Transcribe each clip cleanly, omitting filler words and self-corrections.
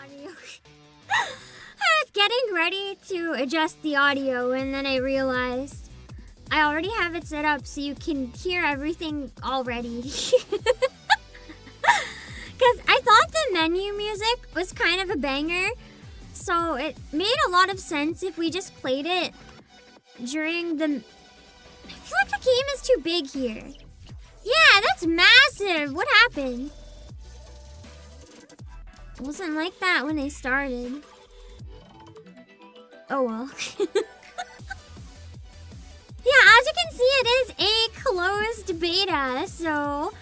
audio. I was getting ready to adjust the audio and then I realized I already have it set up so you can hear everything already. Because I thought the menu music was kind of a banger, so it made a lot of sense if we just played it during the... I feel like the game is too big here. Yeah, that's massive! What happened? It wasn't like that when they started. Oh well. Yeah, as you can see, it is a closed beta, so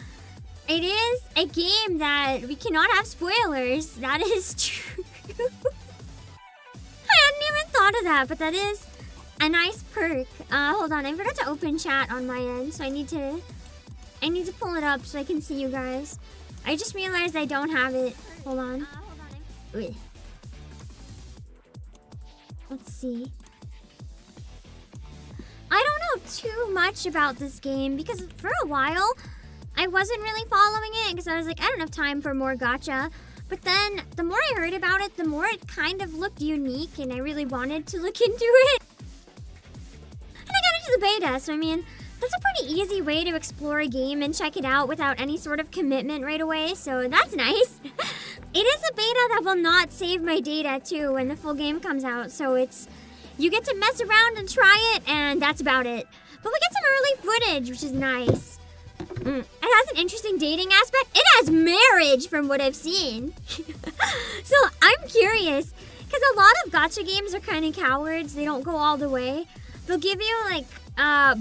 it is a game that we cannot have spoilers. That is true. I hadn't even thought of that, but that is a nice perk. Hold on, I forgot to open chat on my end, so I need to pull it up so I can see you guys. I just realized I don't have it. Hold on. Wait. Let's see. I don't know too much about this game because for a while I wasn't really following it because I was like, I don't have time for more gacha. But then the more I heard about it, the more it kind of looked unique and I really wanted to look into it. And I got into the beta, so I mean, that's a pretty easy way to explore a game and check it out without any sort of commitment right away, so that's nice. It is a beta that will not save my data too when the full game comes out, so it's... You get to mess around and try it, and that's about it. But we get some early footage, which is nice. It has an interesting dating aspect. It has marriage, from what I've seen. So I'm curious, because a lot of gacha games are kind of cowards. They don't go all the way. They'll give you, like,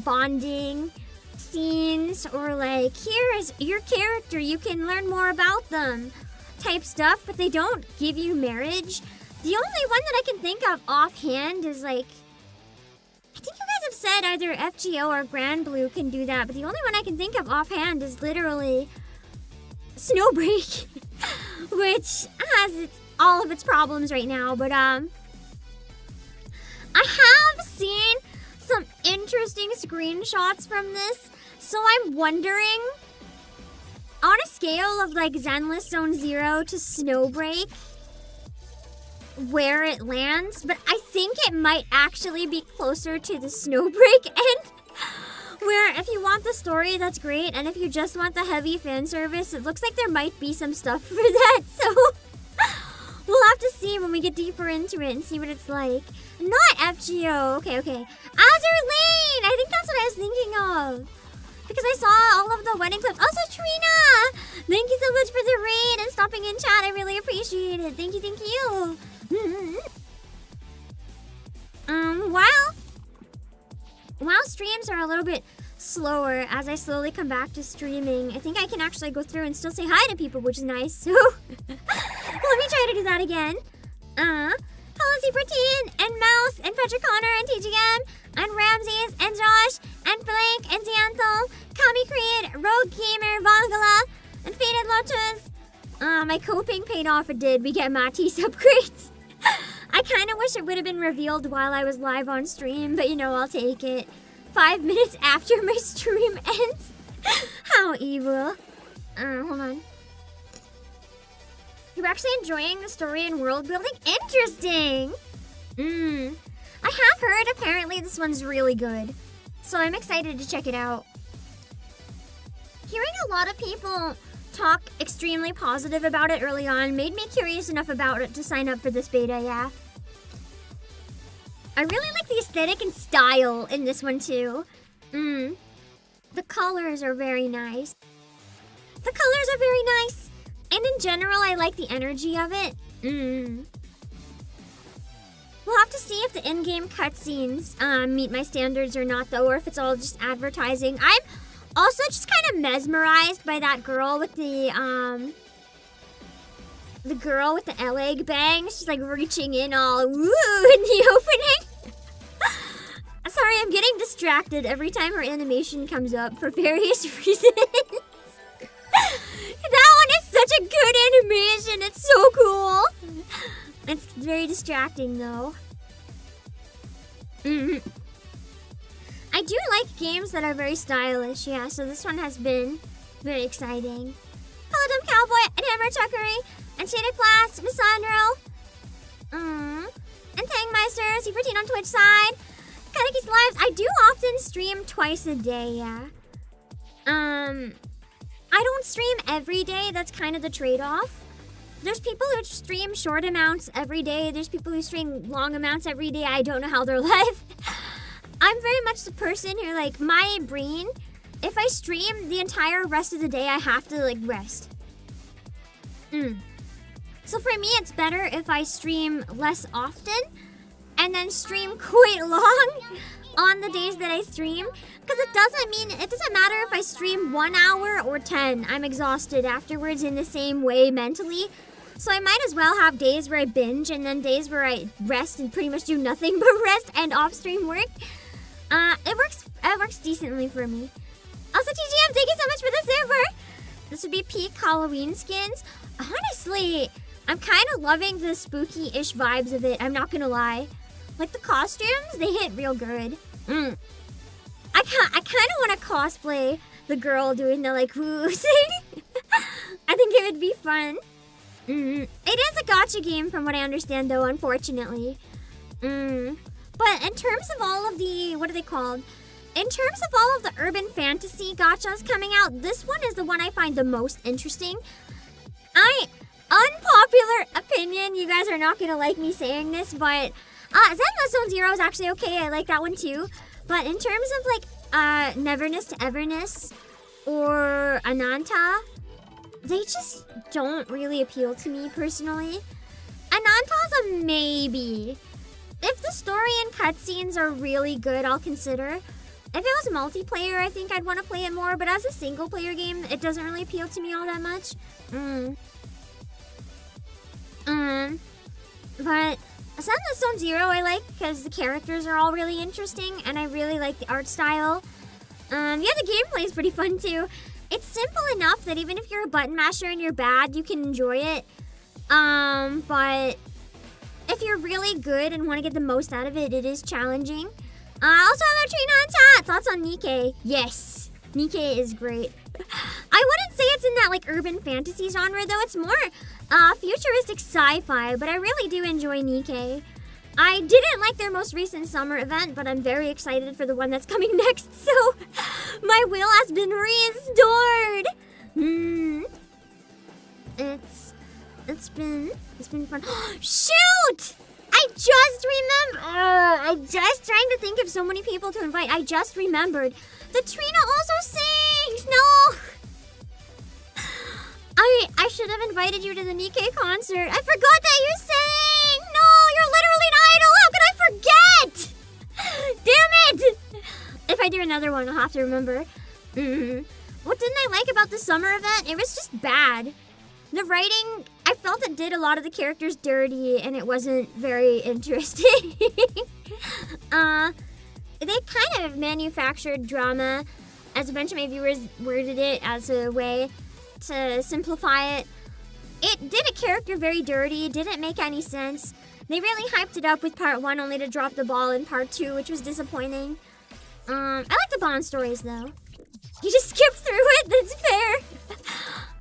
bonding scenes, or, like, here is your character. You can learn more about them type stuff, but they don't give you marriage. The only one that I can think of offhand is like... I think you guys have said either FGO or Grand Blue can do that, but the only one I can think of offhand is literally... Snowbreak. Which has all of its problems right now, but I have seen some interesting screenshots from this, so I'm wondering... On a scale of like Zenless Zone 0 to Snowbreak... where it lands, but I think it might actually be closer to the Snowbreak end, where if you want the story, that's great, and if you just want the heavy fan service, it looks like there might be some stuff for that, so we'll have to see when we get deeper into it and see what it's like. Not FGO, okay. Azure Lane! I think that's what I was thinking of. Because I saw all of the wedding clips. Also, Trina! Thank you so much for the raid and stopping in chat. I really appreciate it. Thank you. While streams are a little bit slower as I slowly come back to streaming, I think I can actually go through and still say hi to people, which is nice. So, let me try to do that again. Hello, Zebrateen, and Mouse, and Petra Connor, and TGM, and Ramses, and Josh, and Blank, and Xanthal, Kami Creed, Rogue Gamer, Vangala, and Faded Lotus. My coping paid off, it did. We get Matisse upgrades. I kind of wish it would have been revealed while I was live on stream, but you know, I'll take it. 5 minutes after my stream ends. How evil. Hold on. You're actually enjoying the story and world building? Interesting! I have heard apparently this one's really good, so I'm excited to check it out. Hearing a lot of people talk extremely positive about it early on made me curious enough about it to sign up for this beta, yeah. I really like the aesthetic and style in this one too. The colors are very nice. And in general, I like the energy of it. We'll have to see if the in-game cutscenes meet my standards or not, though, or if it's all just advertising. I'm also just kind of mesmerized by that girl with the egg bang. She's like reaching in all woo in the opening. Sorry, I'm getting distracted every time her animation comes up for various reasons. That one is such a good animation. It's so cool. It's very distracting, though. I do like games that are very stylish, yeah, so this one has been very exciting. Hello, Dumb Cowboy, and Hammer Chuckery, and Enchanted Blast, Miss Sandro. And Tangmeister, Super Teen on Twitch side. Kateki's Lives. I do often stream twice a day, yeah. I don't stream every day. That's kind of the trade-off. There's people who stream short amounts every day. There's people who stream long amounts every day. I don't know how they're live. I'm very much the person who, like, my brain, if I stream the entire rest of the day, I have to, like, rest. So for me, it's better if I stream less often and then stream quite long on the days that I stream. Because it doesn't matter if I stream 1 hour or 10. I'm exhausted afterwards in the same way mentally. So I might as well have days where I binge and then days where I rest and pretty much do nothing but rest and off-stream work. It works decently for me. Also, TGM, thank you so much for the server. This would be peak Halloween skins. Honestly, I'm kind of loving the spooky-ish vibes of it. I'm not gonna lie. Like the costumes, they hit real good. I kind of want to cosplay the girl doing the like woo thing. I think it would be fun. It is a gacha game from what I understand though, unfortunately. But in terms of all of the, what are they called? In terms of all of the urban fantasy gachas coming out, this one is the one I find the most interesting. Unpopular opinion, you guys are not going to like me saying this, but Zenless Zone Zero is actually okay. I like that one too. But in terms of like Neverness to Everness or Ananta, they just don't really appeal to me personally. Ananta's a maybe. If the story and cutscenes are really good, I'll consider. If it was multiplayer, I think I'd want to play it more, but as a single player game, it doesn't really appeal to me all that much. But Zenless Zone Zero I like because the characters are all really interesting and I really like the art style. Yeah, the gameplay is pretty fun too. It's simple enough that even if you're a button masher and you're bad, you can enjoy it. But if you're really good and want to get the most out of it, it is challenging. Also, I'm Trina. Thoughts on Nikkei? Yes, Nikkei is great. I wouldn't say it's in that like urban fantasy genre though. It's more futuristic sci-fi, but I really do enjoy Nikkei. I didn't like their most recent summer event, but I'm very excited for the one that's coming next. So my will has been restored. It's been fun. Shoot! I just remembered. I'm just trying to think of so many people to invite. I just remembered that Trina also sings. No. I should have invited you to the Nikkei concert. I forgot that you sang. No, you're literally an idol. How could I forget? Damn it. If I do another one, I'll have to remember. What didn't I like about the summer event? It was just bad. The writing, I felt it did a lot of the characters dirty and it wasn't very interesting. They kind of manufactured drama, as a bunch of my viewers worded it, as a way to simplify it. It did a character very dirty, didn't make any sense. They really hyped it up with part 1 only to drop the ball in part 2, which was disappointing. I like the Bond stories though. You just skipped through it, that's fair.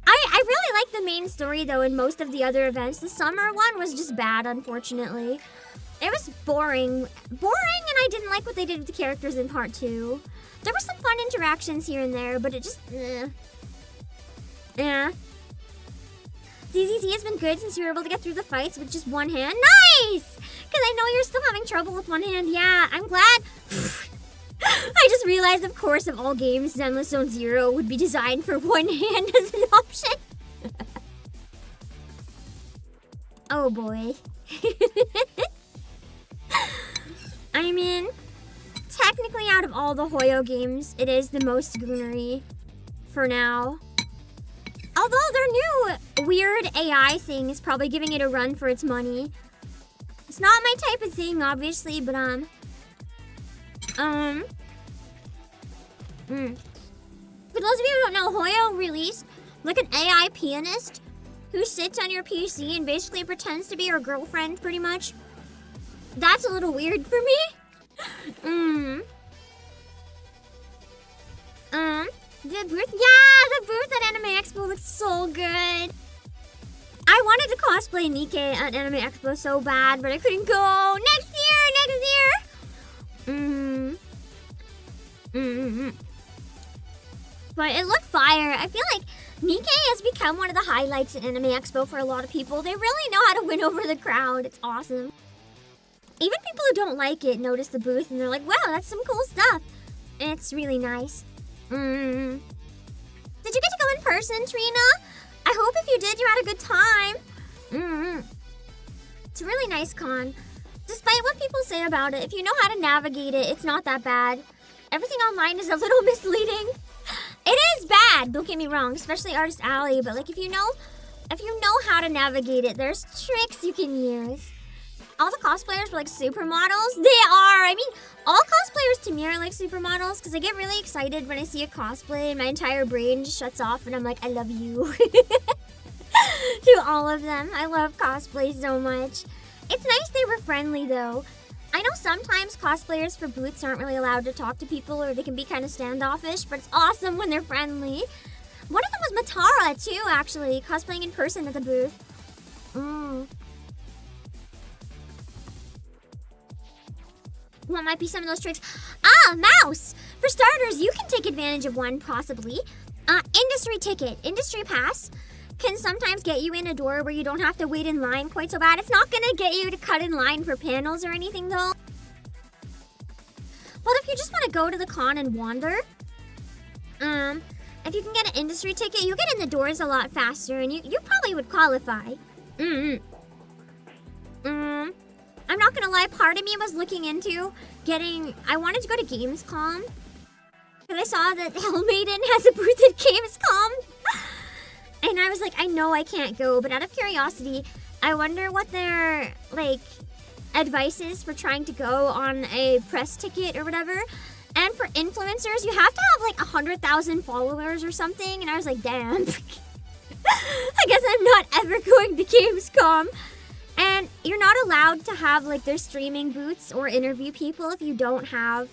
I really like the main story though in most of the other events. The summer one was just bad, unfortunately. It was boring. And I didn't like what they did with the characters in part 2. There were some fun interactions here and there, but it just, yeah. ZZZ has been good since you were able to get through the fights with just one hand. Nice! Because I know you're still having trouble with one hand. Yeah, I'm glad. I just realized, of course, of all games, Zenless Zone Zero would be designed for one hand as an option. Oh boy. I mean, technically out of all the Hoyo games, it is the most goonery for now. Although their new weird AI thing is probably giving it a run for its money. It's not my type of thing, obviously, but For those of you who don't know, Hoyo released like an AI pianist who sits on your PC and basically pretends to be your girlfriend, pretty much. That's a little weird for me. The booth, yeah, the booth at Anime Expo looks so good. I wanted to cosplay Nikke at Anime Expo so bad, but I couldn't go. Next year! But it looked fire. I feel like Nikke has become one of the highlights at Anime Expo for a lot of people. They really know how to win over the crowd. It's awesome. Even people who don't like it notice the booth and they're like, wow, that's some cool stuff. It's really nice. Did you get to go in person, Trina? I hope if you did, you had a good time. It's a really nice con. Despite what people say about it, if you know how to navigate it, it's not that bad. Everything online is a little misleading. It is bad, don't get me wrong, especially Artist Alley, but like if you know how to navigate it, there's tricks you can use. All the cosplayers were like supermodels. They are. I mean, all cosplayers to me are like supermodels because I get really excited when I see a cosplay and my entire brain just shuts off and I'm like, I love you. To all of them. I love cosplay so much. It's nice they were friendly though. I know sometimes cosplayers for booths aren't really allowed to talk to people or they can be kind of standoffish, but it's awesome when they're friendly. One of them was Matara too, actually, cosplaying in person at the booth. What might be some of those tricks? Mouse! For starters, you can take advantage of one, possibly. Industry ticket, industry pass, can sometimes get you in a door where you don't have to wait in line quite so bad. It's not gonna get you to cut in line for panels or anything, though. Well, if you just want to go to the con and wander, if you can get an industry ticket, you get in the doors a lot faster, and you probably would qualify. I'm not gonna lie, part of me was looking into I wanted to go to Gamescom. And I saw that Hellmaiden has a booth at Gamescom. And I was like, I know I can't go, but out of curiosity, I wonder what their, advice is for trying to go on a press ticket or whatever. And for influencers, you have to have, 100,000 followers or something. And I was like, damn. I guess I'm not ever going to Gamescom. And you're not allowed to have, their streaming booths or interview people if you don't have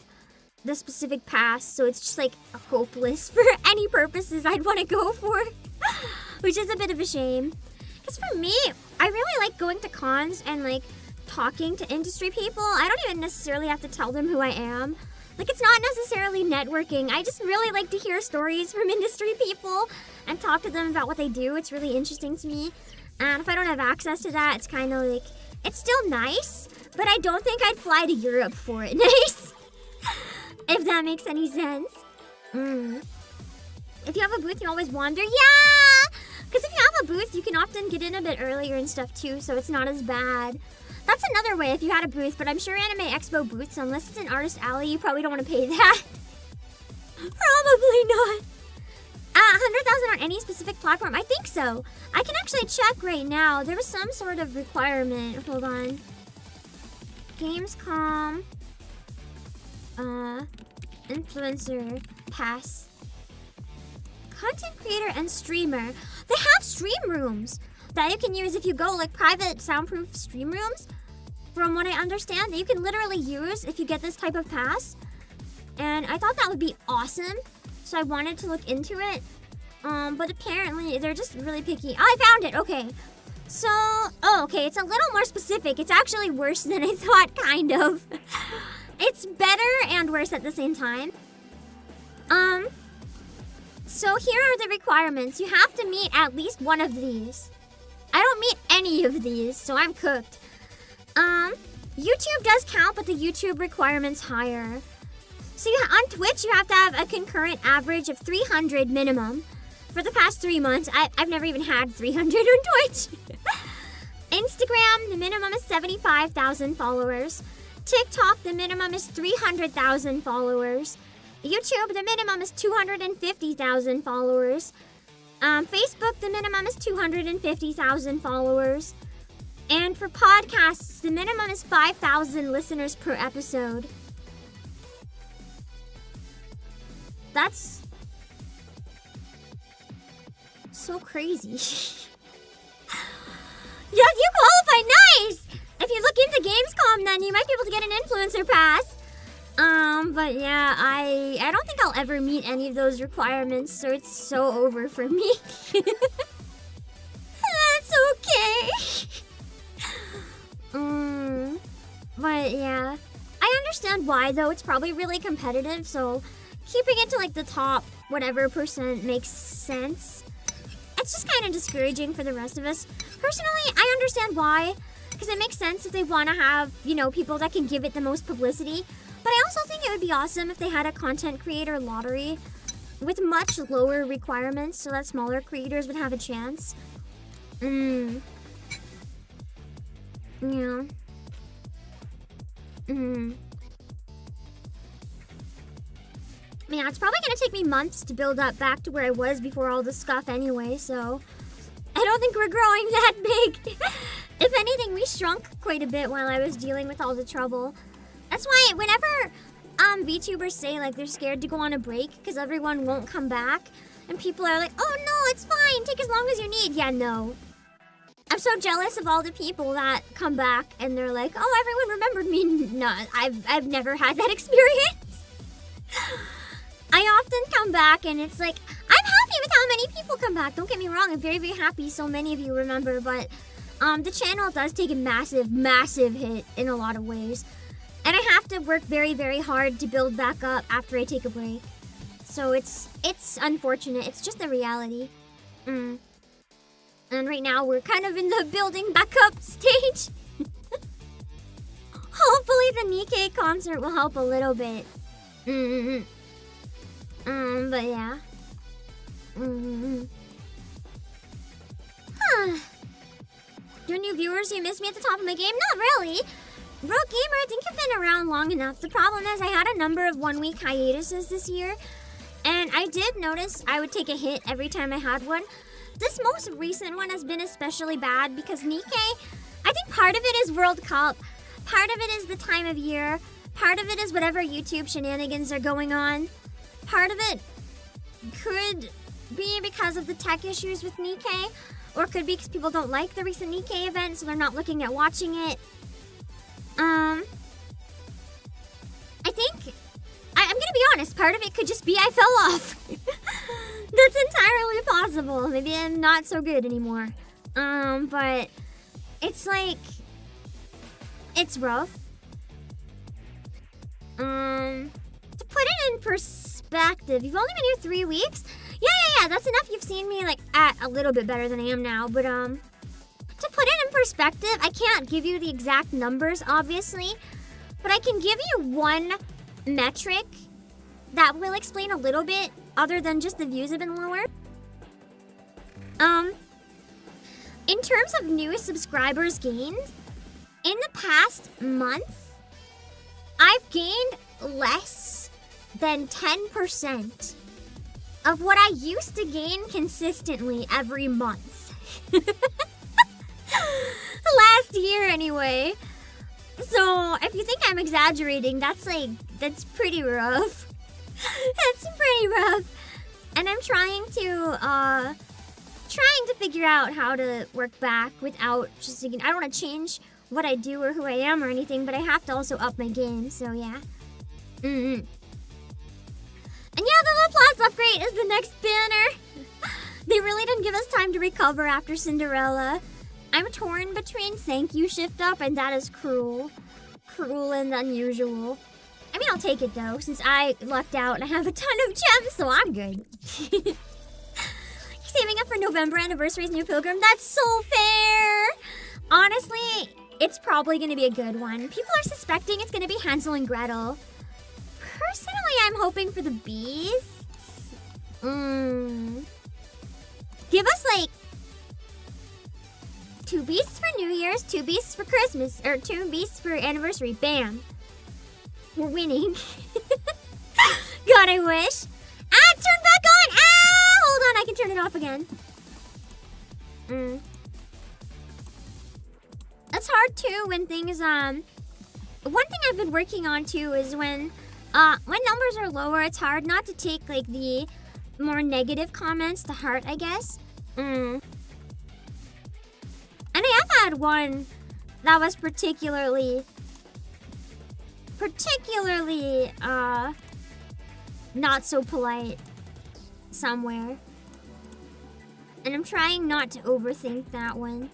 the specific pass. So it's just, hopeless for any purposes I'd want to go for. Which is a bit of a shame. Because for me, I really like going to cons and, talking to industry people. I don't even necessarily have to tell them who I am. It's not necessarily networking. I just really like to hear stories from industry people and talk to them about what they do. It's really interesting to me. And if I don't have access to that, it's kind of it's still nice, but I don't think I'd fly to Europe for it. Nice. If that makes any sense. If you have a booth, you always wander. Yeah! Because if you have a booth, you can often get in a bit earlier and stuff too, so it's not as bad. That's another way if you had a booth, but I'm sure Anime Expo booths, unless it's an Artist Alley, you probably don't want to pay that. Probably not. 100,000 on any specific platform? I think so. I can actually check right now. There was some sort of requirement. Hold on. Gamescom. Influencer pass. Content creator and streamer. They have stream rooms that you can use if you go, private soundproof stream rooms. From what I understand, that you can literally use if you get this type of pass. And I thought that would be awesome. So I wanted to look into it. But apparently they're just really picky. Oh, I found it. Okay. So, okay. It's a little more specific. It's actually worse than I thought, kind of. It's better and worse at the same time. So here are the requirements. You have to meet at least one of these. I don't meet any of these, so I'm cooked. YouTube does count, but the YouTube requirement's higher. So on Twitch, you have to have a concurrent average of 300 minimum. For the past 3 months, I've never even had 300 on Twitch. Instagram, the minimum is 75,000 followers. TikTok, the minimum is 300,000 followers. YouTube, the minimum is 250,000 followers. Facebook, the minimum is 250,000 followers. And for podcasts, the minimum is 5,000 listeners per episode. That's so crazy. Yeah, you qualify. Nice! If you look into Gamescom, then you might be able to get an influencer pass. But yeah, I don't think I'll ever meet any of those requirements, so it's so over for me. That's okay. understand why, though. It's probably really competitive, so keeping it to like the top whatever percent makes sense. It's just kind of discouraging for the rest of us. Personally, I understand why, because it makes sense if they want to have, you know, people that can give it the most publicity. But I also think it would be awesome if they had a content creator lottery with much lower requirements so that smaller creators would have a chance. Yeah. Yeah, it's probably gonna take me months to build up back to where I was before all the stuff anyway, so I don't think we're growing that big. If anything, we shrunk quite a bit while I was dealing with all the trouble. That's why whenever VTubers say like they're scared to go on a break because everyone won't come back, and people are like, oh no, it's fine, take as long as you need. Yeah, no. I'm so jealous of all the people that come back and they're like, oh, everyone remembered me. No, I've never had that experience. I often come back and it's like, I'm happy with how many people come back. Don't get me wrong, I'm very, very happy so many of you remember, but the channel does take a massive, massive hit in a lot of ways. And I have to work very, very hard to build back up after I take a break. So it's unfortunate. It's just the reality. And right now we're kind of in the building back up stage. Hopefully the Nikkei concert will help a little bit. But yeah. Do new viewers who missed me at the top of my game? Not really. Bro Gamer, I think you've been around long enough. The problem is I had a number of 1-week hiatuses this year. And I did notice I would take a hit every time I had one. This most recent one has been especially bad because Nikkei, I think part of it is World Cup. Part of it is the time of year. Part of it is whatever YouTube shenanigans are going on. Part of it could be because of the tech issues with Nikkei. Or could be because people don't like the recent Nikkei event, so they're not looking at watching it. I think, I'm gonna be honest, part of it could just be I fell off. That's entirely possible. Maybe I'm not so good anymore. But it's like, it's rough. To put it in perspective, you've only been here 3 weeks? Yeah, that's enough. You've seen me like at a little bit better than I am now, but to put it in perspective, I can't give you the exact numbers, obviously, but I can give you one metric that will explain a little bit other than just the views have been lower. In terms of new subscribers gained, in the past month, I've gained less than 10% of what I used to gain consistently every month. Last year, anyway. So, if you think I'm exaggerating, that's pretty rough. That's pretty rough. And I'm trying to figure out how to work back without just, I don't want to change what I do or who I am or anything, but I have to also up my game, so yeah. And yeah, the Laplace upgrade is the next banner. They really didn't give us time to recover after Cinderella. I'm torn between thank you shift up and that is cruel. Cruel and unusual. I mean, I'll take it though, since I lucked out and I have a ton of gems, so I'm good. Saving up for November anniversary's new pilgrim, that's so fair! Honestly, it's probably gonna be a good one. People are suspecting it's gonna be Hansel and Gretel. Personally, I'm hoping for the beasts. Give us like 2 beasts for New Year's, 2 beasts for Christmas, or 2 beasts for anniversary. Bam. We're winning. God, I wish. Ah, it's turned back on. Ah, hold on, I can turn it off again. That's hard too when things, one thing I've been working on too is when numbers are lower, it's hard not to take like the more negative comments to heart, I guess. And I have had one that was particularly not so polite somewhere. And I'm trying not to overthink that one.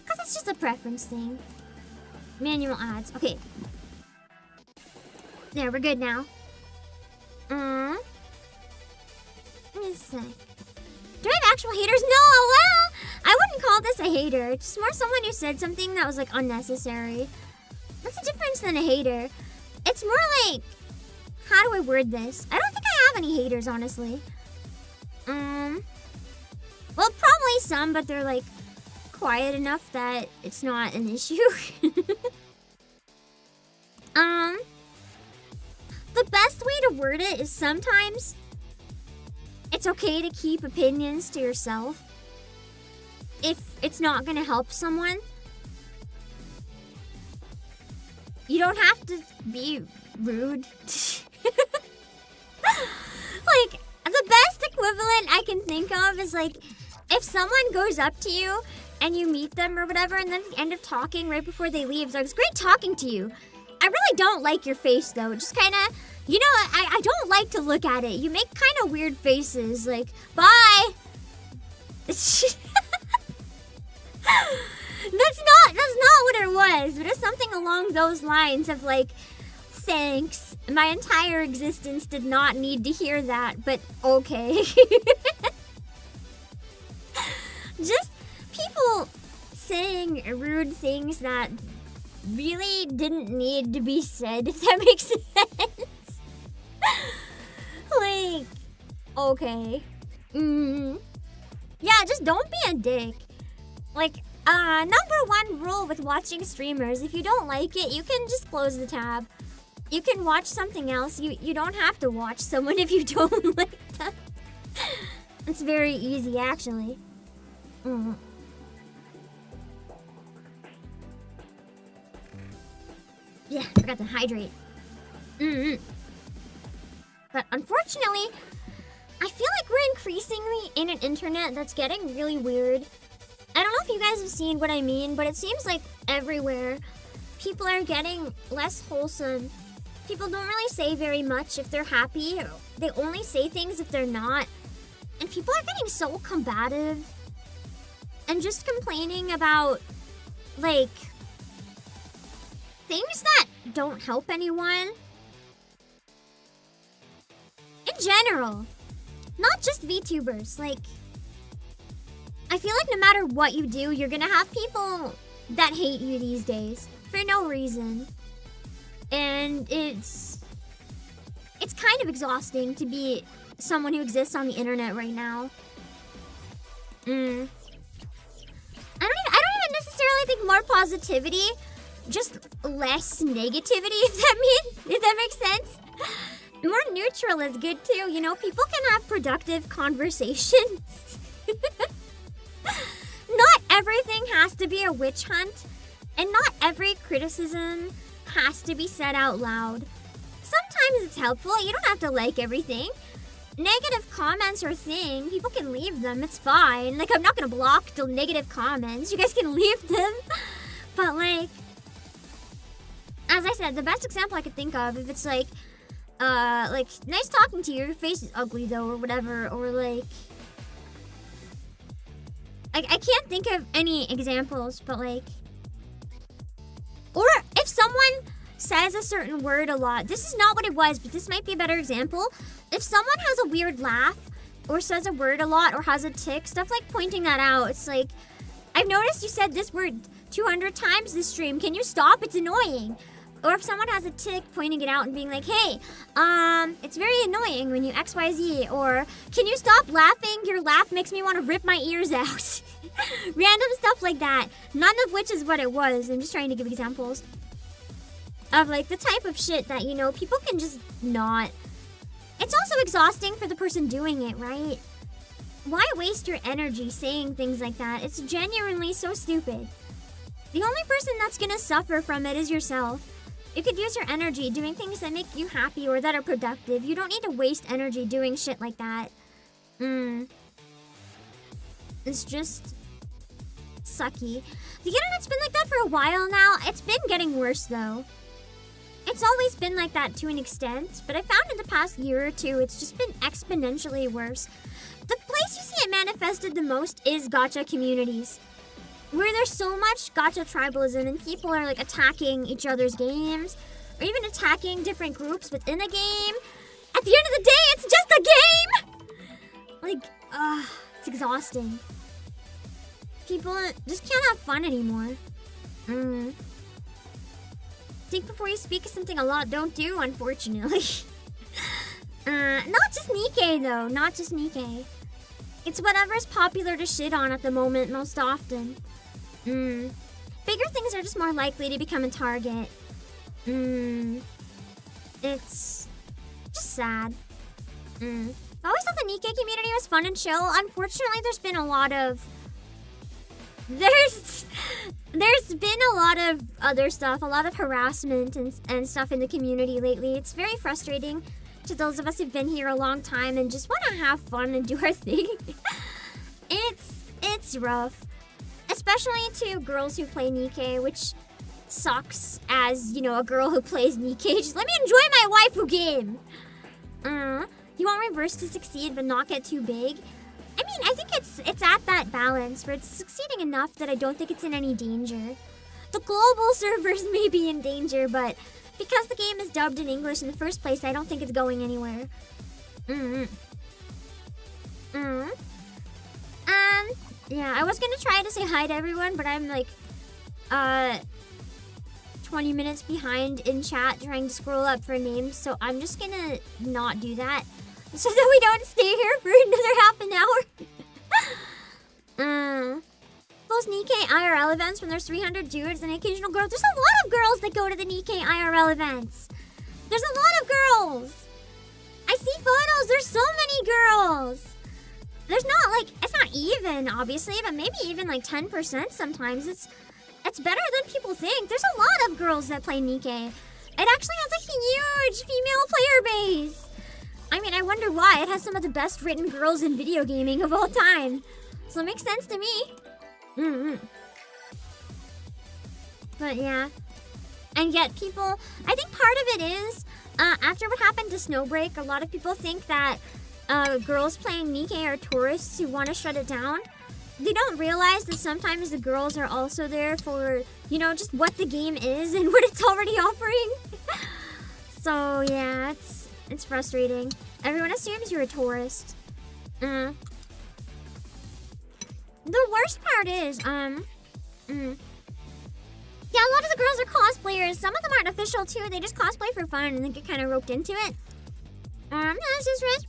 Because it's just a preference thing. Manual ads. Okay. There, we're good now. Let me see. Do I have actual haters? No, well, I wouldn't call this a hater. It's just more someone who said something that was, like, unnecessary. That's a difference than a hater. It's more like, how do I word this? I don't think I have any haters, honestly. Well, probably some, but they're, like, quiet enough that it's not an issue. The best way to word it is sometimes it's okay to keep opinions to yourself if it's not gonna help someone. You don't have to be rude. Like, the best equivalent I can think of is, like, if someone goes up to you and you meet them or whatever, and then at the end of talking right before they leave, it's like, it's great talking to you. I really don't like your face, though. Just kind of, you know, I don't like to look at it. You make kind of weird faces, like, bye. That's not what it was, but it's something along those lines of, like, thanks. My entire existence did not need to hear that, but okay. Just people saying rude things that really didn't need to be said, if that makes sense. Like, okay. Yeah, just don't be a dick. Like, number one rule with watching streamers, if you don't like it, you can just close the tab. You can watch something else. You don't have to watch someone if you don't like them. It's very easy, actually. Yeah, forgot to hydrate. But unfortunately, I feel like we're increasingly in an internet that's getting really weird. I don't know if you guys have seen what I mean, but it seems like everywhere people are getting less wholesome. People don't really say very much if they're happy. They only say things if they're not. And people are getting so combative and just complaining about, like, things that don't help anyone. In general. Not just VTubers. Like, I feel like no matter what you do, you're gonna have people that hate you these days. For no reason. And it's kind of exhausting to be someone who exists on the internet right now. I don't even necessarily think more positivity, just less negativity, if that makes sense. More neutral is good too. You know, people can have productive conversations. Not everything has to be a witch hunt, and not every criticism has to be said out loud. Sometimes it's helpful. You don't have to like everything. Negative comments are a thing. People can leave them. It's fine. Like, I'm not gonna block the negative comments. You guys can leave them. But, like, as I said, the best example I could think of, if it's like, nice talking to you, your face is ugly though, or whatever, or like, I can't think of any examples, but like, or if someone says a certain word a lot, this is not what it was, but this might be a better example. If someone has a weird laugh, or says a word a lot, or has a tic, stuff like pointing that out, it's like, I've noticed you said this word 200 times this stream, can you stop? It's annoying. Or if someone has a tic, pointing it out and being like, hey, it's very annoying when you XYZ, or can you stop laughing? Your laugh makes me want to rip my ears out. Random stuff like that. None of which is what it was. I'm just trying to give examples of like the type of shit that, you know, people can just not. It's also exhausting for the person doing it, right? Why waste your energy saying things like that? It's genuinely so stupid. The only person that's gonna suffer from it is yourself. You could use your energy doing things that make you happy or that are productive. You don't need to waste energy doing shit like that. It's just sucky. The internet's been like that for a while now. It's been getting worse though. It's always been like that to an extent, but I found in the past year or two, it's just been exponentially worse. The place you see it manifested the most is gacha communities, where there's so much gacha tribalism and people are like attacking each other's games. or even attacking different groups within a game. At the end of the day, it's just a game! Like, it's exhausting. People just can't have fun anymore. Think before you speak is something a lot don't do, unfortunately. Not just Nikkei, though. Not just Nikkei. It's whatever's popular to shit on at the moment most often. Bigger things are just more likely to become a target. It's just sad. I always thought the Nikkei community was fun and chill. Unfortunately, there's been a lot of... There's been a lot of other stuff, a lot of harassment and stuff in the community lately. It's very frustrating to those of us who've been here a long time and just want to have fun and do our thing. It's rough. Especially to girls who play Nikkei, which sucks as, you know, a girl who plays Nikkei. Just let me enjoy my waifu game. You want reverse to succeed but not get too big? I mean, I think it's at that balance where it's succeeding enough that I don't think it's in any danger. The global servers may be in danger, but because the game is dubbed in English in the first place, I don't think it's going anywhere. Yeah, I was gonna try to say hi to everyone, but I'm like, 20 minutes behind in chat trying to scroll up for names, so I'm just gonna not do that so that we don't stay here for another half an hour. Those Nikkei IRL events when there's 300 dudes and an occasional girl. There's a lot of girls that go to the Nikkei IRL events. There's a lot of girls. I see photos. There's so many girls. There's not like, it's not even, obviously, but maybe even like 10% sometimes. It's better than people think. There's a lot of girls that play Nikkei. It actually has a huge female player base. I mean, I wonder why. It has some of the best written girls in video gaming of all time. So it makes sense to me. But yeah. And yet people, I think part of it is, after what happened to Snowbreak, a lot of people think that girls playing Nikkei are tourists who want to shut it down. They don't realize that sometimes the girls are also there for, you know, just what the game is and what it's already offering. So yeah, it's frustrating. Everyone assumes you're a tourist. The worst part is, yeah, a lot of the girls are cosplayers. Some of them aren't official too. They just cosplay for fun and then get kind of roped into it. That's just risk.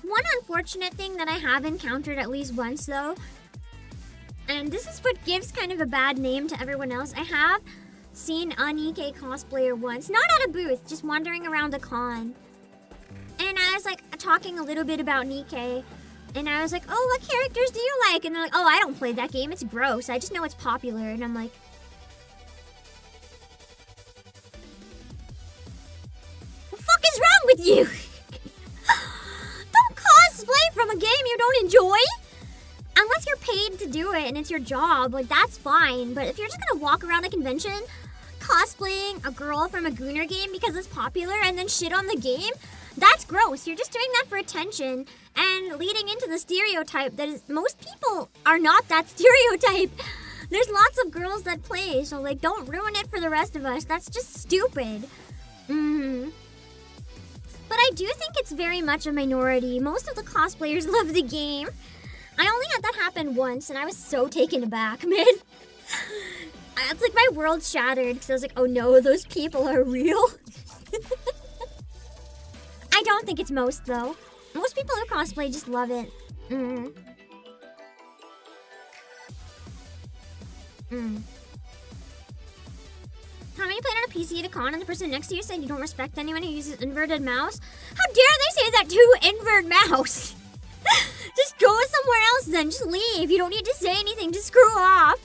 One unfortunate thing that I have encountered at least once though, and this is what gives kind of a bad name to everyone else. I have seen a Nikkei cosplayer once, not at a booth, just wandering around a con. And I was like talking a little bit about Nikkei. And I was like, oh, what characters do you like? And they're like, oh, I don't play that game. It's gross. I just know it's popular. And I'm like, what the fuck is wrong with you? Don't cosplay from a game you don't enjoy. Unless you're paid to do it and it's your job, like that's fine. But if you're just gonna walk around a convention cosplaying a girl from a Gooner game because it's popular and then shit on the game, that's gross. You're just doing that for attention and leading into the stereotype that is, most people are not that stereotype. There's lots of girls that play, so like don't ruin it for the rest of us. That's just stupid. But I do think it's very much a minority. Most of the cosplayers love the game. I only had that happen once and I was so taken aback, man. It's like my world shattered because I was like, oh no, those people are real. I don't think it's most, though. Most people who cosplay just love it. How many played on a PC at a con and the person next to you said you don't respect anyone who uses inverted mouse? How dare they say that to invert mouse? Just go somewhere else then. Just leave. You don't need to say anything. Just screw off.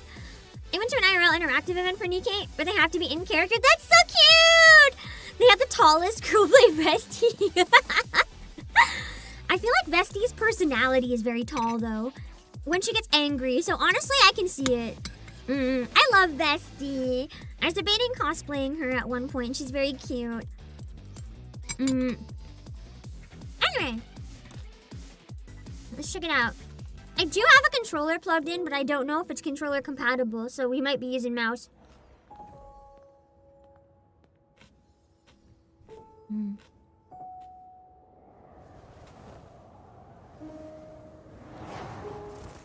I went to an IRL interactive event for Nikkei where they have to be in character. That's so cute! They have the tallest girl play Vestie. I feel like Vestie's personality is very tall though. When she gets angry, so honestly I can see it. I love Vestie. I was debating cosplaying her at one point. She's very cute. Anyway. Let's check it out. I do have a controller plugged in, but I don't know if it's controller compatible, so we might be using mouse.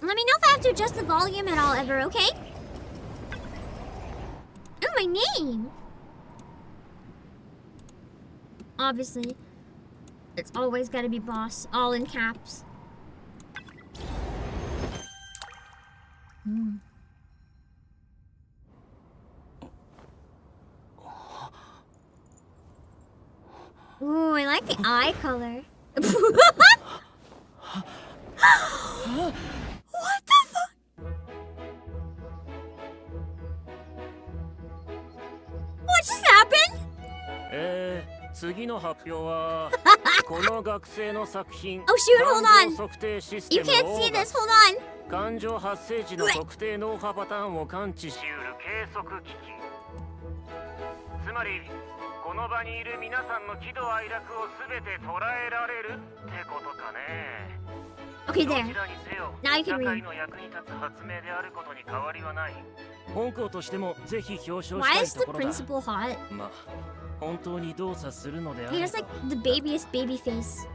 Let me know if I have to adjust the volume at all ever, okay? Oh, my name! Obviously. It's always gotta be boss, all in caps. Ooh, I like the eye color. What the fuck? What just happened? 次の発表はこの学生の作品 Oh shoot, hold on. 測定シス You テム can't を see this, hold on. 感情発生時の特定脳波パターンを感知しうる計測機器つまりこの場にいる皆さんの喜怒哀楽をすべて捉えられるってことかね Okay, ど there. ちらにせよ Now you 社 can 会 read. の役に立つ発明であることに変わりはない本校としてもぜひ表彰 Why したい is と the ころだ principal hot? まあ本当に動作するのであ He れ has like the babiest baby face.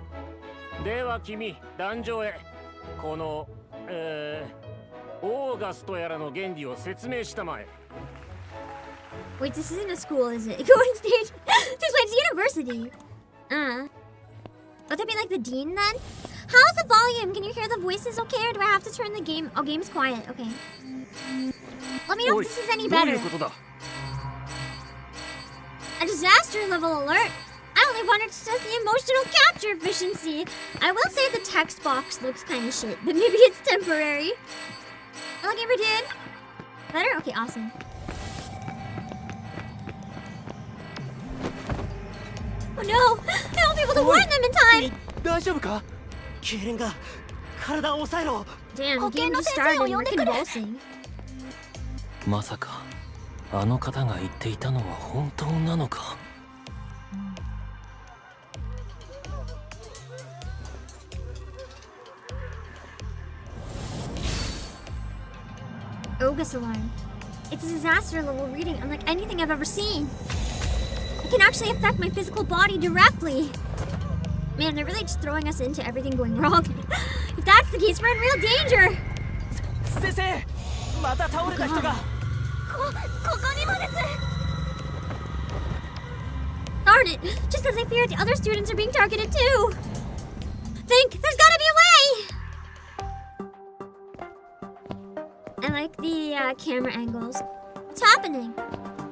では君壇上へこのオーガスとやらの原理を説明したまえ Wait, this isn't a school, is it? Go on stage. Just wait, it's university. Would that be like the dean then? How's the volume? Can you hear the voices okay, or do I have to turn the game? Oh, game's quiet. Okay. Let me know if this is any どうい better. うことだ A disaster level alert. I only wanted to test the emotional capture efficiency. I will say the text box looks kind of shit, but maybe it's temporary. Hello, gamer dude. Better? Okay, awesome. Oh no! I won't be able to warn them in time! 大丈夫か？痙攣が体を抑えろ。 Damn, the game just started and we're convulsing. まさかあの方が言っていたのは本当なのか Ogus alarm. It's a disaster level reading unlike anything I've ever seen. It can actually affect my physical body directly. Man, they're really just throwing us into everything going wrong. If that's the case, we're in real danger. 先生、また倒れた人が。ここにもです。Darn it! Just as I feared, the other students are being targeted too. Think, there's gotta be a way! I like the camera angles. What's happening?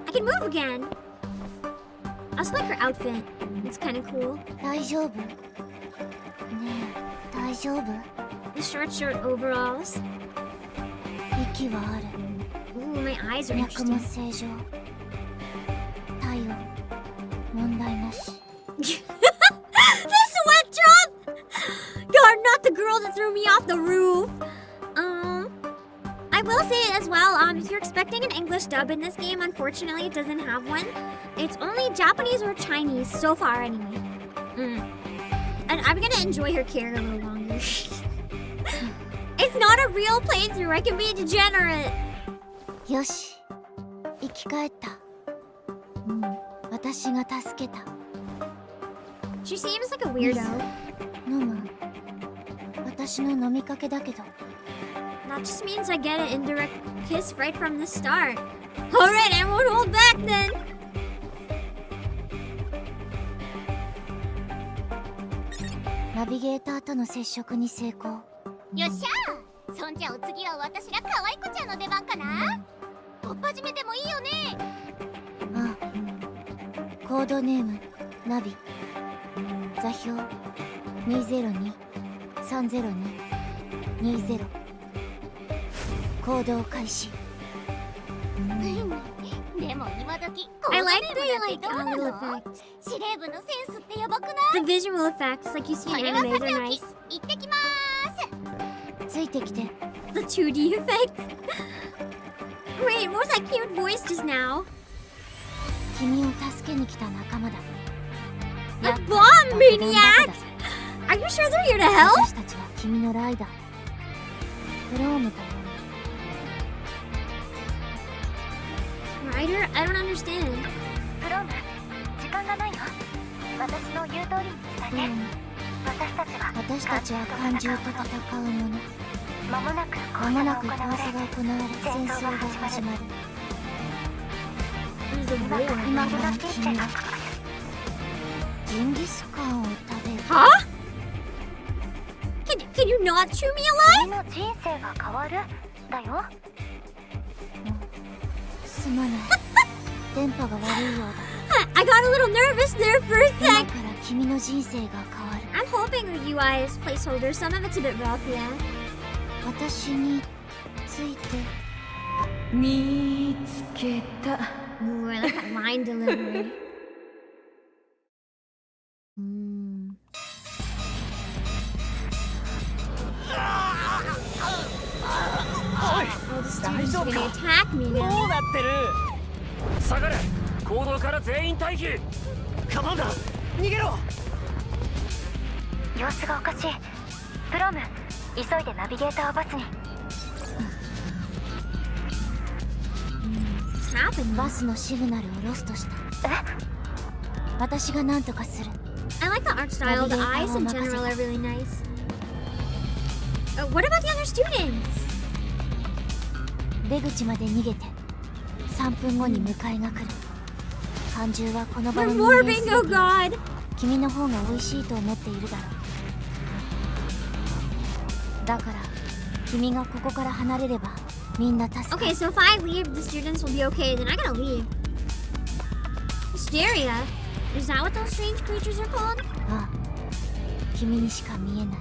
I can move again. I also like her outfit. It's kind of cool. 大丈夫？ねえ、大丈夫？ The short overalls. 息はある。 Ooh, my eyes are 脈も interesting. 正常。体温問題なし。 The sweat drop! God, not the girl that threw me off the roof. I will say as well, if you're expecting an English dub in this game, unfortunately it doesn't have one. It's only Japanese or Chinese so far anyway. And I'm gonna enjoy her character a little longer. It's not a real playthrough, I can be a degenerate. よし、生き返った。私が助けた。 She seems like a weirdo. 飲む。私の飲みかけだけど。 That just means I get an indirect kiss right from the start. Alright, I won't hold back then. ナビゲーターとの接触に成功。よっしゃー、そんじゃお次は私ら可愛い子ちゃんの出番かな。追っ始めてもいいよね。ああ。コードネームナビ。座標202-302-20。行動開始。でも今時 I like コードネームなんて the どうな little の？ effects. 司令部のセンスってやばくない？ The visual effects, like you see こ in れは anime, さて they're おき nice. 行ってきまーす。ついてきて。 The 2D effects. Wait, what was that cute voice just now? 君を助けに来た仲間だ。 A bomb maniac! Are you sure they're here to help? 私たちは君のライダー。フロームと Ryder? I don't understand. プロム、時間がないよ。私の言う通りに伝えて。私たちは私たちは怪獣と戦う者。間もなく間もなく交差が行われ戦争が始まる。 There's a war. 今から君はジンギスカンを食べる。 Huh? Can you not chew me 君の人生が変わるだよ。すまない。電波が悪いよう alive? I got a little nervous there for a だ。今 sec. から君の人生が変わる。 I'm hoping the UI is placeholder. Some of it's a bit rough, yeah. 私について 見つけた。 Ooh, I like that line delivery. Oh, the students are gonna attack me ど now. うなってる？下がれ。行動から全員退避。カマンダー逃げろ。様子がおかしい。プロム、急いでナビゲーターをバスに。What's happening? バスのシグナルをロストした。私が何とかする。 I like the art style. The eyes in general are really nice. What about the other students? 出口まで逃げて3分後に迎えが来る。怪獣はこの場 We're の人間 morbing, す oh べて god! 君の方が美味しいと思っているだろう。だから君がここから離れればみんな助かる。 Okay, so if I leave, the students will be okay. Then I gotta leave. Hysteria? Is that what those strange creatures are called? ああ、君にしか見えない。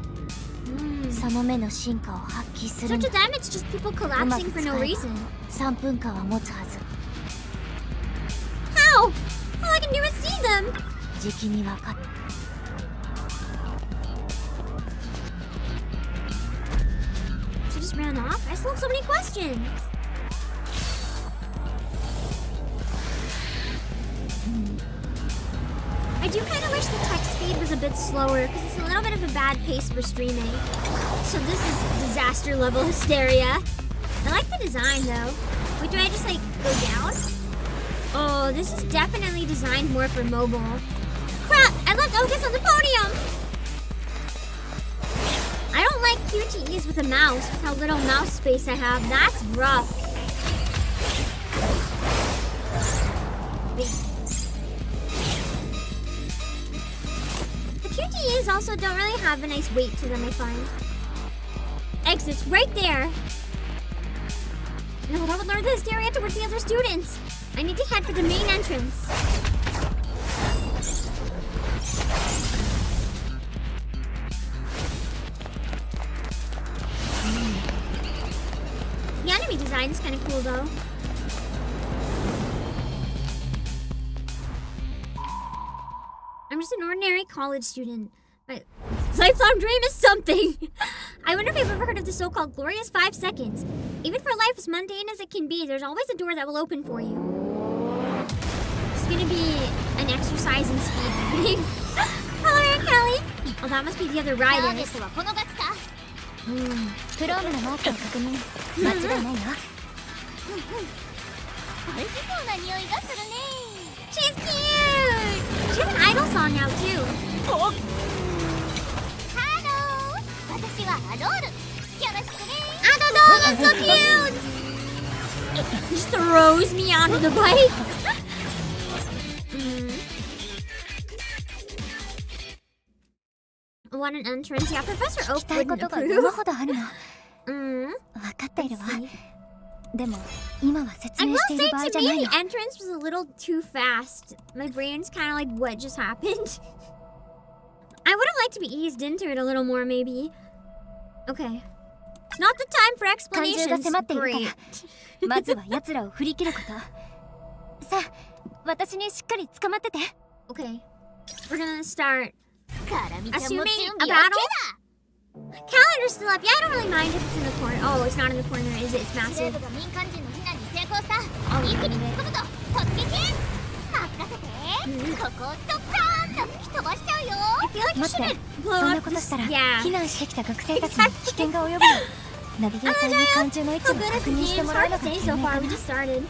その目の進化を発揮す So るん to だ。 them, it's just people collapsing for no reason. 3分間は持つはず。 How? All I can do is see them. 時期に分かった。 She just ran off? I still have so many questions. I do kind of wish the text speed was a bit slower because it's a little bit of a bad pace for streaming. So this is disaster level hysteria. I like the design though. Wait, do I just like go down? Oh, this is definitely designed more for mobile. Crap! I left Ogus on the podium! I don't like QTEs with a mouse, with how little mouse space I have. That's rough. The QTEs also don't really have a nice weight to them, I find. Exits right there. No, that would lure the hysteria towards the other students. I need to head for the main entrance. The enemy design is kind of cool, though. I'm just an ordinary college student. My lifelong dream is something. I wonder if you've ever heard of the so-called glorious 5 seconds. Even for life as mundane as it can be, there's always a door that will open for you. It's gonna be an exercise in speed reading. Hello, Aunt Kelly. Oh, that must be the other ターゲ riders. ットはこのガチさ。プロームのマークを確認。間違いないわ。美味しそうな匂いがするね。 She's cute. She has an idol song now too. ハロー。私はアドール。よろしくね。 Adol, that's so cute. He just throws me onto the bike. What an entrance. Yeah, Professor 聞 Oak きたいこ wouldn't とが山 approve. ほどあるの。 Mm. 分かっているわ。 See. でも今は説 I 明 will してい say る場合 to じゃない me, の the。entrance was a little too fast. My brain's kind of like, what just happened? I would have liked to be eased into it a little more, maybe. Okay. Not the time for 怪獣が explanations. 迫っているか Great. らまずは奴らを振り切ること。さあ私にしっかり捕まってて。 Okay. We're gonna start カラミちゃんも準 assuming a 備 battle. オッケーだ。 Calendar's still up. Yeah, I don't really mind if it's in the corner. Oh, it's not in the corner, is it? It's 司令 massive. 部が民間人の避難に成功した。一気に突っ込むぞ。突撃。任せて。ここをドッカーンと吹き飛ばしちゃうよ。 I feel like you 待って shouldn't そ blow んな up こと this. したら Yeah. 避難してきた学生たちに危険が及ぶよ。ナビゲーターに感情の位置 How を good is 確 the 認して game? It's もらう hard の to が say 賢 so 明 far. か We な。 just started.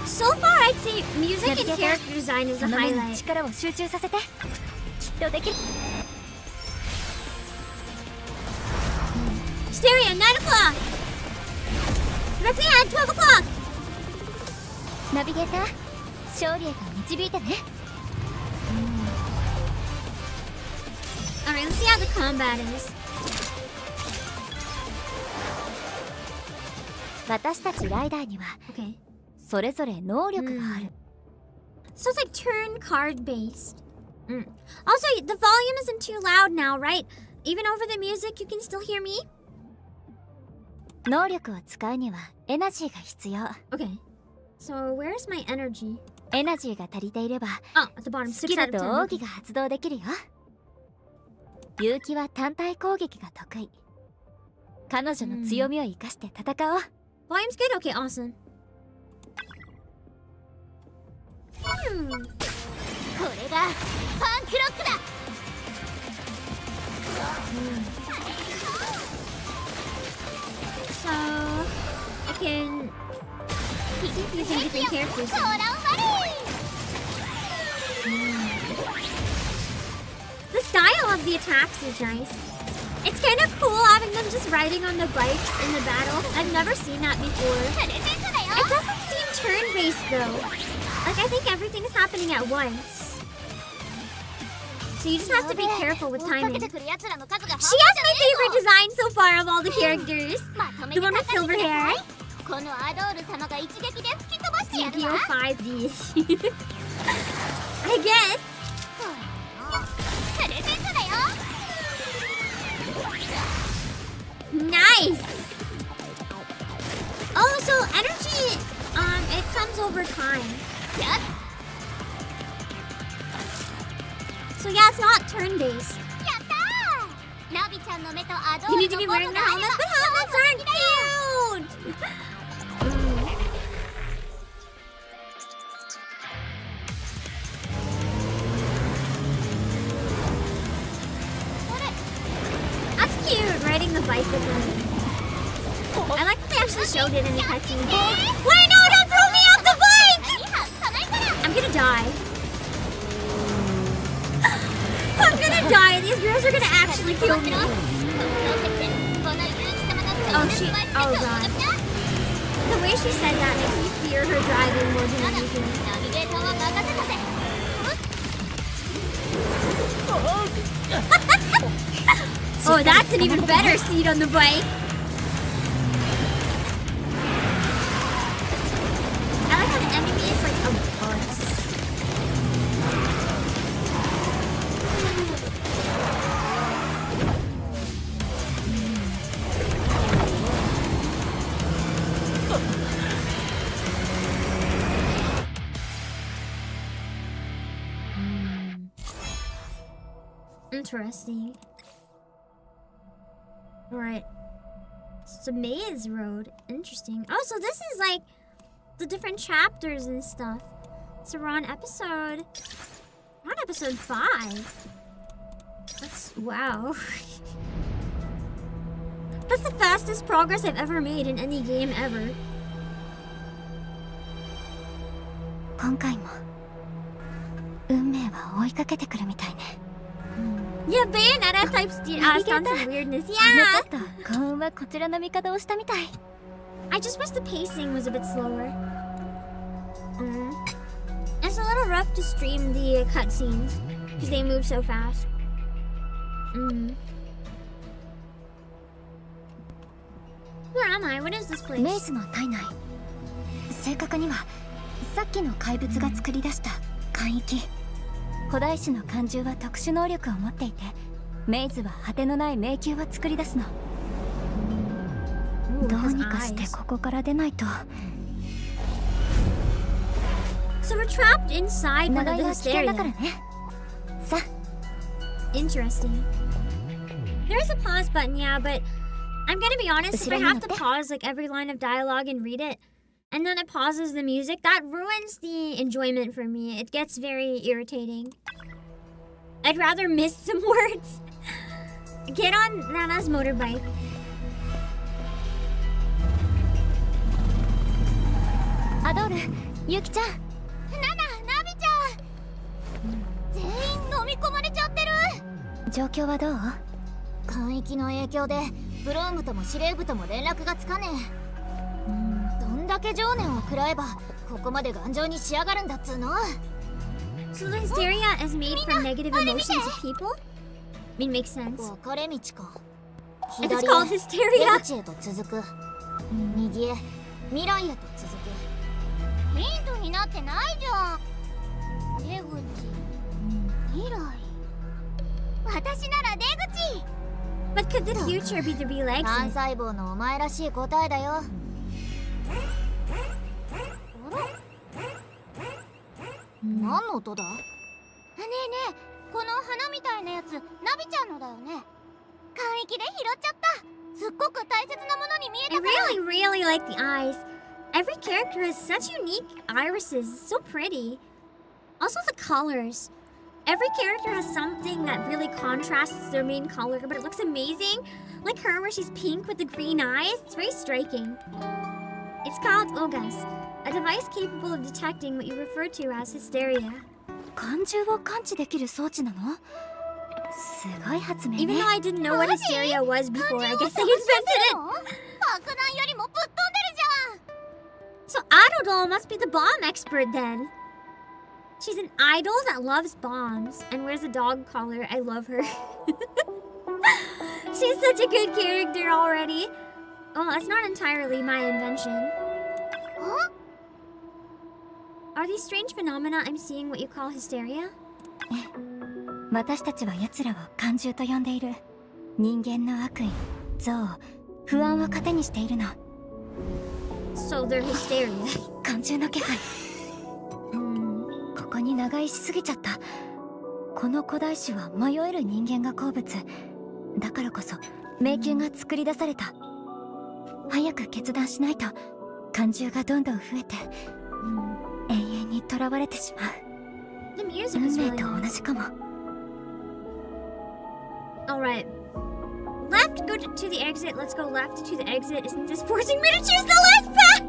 So far, I'd say music and character design is そ the の目に highlight. 力を集中させて。きっとできる。 Stereo, 9 o'clock. Directly at 12 o'clock. ナビゲーター、勝利へと導いてね。 Alright, let's see how the combat is. 私たちライダーには Okay. それぞれ能力がある。 So it's like turn card based. Also, the volume isn't too loud now, right? Even over the music, you can still hear me? 能力を使うにはエナジーが必要。 Okay. So where's my energy? エナジーが足りていれば Oh, at the bottom. 好 6 きだ out of と 10. 奥義が発動できるよ。結城は単体攻撃が得意。彼女の強みを生かして戦おう。 Volume's good? Okay, awesome. これがパンクロックだ。 So I can keep using different characters. ソーランバリー。 The style of the attacks is nice. It's kind of cool having them just riding on the bikes in the battle. I've never seen that before. プレゼントだ It よ。 doesn't seem turn-based though. Like I think everything's happening at once. So you just have to be careful with 追っか timing. けてくる奴らの数が She has my favorite design so far of all the characters. まとめ The て one with 叩い silver てくだ hair. さい。このアドール様が一撃で吹き飛ばしてやる Yu-Gi-Oh! わ。 5D. I guess. プレゼントだよ。 Nice. Oh, so energy, it comes over time. やっ So yeah, it's not turn-based. やったー。ナビちゃんの目とアドー You ル need to の be ボ wearing ム the があれ helmets, ば but helmets aren't cute. That's cute, riding the bike with them. I like that they actually showed it in the cutscene. Wait, no, don't throw me off the bike! いいはずさないから。 I'm gonna die. I'm gonna die. These girls are gonna actually kill me. Oh, she. Oh, God. The way she said that makes me fear her driving more than anything. ナビゲーターは任せたぜ。 Oh, that's an even better seat on the bike. I like how the enemy is like a bus. Interesting. Alright. It's a maze road. Interesting. Oh, so this is like the different chapters and stuff. So we're on episode 5. That's wow. That's the fastest progress I've ever made in any game ever. 今回も運命は追いかけてくるみたいね。 Yeah, Bayonetta type stunts and weirdness. ちょ Yeah! っと幸運はこちらの味方をしたみたい。 I just wish the pacing was a bit slower. It's a little rough to stream the cutscenes because they move so fast. Where am I? What is this メイ place? ズの体内。正確にはさっきの怪物が作り出した海域。古代種の怪獣は特殊能力を持っていて、メイズは果てのない迷宮を作り出すの。 Ooh, どう it に has かして eyes. ここから出ないと。 So we're trapped inside one 長 of い the は危険だから hysteria. ね。さあ。 Interesting. There's a pause button, yeah, but I'm gonna be honest, if I have to pause like every line of dialogue and read it, and then it pauses the music, that ruins the enjoyment for me. It gets very irritating. I'd rather miss some words. Get on Nana's motorbike. Adore, Yuki ちゃん。ナビちゃん。全員飲み込まれちゃってる。状況はどう？間域の影響でブロームとも司令部とも連絡がつかねえ。どんだけ情念を食らえばここまで頑丈に仕上がるんだっつうの。 So the hysteria is made from negative emotions of people? I mean, makes sense. 分かれ道か。 If it's 左 called へ hysteria. 出口へと続く。右へ未来へと続く。ヒントになってないじゃん。出口、未来。私なら出口。 But could the future be the real 単 exit? 細胞のお前らしい答えだよ。何の音だ？ねえねえ、この花みたいなやつ、ナビちゃんのだよね。間域で拾っちゃった。すっごく大切なものに見え I たから。 really like the eyes. Every character has such unique irises. It's so pretty. Also the colors. Every character has something that really contrasts their main color, but it looks amazing. Like her, where she's pink with the green eyes. It's very striking. It's called Ogas, a device capable of detecting what you refer to as hysteria. 感情を感知できる装置なの？すごい発明 Even ね though。I didn't know what hysteria was before, I guess they invented it. 爆弾よりもぶっ飛んでるじゃん。 So Idol must be the bomb expert then. She's an idol that loves bombs and wears a dog collar. I love her. She's such a good character already. Oh, it's not entirely my invention. Huh? Are these strange phenomena I'm seeing what you call hysteria? 私たちは奴らを感情と呼んでいる。人間の悪意、憎悪、不安を糧にしているの。So they're hysteria. 感情の気配。ここに長居しすぎちゃった。この古代種は迷える人間が好物。だからこそ迷宮が作り出された。早く決断しないと感情がどんどん増えて、永遠に囚われてしまう。 The music 運 is 命 really と同 nice. じかも。 Alright. Left, go to the exit. Let's go left to the exit. Isn't this forcing me to choose the left path?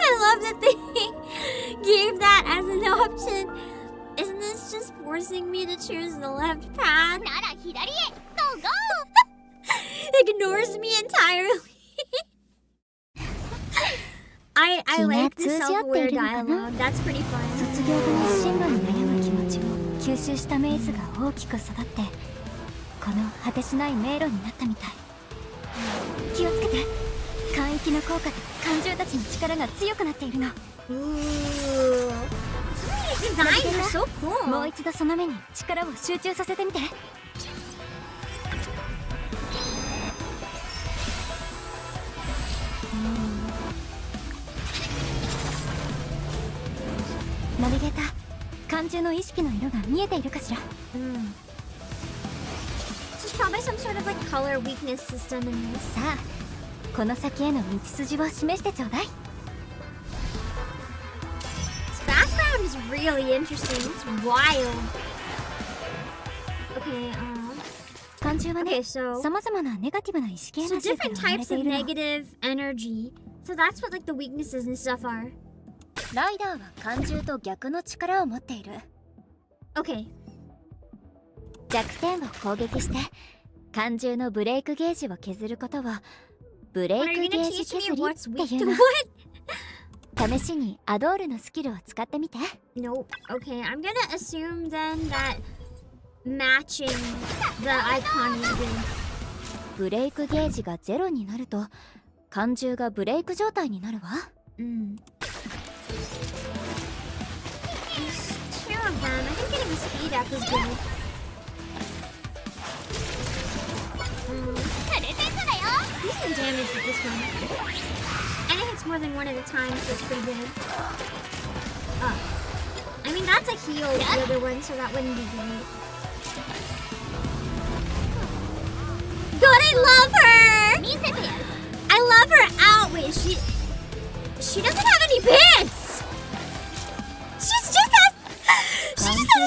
I love that they gave that as an option. Isn't this just forcing me to choose the left path? なら左へ。ゴーゴ Ignores me entirely. I like the self-aware dialogue. That's pretty fun. 卒業後に進路に悩む気持ちを吸収したメイズが大きく育ってこの果てしない迷路になったみたい。気をつけて。間域の効果で感情たちの力が強くなっているの。 Ooh. Some of these designs are so cool. もう一度その目に力を集中させてみて。ナビゲーター、感情の意識の色が見えているかしら。 There's probably some sort of like color weakness system in this. さあ、この先への道筋を示してちょうだい。 This background is really interesting. It's wild. Okay, 感情はね、 okay, so 様々なネガティブな意識エ so ナジーが different 生まれ types て of いるの。 negative energy. So that's what like the weaknesses and stuff are. ライダーは感情と逆の力を持っている。 Okay. 弱点を攻撃して感情のブレイクゲージを削ることをブレ Are イ you クゲ gonna ージ teach 削 me り what's って weak いう to の。 what? 試しにアドールのスキルを使ってみて。 Nope. Okay, I'm gonna assume then that matching the icon is good. ブレイクゲージがゼロになると感情がブレイク状態になるわ。 There's two of them. I think getting the speed up is good. プレゼントだよ。 Decent damage with this one. And it hits more than one at a time, so it's pretty good. I mean, that's a heal with the other one, so that wouldn't be great. God, I love her! 見せてやる。 I love her outfit. She doesn't have any pants!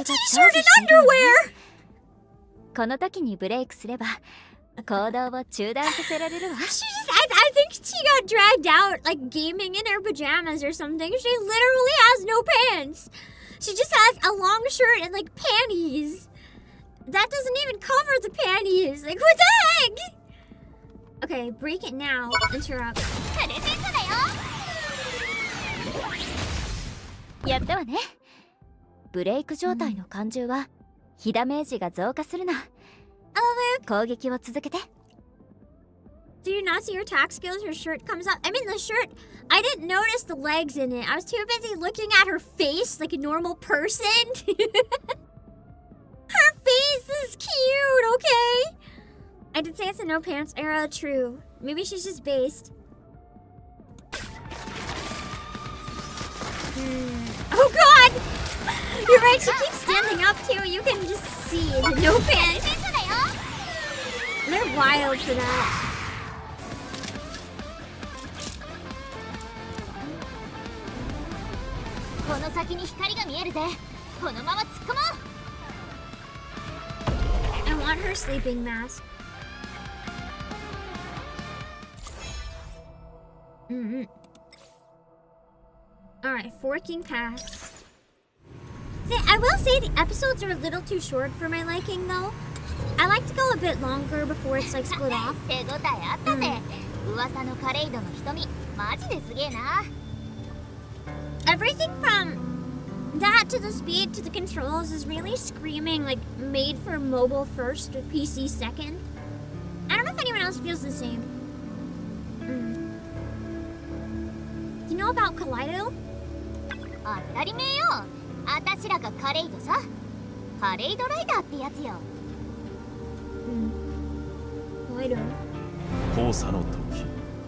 a t-shirt and underwear! この時にブレイクすれば行動を中断させられるわ。 I think she got dragged out like gaming in her pajamas or something. She literally has no pants. She just has a long shirt and like panties. That doesn't even cover the panties. Like what the heck? Okay, break it now. Interrupt. やったわね。ブレイク状態の感情は火ダメージが増加するの。攻撃を続けて。 Do you not see her attack skills? Her shirt comes up. I mean, the shirt, I didn't notice the legs in it. I was too busy looking at her face like a normal person. Her face is cute, okay? I did say it's a no pants era, true. Maybe she's just based. Oh god! You're right, she keeps standing up too. You can just see the no pants. They're wild for that. この先に光が見えるぜ。このまま突っ込もう。 I want her sleeping mask. Alright, forking path. I will say the episodes are a little too short for my liking though. I like to go a bit longer before it's like split off. 手応えあったぜ。噂のカレイドの瞳、マジですげえな。 Everything from that to the speed to the controls is really screaming like made for mobile first with PC second. I don't know if anyone else feels the same. Do you know about Kaleido? 当たり前よ。あたしらがカレイドさ。カレイドライダーってやつよ。Kaleido. 交差の時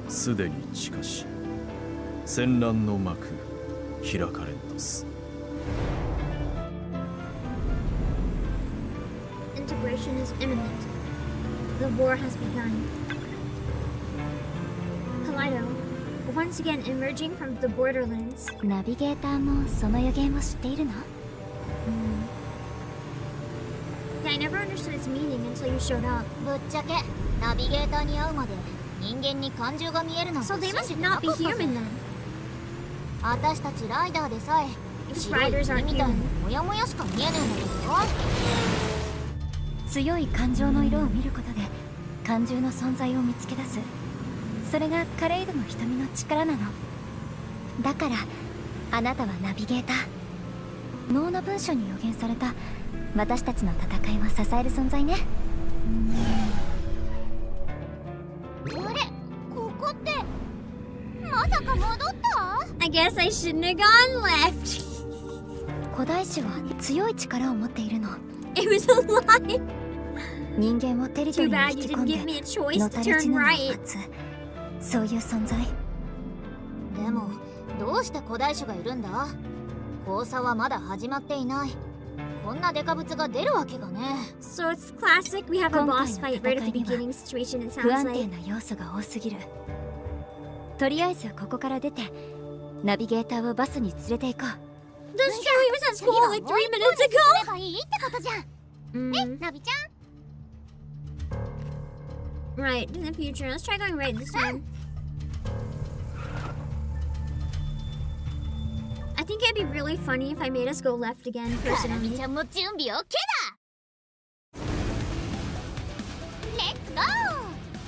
すでに近し戦乱の幕開かれんとす。 Integration is imminent. The war has begun. Kaleido, once again emerging from the borderlands. ナビゲーターもその予言を知っているの？ Yeah, I never understood its meaning until you showed up. ぶっちゃけナビゲーターに会うまで人間に感情が見えるなんて So they 信 must じてな not か be ったぜ。 human then. 私たちライダーでさえ If 白い riders 霧 aren't みたい human. にモヤモヤしか見えねえんだけどよ。強い感情の色を見ることで感情の存在を見つけ出す。それがカレイドの瞳の力なの。だからあなたはナビゲーター。脳の文書に予言された私たちの戦いを支える存在ね。あれ、ここってまさか戻った？ I guess I shouldn't have gone left. 古代種は強い力を持っているの。 It was a lie. 人間をテリト Too リー bad に you 引き込 didn't ん give で me a choice の to たれ死 turn ぬのを right. 待つ。そういう存在。でもどうして古代種がいるんだ？交差はまだ始まっていない。こんなデカブツが出るわけがね。 So it's classic. We have a 今 boss 回 fight の right at the 戦いには beginning situation. It 不 sounds 安定 like. な要素が多すぎる。とりあえずここから出てナビゲーターをバスに連れて行こう。 That's true. He was at 次 school は like 3 minutes もう一本すれ ago. ばいいってことじゃん。ね、ナビちゃん。 Right, in the future. Let's try going right this time. I think it'd be really funny if I made us go left again カラミ personally. ちゃんも準備 OK だ。レッツゴー。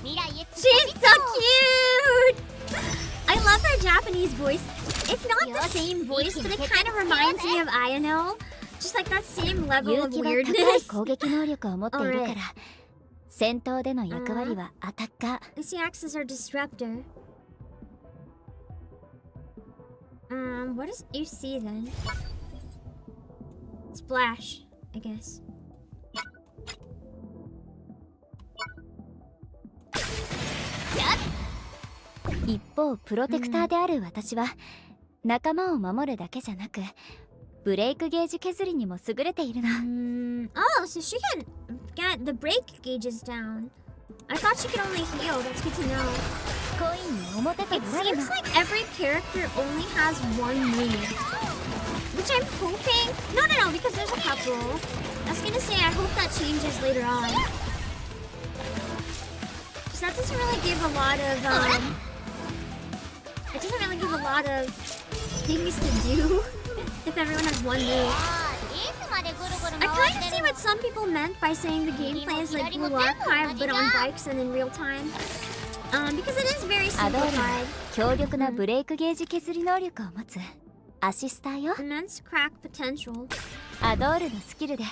未来へ She's so cute! I love her Japanese voice. It's not the same voice, but it kind of reminds me of Ayano. Just like that same level 勇 of 気は高い weirdness. 攻撃能力を持っているから戦闘での役割はアタッカー。 This acts as our disruptor. What does you see then? Splash, I guess. 一方プロテクターである私は仲間を守るだけじゃなくブレイクゲージ削りにも優れているの。 Oh, so she can get the brake gauges down. I thought she could only heal. That's good to know. コインの表と It 裏にも seems like every character only has one move. Which I'm hoping... No, because there's a couple. I was gonna say, I hope that changes later on. So that doesn't really give a lot of, it doesn't really give a lot of things to do if everyone has one move. I kind of see what some people meant by saying the gameplay is like Blue Archive, but on bikes and in real time. Because it is very simplified. 強力なブレークゲージ削り能力を持つアシスターよ。 Immense crack potential. アドールのスキルで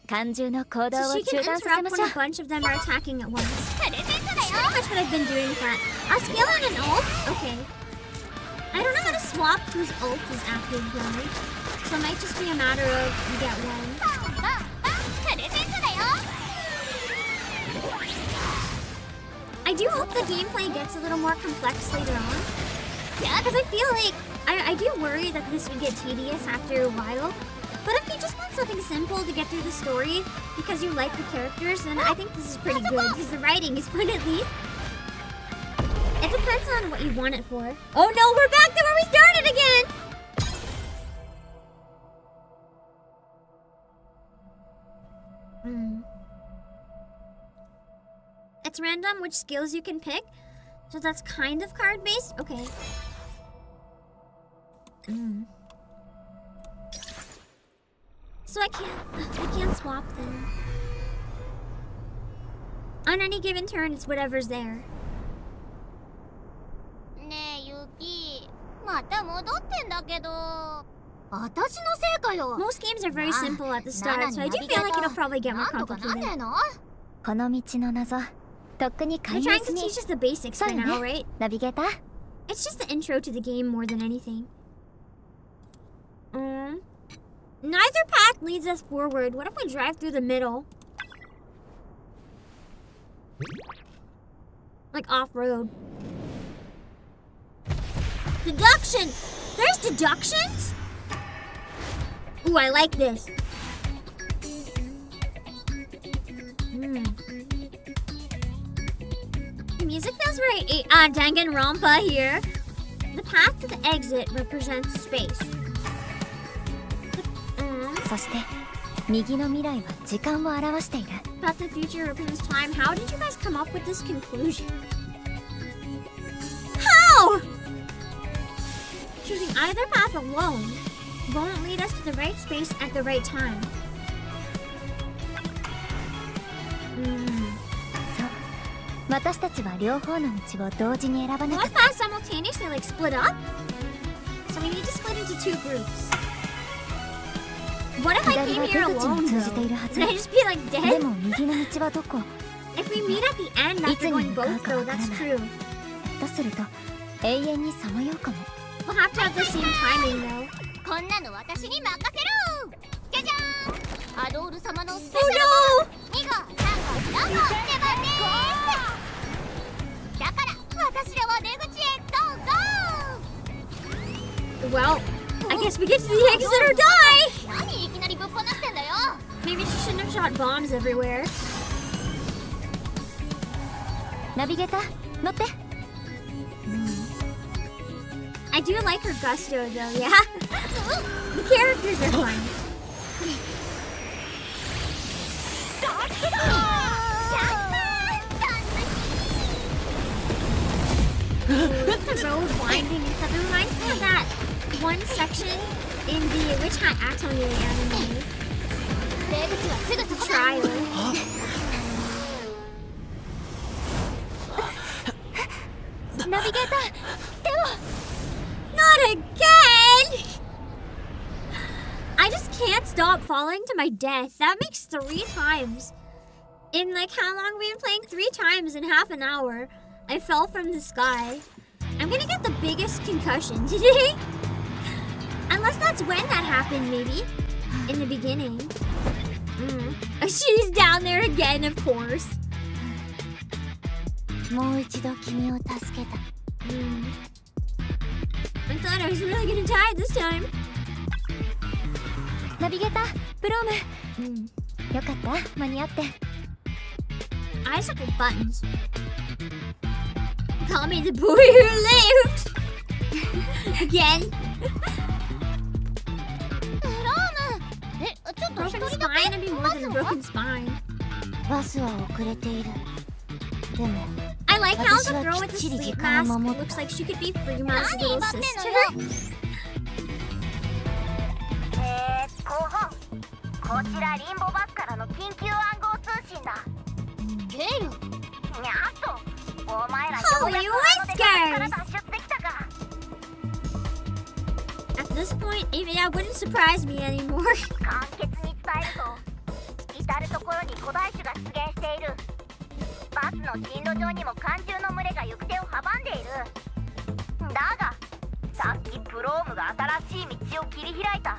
肝心の行動 So を she can 中断させ interrupt ま when しょ a う。 bunch of them are attacking at once. That's pretty much what I've been doing with that. A skill and an ult? Okay. I don't know how to swap whose ult is active though. So it might just be a matter of you get one. I do hope the gameplay gets a little more complex later on. Yeah, because I feel like I do worry that this would get tedious after a while. But if you just want something simple to get through the story because you like the characters, then I think this is pretty good because the writing is fun at least. It depends on what you want it for. Oh no, we're back to where we started again! It's random which skills you can pick. So that's kind of card-based? Okay. So I can't swap them. On any given turn, it's whatever's there. ねえユキ、また戻ってんだけど、私のせいかよ。 Most games are very simple at the start, so I do feel like it'll probably get more なんとかなんねえ complicated. の？この道の謎、とっくに We're 解 trying 明 to 済み。 teach us the basics そう for よ now, ね right? ナビゲーター。 It's just the intro to the game more than anything. Neither path leads us forward. What if we drive through the middle? Like off-road. Deduction! There's deductions? Ooh, I like this. The music feels very Danganronpa here. The path to the exit represents space. そして右の未来は時間を表している。 Path to the future represents time. How did you guys come up with this conclusion? How? Choosing either path alone won't lead us to the right space at the right time. そう。私たちは両方の道を同時に選ばな What く if paths simultaneously like split up? So we need to split into two groups. What if I 左 came は here 出口 alone に通じてい though? るはず。 Would I just be like で dead? も右の道はどこ？ If we meet at the end after going both though, that's true. とすると永遠にさまようかも。 We'll have to have the same timing though. こんなの私に任せろ。じゃじゃーん。アドール様のスペ Oh シャ no! ル2号、3号、4号、出番でーす。だから私らは出口へゴーゴ Well, I guess we get to the exit or die! ー。何いきなりぶっ放してんだよ。 Maybe she shouldn't have shot bombs everywhere. ナビゲーター乗って。 I do like her gusto though, yeah? The characters are fun. The road winding and stuff. It reminds me of that one section in the Witch Hat Atelier anime. 出口はすぐ The そこだ。 trial. Navigator, 手を。 Not again! I just can't stop falling to my death. That makes 3 times. In like how long we've been playing? 3 times in half an hour. I fell from the sky. I'm gonna get the biggest concussion today. Unless that's when that happened, maybe. In the beginning. She's down there again, of course. もう一度君を助けた。 I thought I was really gonna die this time. ナビゲーター、ブローム。よかった、間に合って。 I suck at buttons. Call me the boy who lived! Again. spine? I'd be more than a broken spine. バスは遅れている。でも I like how the girl with the 私はきっちり sleep 時間 mask を守った。 looks like she could be Freeman's little sister. 後方こちらリンボバスからの緊急暗号通信だ。ゲイルにゃっとお前らようやくあの出から脱出できたか。 At this point, even that wouldn't surprise me anymore. 簡潔に伝えると至る所に古代種が出現している。バスの進路上にも怪獣の群れが行く手を阻んでいる。だがさっきプロームが新しい道を切り開いた。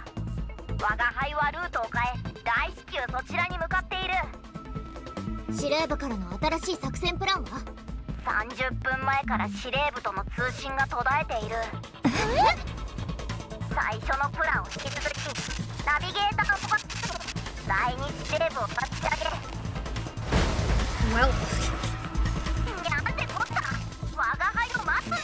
我が輩はルートを変え大至急そちらに向かっている。司令部からの新しい作戦プランは30分前から司令部との通信が途絶えている。最初のプランを引き続きナビゲーターを第2司令部を立ち上げ。 Well, なんでこった我が輩を待つんだぞ。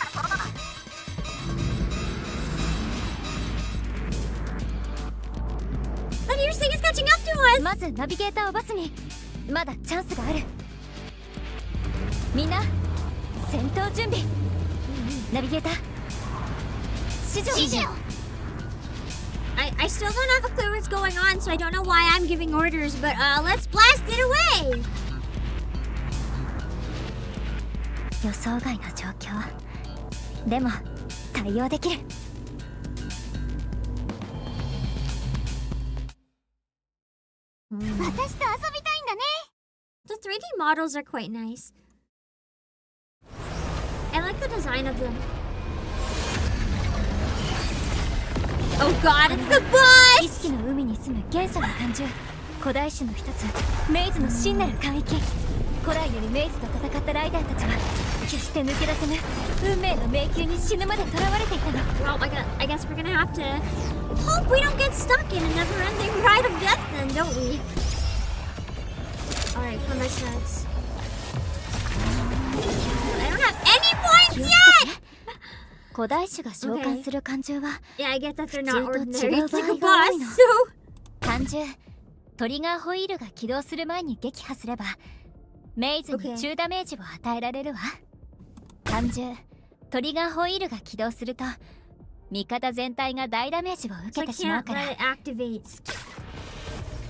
but your thing is catching up to us. まずナビゲーターをバスに。まだチャンスがある。みんな戦闘準備。ナビゲーター指示。 I still don't have a clue what's going on, so I don't know why I'm giving orders, but let's blast it away! 予想外の状況。でも対応できる。私と遊びたいんだね。 The 3D models are quite nice. I like the design of them. Oh god, it's the 意 bus! 識の海に住む原初の感獣。古代種の一つメイズの真なる海域。古来よりメイズと戦ったライダーたちは決して抜け出せぬ運命の迷宮に死ぬまで囚われていたの。 Well, I guess we're gonna have to hope we don't get stuck in a never-ending ride of death then, don't we? Alright, combat stats. I don't have any points 気をつ yet! けて。古代種が召喚する感獣は Yeah, I get that they're 普 not 通と ordinary. 違う It's like a 場合が多い boss, の。 so... 感獣トリガーホイールが起動する前に撃破すればメイズに中ダメージを与えられるわ。感獣トリガーホイールが起動すると味方全体が大ダメージを受 So け I てしまう can't から let it activate.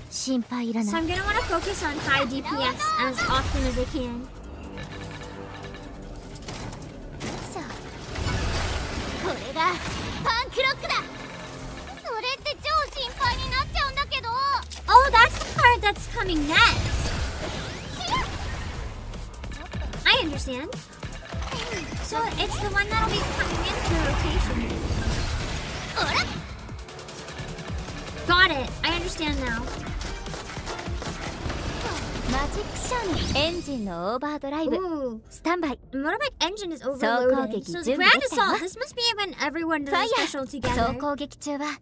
心配いら So ない。 I'm gonna wanna focus on high DPS as often as I can. これがパンクロックだ。それって超心配になっちゃうんだけど。 Oh, that's the part that's coming next. I understand. So it's the one that'll be coming into rotation. Got it. I understand now. マジックショーのエンジンのオーバードライブ Ooh. スタンバイ Motorbike engine is So overloaded. So the攻撃準備 Grand できたわ。 Assault, this must be when everyone フ does ァ a イヤ special ー together. 総攻撃中は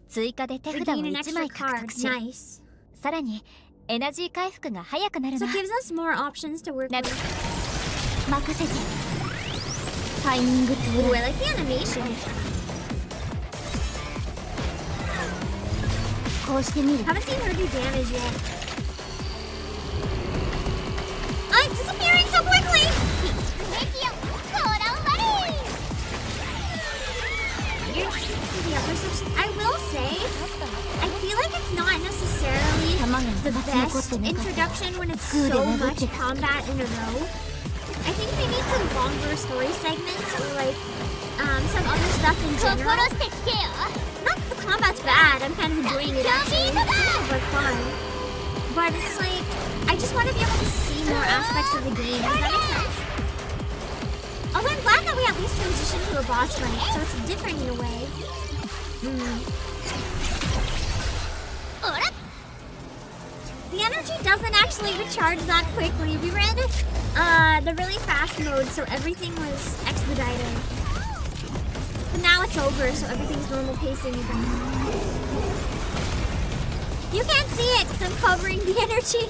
追加で手 We 札を gain an 1 extra 枚獲 card. 得し Nice. さらにエナジー回復が早くなる So の it gives us more options to work な with. 任せてタイミングトゥ Ooh, ー I like the animation. こうしてみる Haven't seen her do damage yet. Oh, it's disappearing so quickly! メキオコランバリー。 You're the other section. I will say, I feel like it's not necessarily the best introduction when it's so much combat in a row. I think we need some longer story segments or like some other stuff in 心 general. して聞けよ。 Not that the combat's bad. I'm kind of enjoying it actually. It's kind of like fun. But it's like I just want to be able to see more aspects of the game. Does that make sense? Although I'm glad that we at least transitioned to a boss fight, so it's different in a way. The energy doesn't actually recharge that quickly. We ran the really fast mode, so everything was expedited. But now it's over, so everything's normal pacing again. You can't see it because I'm covering the energy.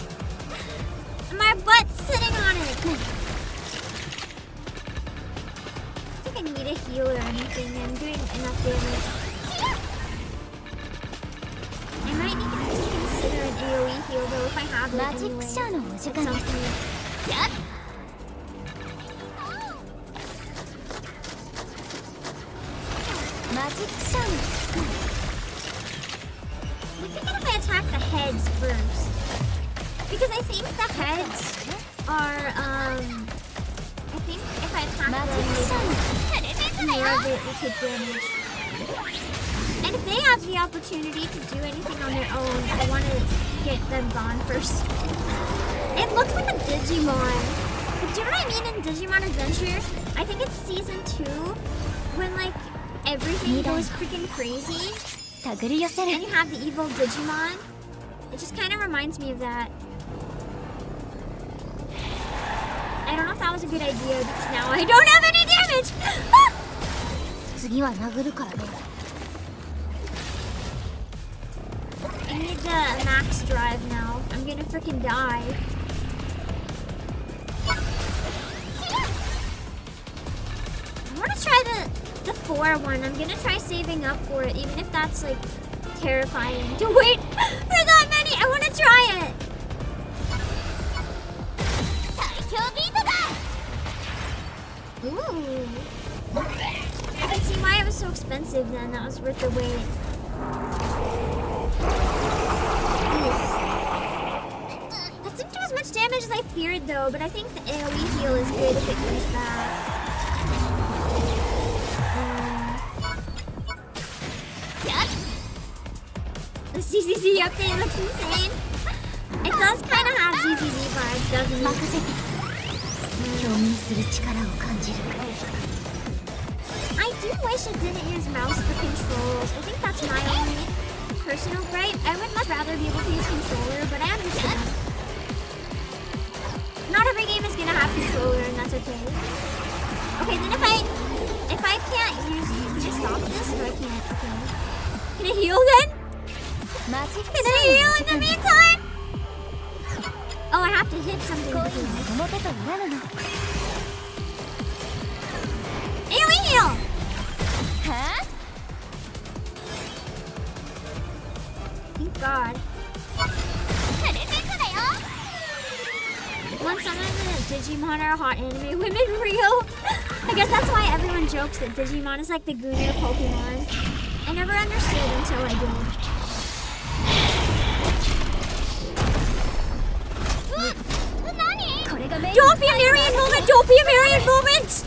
And my butt's sitting on it. I don't think I need a heal or anything. I'm doing enough damage. I might need to consider an have it マジッ anyway. クショーのお時間です マジックショーの I think if I attack the heads first. Because I think the heads are, I think if I attack マジッ them, クショーの more of it will take damage. And if they have the opportunity to do anything on their own, I want to get them gone first. It looks like a Digimon. But do you know what I mean in Digimon Adventure? I think it's season 2 when like everything goes freaking crazy 手繰り寄せる and you have the evil Digimon. It just kind of reminds me of that. I don't know if that was a good idea because now I don't have any damage. 次は殴るからね I need the max drive now. I'm gonna freaking die. I want to try the 4 one. I'm gonna try saving up for it, even if that's like terrifying to wait for that many. I want to try it. Ooh. I can see why it was so expensive then. That was worth the wait. That didn't do as much damage as I feared though, but I think the AoE heal is good if it comes back. The CCC update looks insane. It does kind of have CCC vibes, doesn't it? 任せて共鳴する力を感じる I do wish it didn't use mouse for controls. I think that's my only personal gripe. I would much rather be able to use controller, but I understand. Not every game is gonna have controller, and that's okay. Okay, then if I can't use, can I stop this or I can't? Okay. Can I heal then? マジック Can シ I ョー heal のお in 時 the 間です meantime? Oh, I have to hit something. 恋 to heal. の表と裏なの AoE heal! は Thank God. When some of the Digimon are hot anime women real. I guess that's why everyone jokes that Digimon is like the Gunner Pokemon. I never understood until I did. Don't be a Marion moment! Don't be a Marion moment!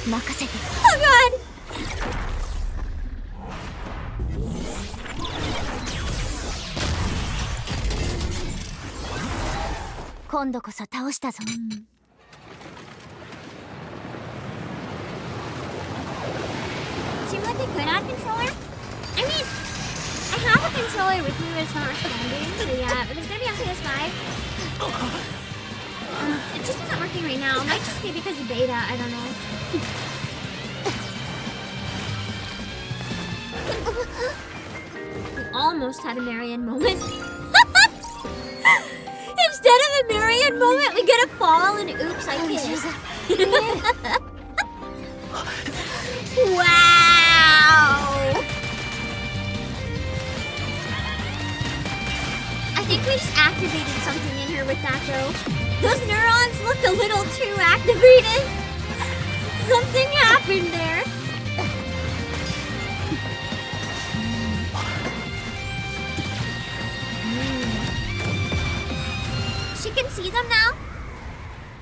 任せて Oh God! 今度こそ倒したぞ Seems like they could add controller. I mean, I have a controller with me, but it's not responding. So yeah, if it's gonna be on PS5, it just isn't working right now. It might just be because of beta. I don't know. We almost had a Marion moment. Instead of a Marion moment, we get a fall and oops, I kissed. Wow! I think we just activated something in her with that though. Those neurons looked a little too activated. Something happened there. She can see them now?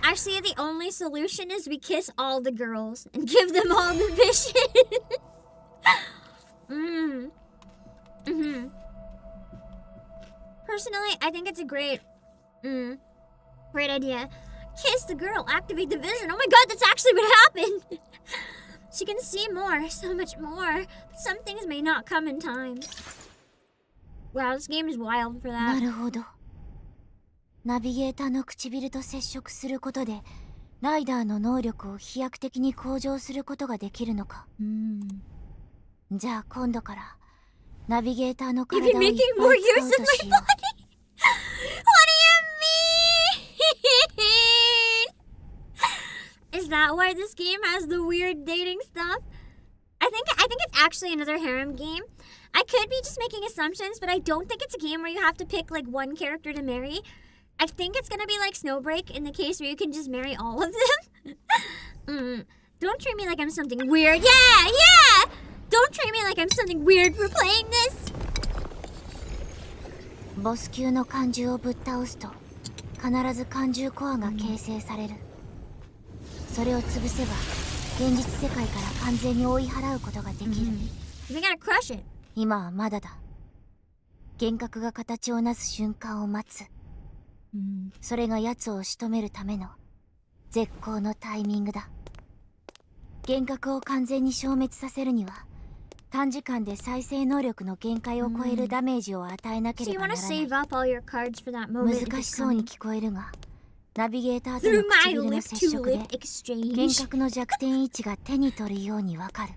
Actually, the only solution is we kiss all the girls and give them all the vision. Personally, I think it's a great idea. Kiss the girl, activate the vision. Oh my God, that's actually what happened. She can see more, so much more. But some things may not come in time. Wow, this game is wild for な that. るほどナビゲーターの唇と接触することでライダーの能力を飛躍的に向上することができるのかじゃあ今度からナビゲーターの You've 体 been をいっ making ぱ more い use 使 of うと my し body. よ What do you mean? Is that why this game has the weird dating stuff? I think it's actually another harem game. I could be just making assumptions, but I don't think it's a game where you have to pick like one character to marry. I think it's gonna be like Snowbreak in the case where you can just marry all of them. Don't treat me like I'm something weird. Yeah! Don't treat me like I'm something weird for playing this. ボス級の怪獣をぶっ倒すと必ず怪獣コアが形成される。それを潰せば現実世界から完全に追い払うことができる。We gotta crush it. 今はまだだ。幻覚が形をなす瞬間を待つ。それが奴を仕留めるための絶好のタイミングだ。幻覚を完全に消滅させるには短時間で再生能力の限界を超えるダメージを与えなければならない。難しそうに聞こえるが、ナビゲーターとの唇の接触で幻覚の弱点位置が手に取るようにわかる。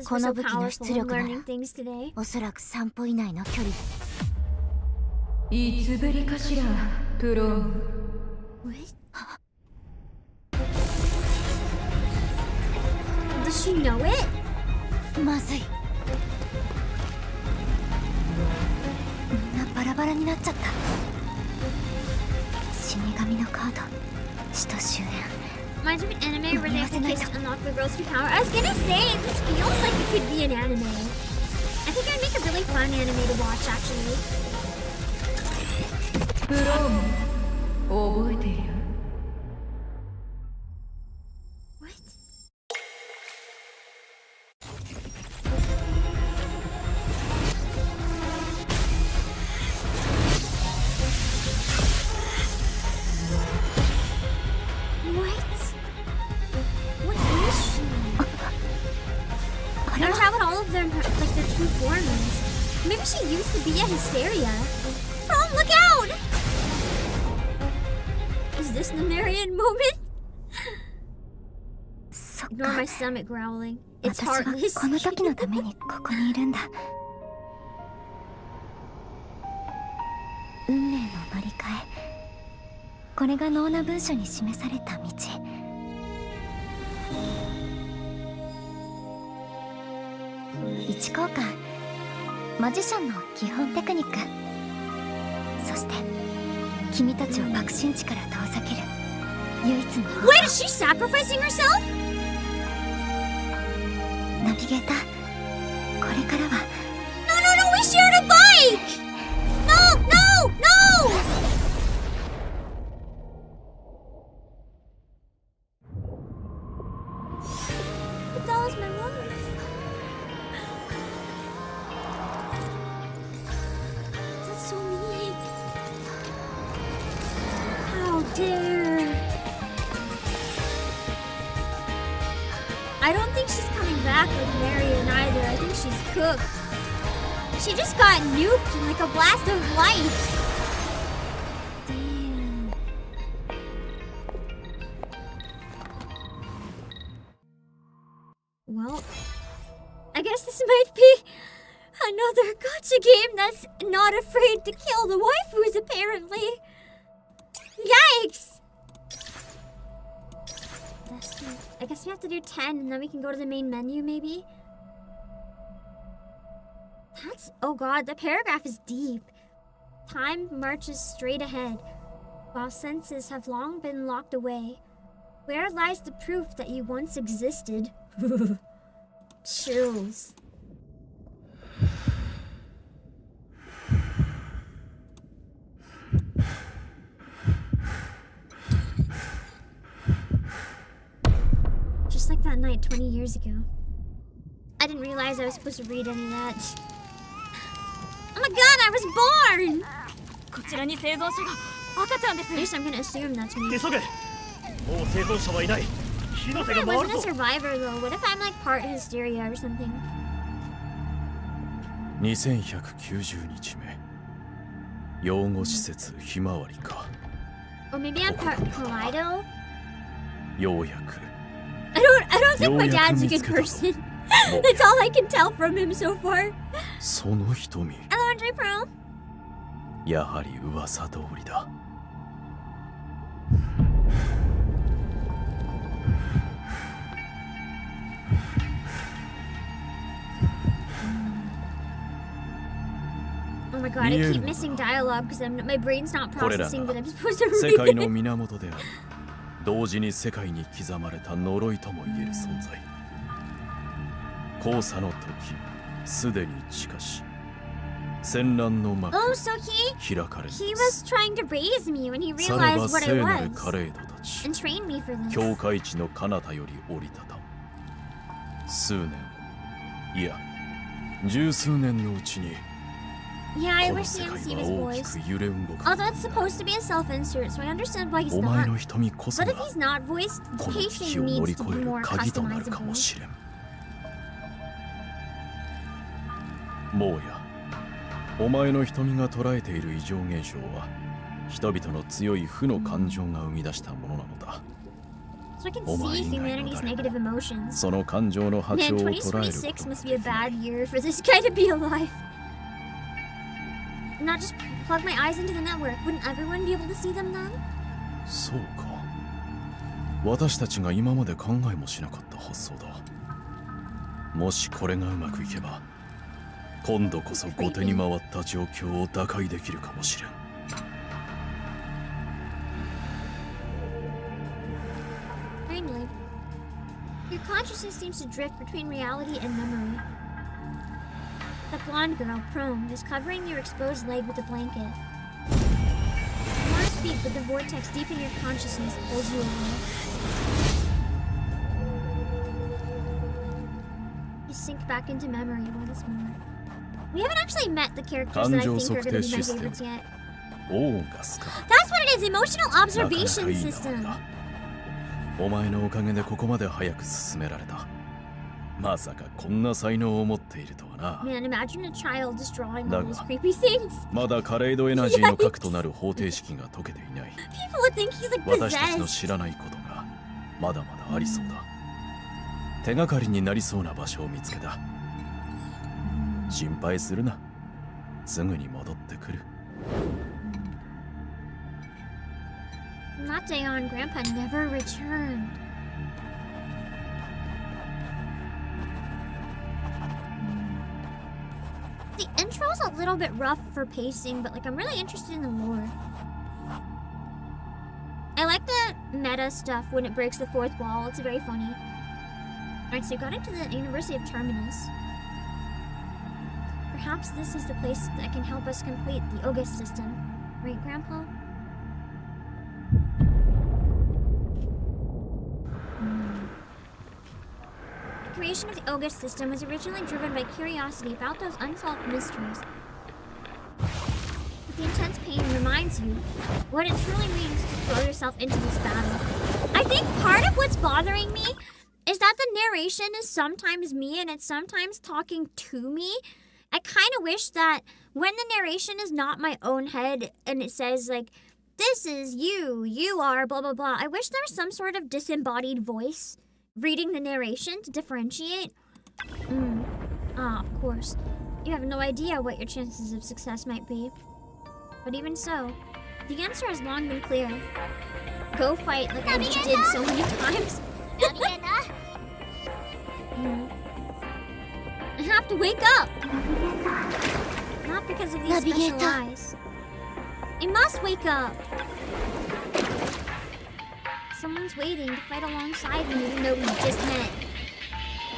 この武器の出力ならおそらく3歩以内の距離だ。いつぶりかしら、プロム。Does she know it? まずい。みんなバラバラになっちゃった。死神のカード、使徒終焉。Reminds me of an anime where they have to kiss to unlock the girl's true power. I was gonna say, this feels like it could be an anime. I think it would make a really fun anime to watch, actually. プロム、覚えている？ What? What is she? I wonder how all of them, like their true forms. Maybe she used to be a Hysteria. Oh, look out! Is this the Marion moment? Ignore my stomach growling. It's heartless. この時のためにここにいるんだ。運命の乗り換え。これがノーナ文書に示された道。位置交換、マジシャンの基本テクニック。そして君たちを爆心地から遠ざける唯一の。 Wait, is she sacrificing herself? ナビゲーター、これからは。 No, we shared a bike! No! But that was my life. That's so mean. How dare. I don't think she's coming back with Marion either. I think she's cooked. She just got nuked like a blast of light. Damn. Well, I guess this might be another gacha game that's not afraid to kill the waifus, apparently. Yikes! I guess we have to do 10 and then we can go to the main menu, maybe? Oh god, the paragraph is deep. Time marches straight ahead, while senses have long been locked away. Where lies the proof that you once existed? Chills. Just like that night 20 years ago. I didn't realize I was supposed to read any of that. Oh my god, I was born! こちらに生存者が赤ちゃんです。 At least I'm gonna assume that's me. 急げ。もう生存者はいない。火の手 What が if I 回る wasn't a ぞ。 survivor though? What if I'm like part hysteria or something? 2190日目。養護施設ひまわりか。 Or maybe I'm part Kaleido? ようやく。I don't think my dad's a good person. That's all I can tell from him so far. その瞳。 Hello, Andre Pro. やはり噂通りだ。my god, I keep missing dialogue because my brain's not processing that I'm supposed to 世 read 界の it. 源であり、同時に世界に刻まれた呪いとも言える存在。交差の時、すでに近し、戦乱の幕 Oh, so 開かれます。 he was trying to raise me when he さらば realized what I 聖なる was カレイドたち、 and trained me for this. 境界地の彼方より降りたたむ。数年、いや、十数年のうちに、 Yeah, I この wish 世 you 界 hadn't seen は his 大 voice. きく揺れ動く。 Although it's supposed to be a self-insert, so I understand why he's お前の not. 瞳こそ But が if he's not voiced, この危機 pacing を乗り needs to 越 be える more 鍵となるか customizable. もしれん。もうや、お前の瞳が捉えている異常現象は、人々の強い負の感情が生み出したものなのだ。So I can お前 see 以外の humanity's 誰 negative も emotions. その感情の波 Man, 長を捉えることが 2026 must be a できない bad year for this guy to be alive. Not just plug my eyes into the network. Wouldn't everyone be able to see them then? そうか。私たちが今まで考えもしなかった発想だ。もしこれがうまくいけば、今度こそ後手に回った状況を打開できるかもしれん。Finally, your consciousness seems to drift between reality and memory. The blonde girl, prone, is covering your exposed leg with a blanket. You want to speak, but the vortex deep in your consciousness pulls you away. You sink back into memory once more. We haven't actually met the characters that I think are going to be my favorites yet. オーガスか。 That's what it is! Emotional なかなか observation いい名 system. 前だ。お前のおかげでここまで早く進められた。まさかこんな才能を持っているとはな。 Man, imagine a child just drawing all だ those が creepy things. まだカレイドエナジーの核となる方程式が解けていない。 People would think he's like 私たちの possessed. 知らないことがまだまだありそうだ。手がかりになりそうな場所を見つけた。心配するな。すぐに戻ってくる。 From that day on, Grandpa never returned. The intro's a little bit rough for pacing, but like I'm really interested in the lore. I like the meta stuff when it breaks the fourth wall. It's very funny. Alright, so you got into the University of Terminus. Perhaps this is the place that can help us complete the August system. Right, Grandpa? The creation of the August system was originally driven by curiosity about those unsolved mysteries. But the intense pain reminds you what it truly means to throw yourself into this battle. I think part of what's bothering me is that the narration is sometimes me and it's sometimes talking to me. I kind of wish that when the narration is not my own head and it says like, this is you, you are, blah, blah, blah. I wish there was some sort of disembodied voice reading the narration to differentiate. Of course. You have no idea what your chances of success might be. But even so, the answer has long been clear. Go fight like I just did so many times. I have to wake up! Not because of these special eyes. I must wake up! Someone's waiting to fight alongside me even though we just met.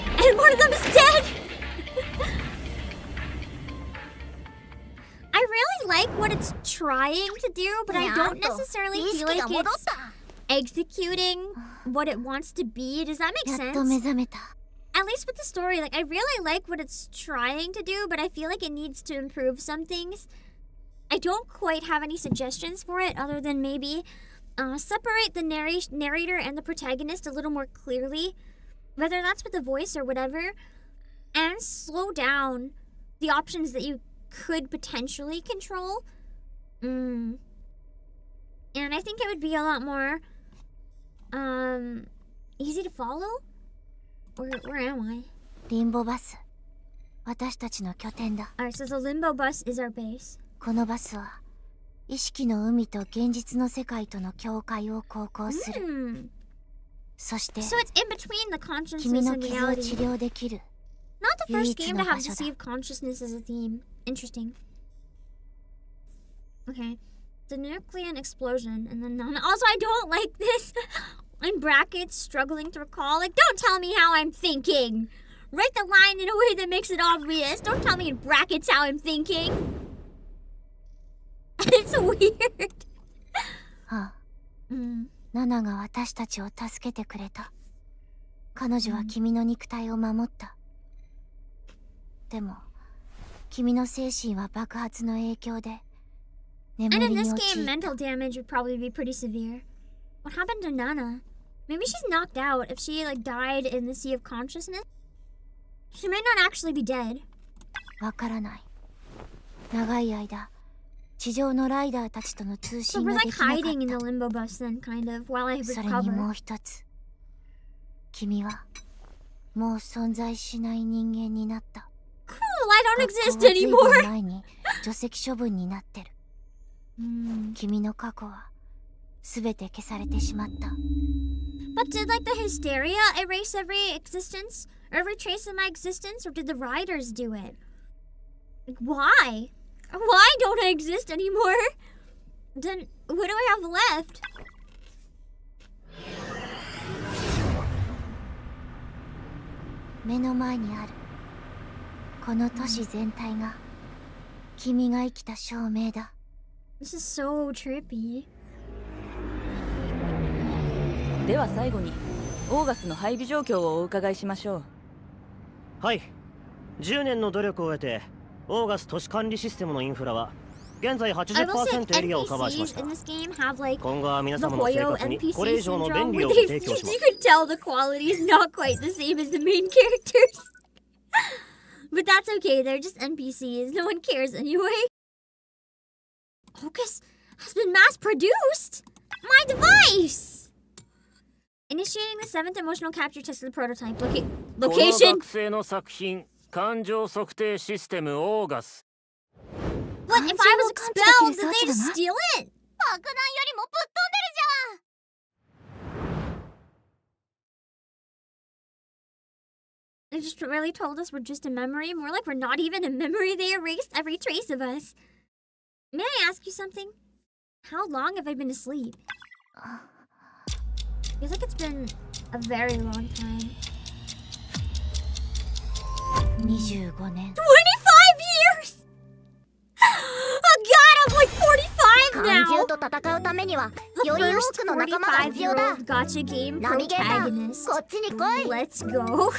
And one of them is dead! I really like what it's trying to do, but I don't necessarily feel like it's executing what it wants to be. Does that make sense? At least with the story, like I really like what it's trying to do, but I feel like it needs to improve some things. I don't quite have any suggestions for it other than maybe separate the narrator and the protagonist a little more clearly, whether that's with the voice or whatever, and slow down the options that you could potentially control. And I think it would be a lot more easy to follow. Where am I? Limbo Bus. 私たちの拠点だ。 Alright, so the Limbo Bus is our base. このバスは意識の海と現実の世界との境界を航行する。そして So it's in between the 君 consciousness の and 傷を治 reality. 療できる。 Not the first game to have 唯一の場所だ。 deceived consciousness as a theme. Interesting. Okay. The nuclear explosion, and then Nana. Also, I don't like this. In brackets, struggling to recall. Like, don't tell me how I'm thinking. Write the line in a way that makes it obvious. Don't tell me in brackets how I'm thinking. It's weird. ああ、ナナが私たちを助けてくれた。彼女は君の肉体を守った。でも、君の精神は爆発の影響で And in this game, mental damage would probably be pretty severe. What happened to Nana? Maybe she's knocked out. If she, like, died in the sea of consciousness, she may not actually be dead. わからない。長い間、地上のライダーたちとの通 So 信 we're が like できなかっ hiding in the た。 limbo bus then, kind of, while I それにも recover. う一つ。君は、もう存在しない人間になった。 Cool, I don't 学 exist 校は随分 anymore. 前に除籍処分になってる。君の過去は全て消されてしまった。But did, like, the hysteria erase every existence? Or every trace of my existence? Or did the riders do it? Like, why? Why don't I exist anymore? Then, what do I have left? 目の前にあるこの都市全体が君が生きた証明だ。 This is so trippy. では最後にオーガスの配備状況をお伺いしましょう。はい。10年の努力を得てオーガス都市管理システムのインフラは現在 I will say80% エリアをカバーしまし NPCs た。 in this game have, like, 今後は皆 the 様の生 Hoyo 活にこれ NPC 以上の syndrome 便利 where を they, ご提供しま you す。 could tell the quality is not quite the same as the main characters. But that's okay, they're just NPCs. No one cares anyway. Hocus has been mass produced! My device! Initiating the 7th emotional capture test of the prototype. この Location! 学生の作品感情測定システムオーガス What if I was expelled? Did they just steal it? 爆弾よりもぶっ飛んでるじゃん。 They just really told us we're just a memory. More like we're not even a memory. They erased every trace of us. May I ask you something? How long have I been asleep? Feels like it's been a very long time. 25年。 25 years! Oh god, I'm like 45怪獣 now! と戦うためには The より多 first くの仲間が必要だ。 45-year-old gacha game ナビゲーター、 protagonist. こっちに来い。 Let's go.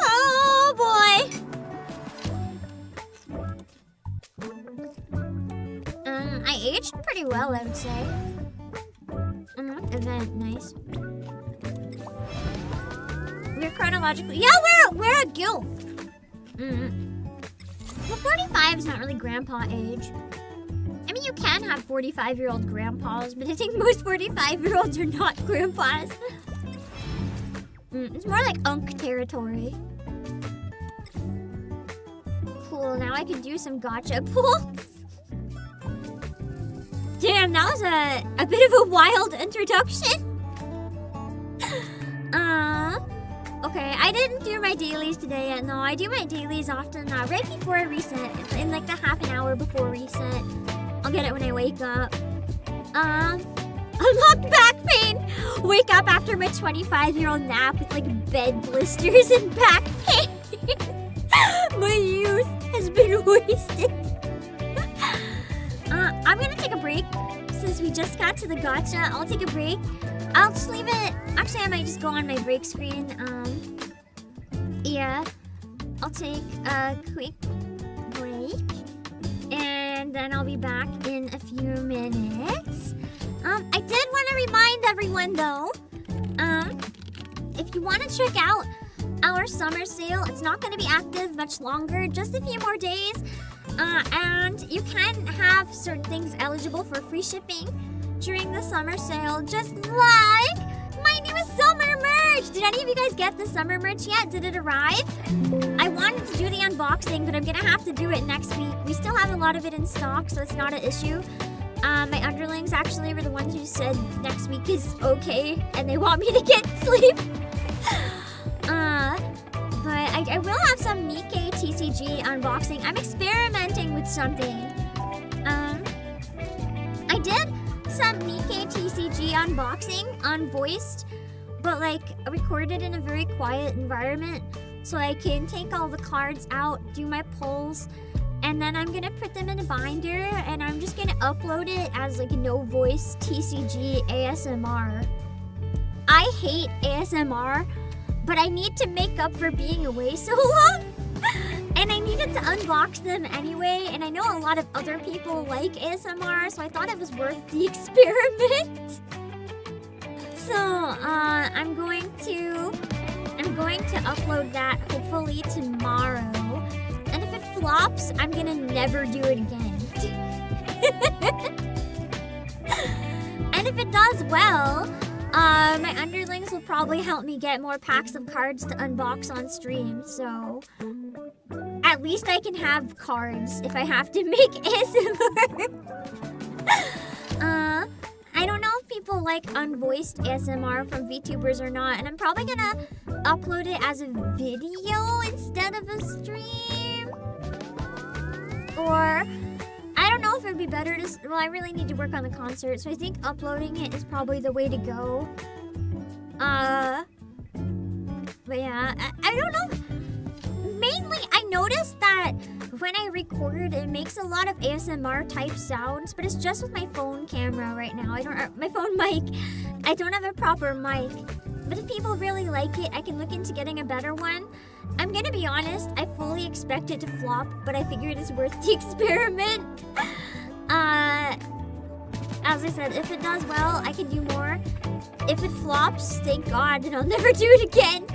Oh boy. I aged pretty well, I would say. Event, nice. We're chronologically, yeah, we're a guild. Well, 45 is not really grandpa age. I mean, you can have 45-year-old grandpas, but I think most 45-year-olds are not grandpas. It's more like unk territory. Cool, now I can do some gacha pulls. Damn, that was a bit of a wild introduction. Okay, I didn't do my dailies today yet. No, I do my dailies often right before I reset. It's in like the half an hour before reset. I'll get it when I wake up. Unlocked back pain. Wake up after my 25-year-old nap with like bed blisters and back pain. My youth has been wasted. I'm gonna take a break since we just got to the gacha. I'll take a break. I'll just leave it. Actually, I might just go on my break screen. Yeah. I'll take a quick break. And then I'll be back in a few minutes. I did want to remind everyone though, if you want to check out our summer sale, it's not going to be active much longer, just a few more days. And you can have certain things eligible for free shipping during the summer sale, just like my new summer merch. Did any of you guys get the summer merch yet? Did it arrive? I wanted to do the unboxing, but I'm gonna have to do it next week. We still have a lot of it in stock, so it's not an issue. My underlings actually were the ones who said next week is okay, and they want me to get sleep. But I will have some Nikkei TCG unboxing. I'm experimenting with something. I did some Nikkei TCG unboxing unvoiced, but like recorded in a very quiet environment so I can take all the cards out, do my polls, and then I'm gonna put them in a binder and I'm just gonna upload it as like no voice TCG ASMR. I hate ASMR, but I need to make up for being away so long. And I needed to unbox them anyway, and I know a lot of other people like ASMR, so I thought it was worth the experiment. So, I'm going to upload that hopefully tomorrow. And if it flops, I'm gonna never do it again. And if it does well, my underlings will probably help me get more packs of cards to unbox on stream, so at least I can have cards if I have to make ASMR. I don't know if people like unvoiced ASMR from VTubers or not, and I'm probably gonna upload it as a video instead of a stream. Or I don't know if it would be better to... Well, I really need to work on the concert, so I think uploading it is probably the way to go. But yeah, I don't know. Mainly, I noticed that when I record, it makes a lot of ASMR type sounds, but it's just with my phone camera right now. My phone mic. I don't have a proper mic. But if people really like it, I can look into getting a better one. I'm gonna be honest, I fully expect it to flop, but I figured it's worth the experiment. As I said, if it does well, I can do more. If it flops, thank God, and I'll never do it again.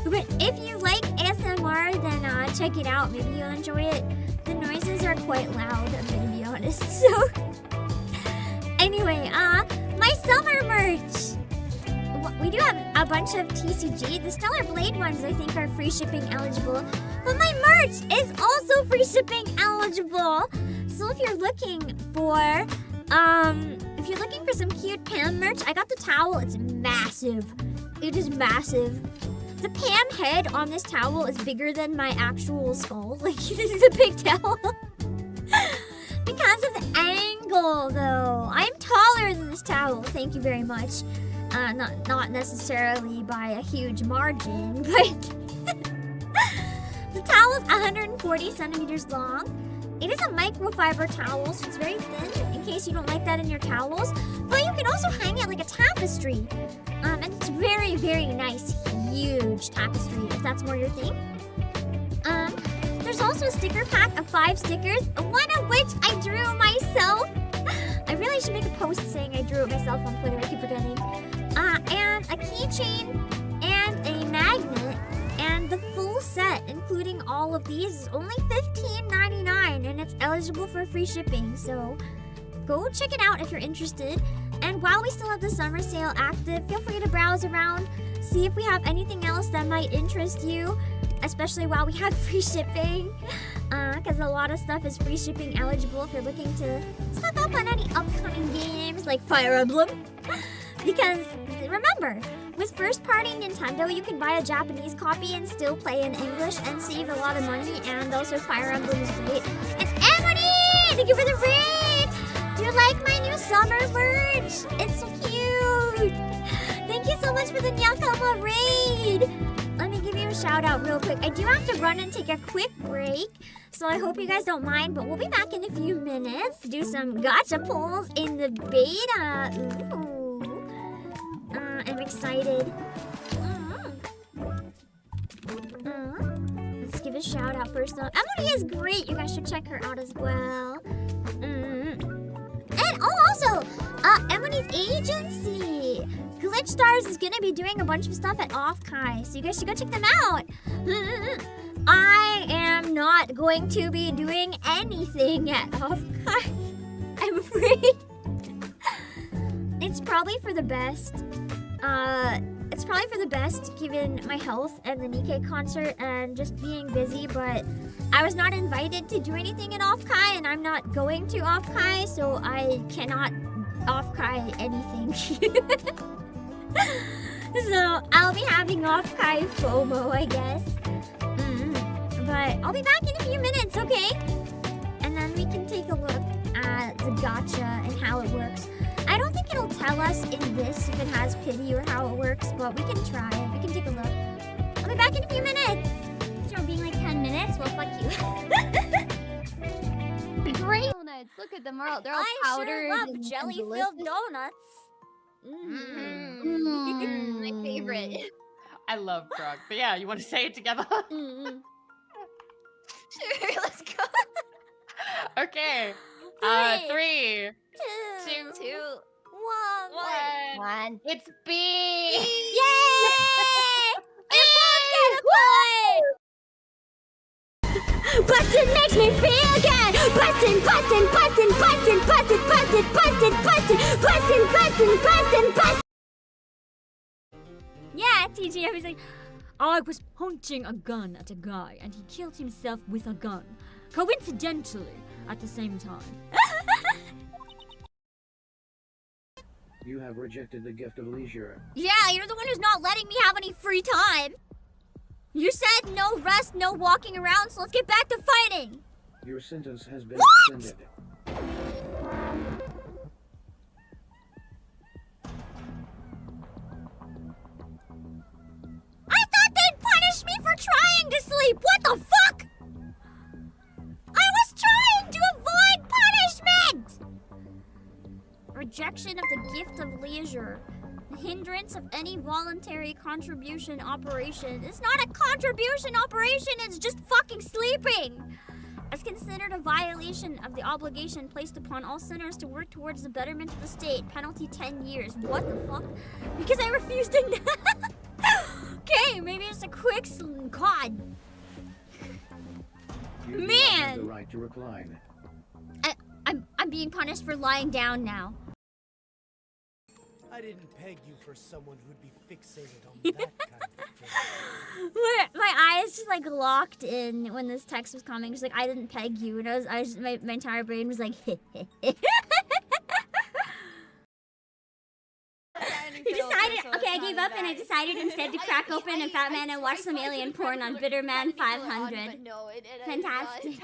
But if you like ASMR, then check it out. Maybe you'll enjoy it. The noises are quite loud, I'm gonna be honest. So, anyway, my summer merch. We do have a bunch of TCG. The Stellar Blade ones, I think, are free shipping eligible. But my merch is also free shipping eligible. So if you're looking for, some cute Pam merch, I got the towel. It's massive. It is massive. The Pam head on this towel is bigger than my actual skull. Like, this is a big towel. Because of the angle, though. I'm taller than this towel. Thank you very much. Not necessarily by a huge margin, but the towel is 140 centimeters long. It is a microfiber towel, so it's very thin in case you don't like that in your towels. But you can also hang it like a tapestry. And it's very, very nice, huge tapestry, if that's more your thing. There's also a sticker pack of 5 stickers, one of which I drew myself. I really should make a post saying I drew it myself on Twitter, I keep forgetting. And a keychain, and a magnet, and the full set, including all of these, is only $15.99, and it's eligible for free shipping, so go check it out if you're interested. And while we still have the summer sale active, feel free to browse around, see if we have anything else that might interest you, especially while we have free shipping, because a lot of stuff is free shipping eligible if you're looking to stock up on any upcoming games like Fire Emblem. Because remember, with first-party Nintendo, you can buy a Japanese copy and still play in English and save a lot of money, and also Fire Emblem is great. And Emily! Thank you for the raid! Do you like my new summer merch? It's so cute! Thank you so much for the Nyakama raid! Let me give you a shout out real quick. I do have to run and take a quick break, so I hope you guys don't mind, but we'll be back in a few minutes to do some gacha pulls in the beta. Ooh. I'm excited. Let's give a shout out first though. Emily is great. You guys should check her out as well. And also, Emily's agency, Glitch Stars, is gonna be doing a bunch of stuff at Off-Kai, so you guys should go check them out. I am not going to be doing anything at Off-Kai, I'm afraid. It's probably for the best. It's probably for the best given my health and the Nikkei concert and just being busy, but I was not invited to do anything at Off-Kai, and I'm not going to Off-Kai, so I cannot Off-Kai anything. So I'll be having Off-Kai FOMO, I guess. But I'll be back in a few minutes, okay? And then we can take a look at the gacha and how it works. I don't think it'll tell us in this if it has pity or how it works, but we can try it. We can take a look. I'll be back in a few minutes. So being like 10 minutes? Well, fuck you. Great donuts. Look at them. They're all powdered. I sure love jelly-filled donuts. My favorite. I love Brooke. But yeah, you want to say it together? Sure, let's go. Okay. 3, 2, 1. It's B. Yay! You both get a point! Bustin' makes me feel good. Bustin', bustin', bustin', bustin', bustin', bustin', bustin', bustin', bustin', bustin', bustin', bustin'. Yeah, TJ, I was like, I was pointing a gun at a guy and he killed himself with a gun. Coincidentally, at the same time. You have rejected the gift of leisure. yeah, you're the one who's not letting me have any free time. You said no rest, no walking around, so let's get back to fighting. Your sentence has been extended. I thought they'd punish me for trying to sleep. What the fuck? I was trying to avoid punishment. Rejection of the gift of leisure. The hindrance of any voluntary contribution operation. It's not a contribution operation, it's just fucking sleeping. It's considered a violation of the obligation placed upon all sinners to work towards the betterment of the state. Penalty 10 years. What the fuck? Because I refused to. Okay, maybe it's a quick COD. You do not have Man! the right to recline. I'm being punished for lying down now. I didn't peg you for someone who'd be fixated on that kind of thing. My eyes just like locked in when this text was coming. Just like I didn't peg you, and my entire brain was like. He decided. Okay, I gave up and I decided instead to crack open a Fat Man and watch some alien porn on Bitter Man 500. Fantastic.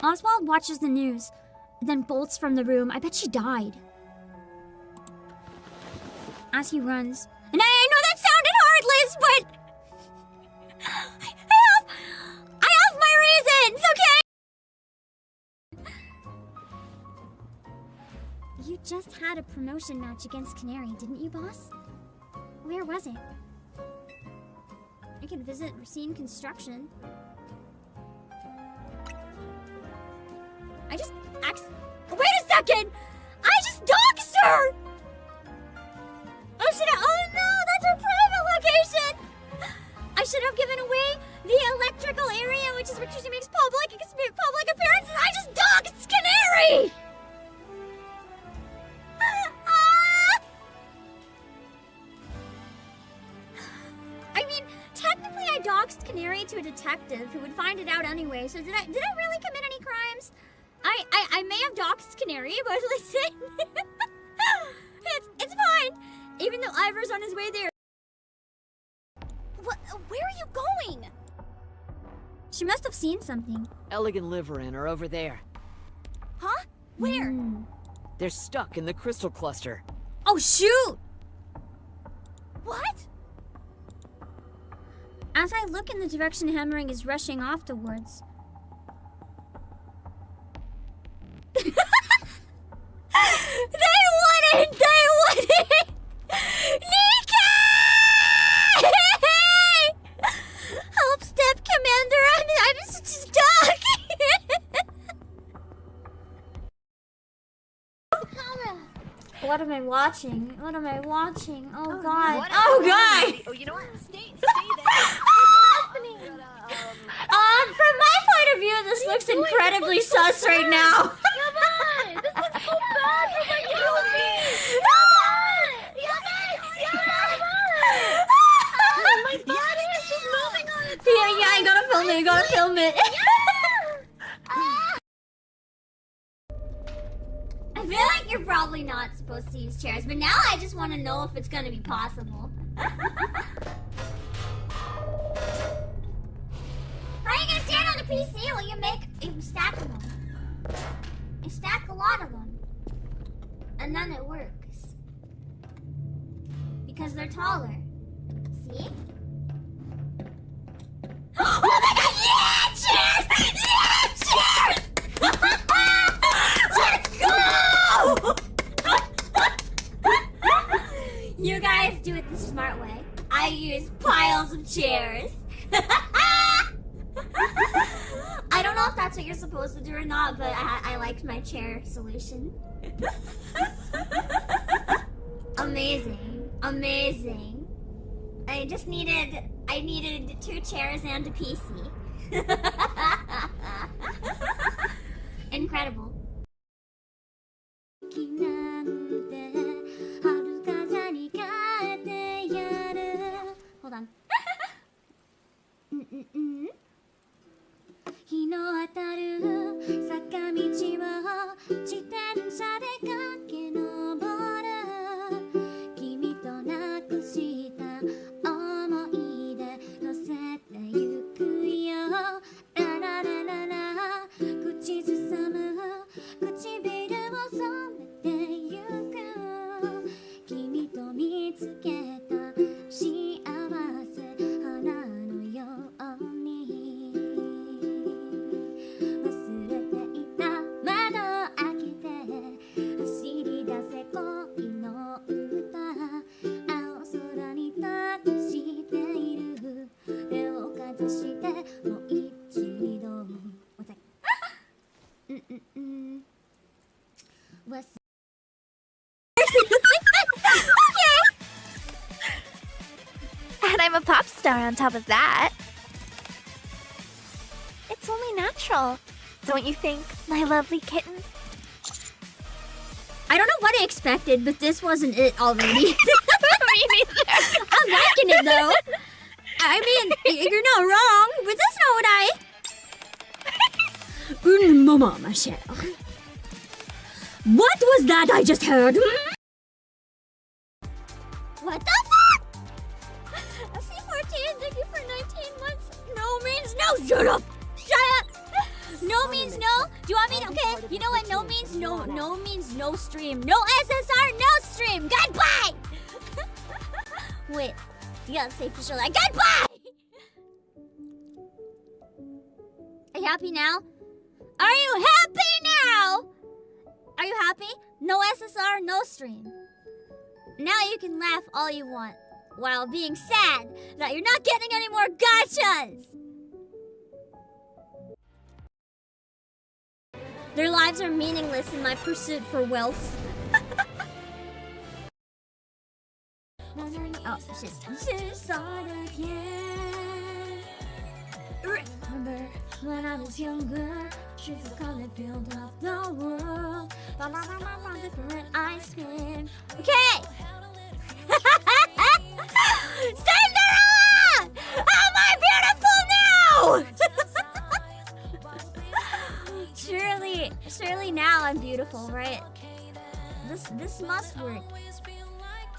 Oswald watches the news, then bolts from the room. I bet she died. As he runs. And I know that sounded heartless, but I have my reasons, okay? You just had a promotion match against Canary, didn't you, boss? Where was it? I could visit Racine Construction. Wait a second! I just doxed her! Oh no, that's her private location! I should have given away the electrical area, which is what she makes public appearances. I just doxed Canary! I mean, technically I doxed Canary to a detective who would find it out anyway, so did I really commit any crimes? I may have doxed Canary, but listen, it's fine. Even though Ivor's on his way there. What? Where are you going? She must have seen something. Elegant Liverin are over there. Huh? Where? They're stuck in the crystal cluster. Oh shoot! What? As I look in the direction Hammering is rushing off towards. They wouldn't! Nika! Help, Step Commander! I'm stuck! What am I watching? Oh god. Oh god! Oh, you know what? Stay there. From my point of view, this looks incredibly sus right now. Come on! This looks so bad for my My body is just moving on its own! Yeah, I gotta film it, I feel like you're probably not supposed to use chairs, but now I just want to know if it's gonna be possible. How are you gonna stand on the PC when you stack them? You stack a lot of them. And then it works. Because they're taller. See? Oh my god! Yeah! Cheers! Yeah! Cheers! Let's go! You guys do it the smart way. I use piles of chairs. I don't know if that's what you're supposed to do or not, but I liked my chair solution. Amazing. Amazing. I needed 2 chairs and a PC. Incredible. Hold on. 日の当たる坂道を自転車で駆け上る君となくした思い出乗せてゆくよラララララ口ずさむ唇を染めてゆく君と見つけた幸せ花のようにAnd I'm a pop star on top of that. It's only natural, don't you think, my lovely kitten? I don't know what I expected, but this wasn't it already. Me neither. I'm liking it though. I mean, you're not wrong, but that's not what I... Mama, Michelle. What was that I just heard? What the fuck? C14, thank you for 19 months. No means no. Shut up. Shut up. No means no. Do you want me to? Okay. You know what? No means no. No means no stream. No SSR. No stream. Goodbye. Wait. You gotta say for sure. Like goodbye. Are you happy now? Are you happy now? Are you happy? No SSR. No stream. Now you can laugh all you want while being sad that you're not getting any more gachas. Their lives are meaningless in my pursuit for wealth. Oh, shit. Remember when I was younger, streets of color filled up the world. Different ice cream. Okay! Cinderella! Am I beautiful now? Surely now I'm beautiful, right? This must work.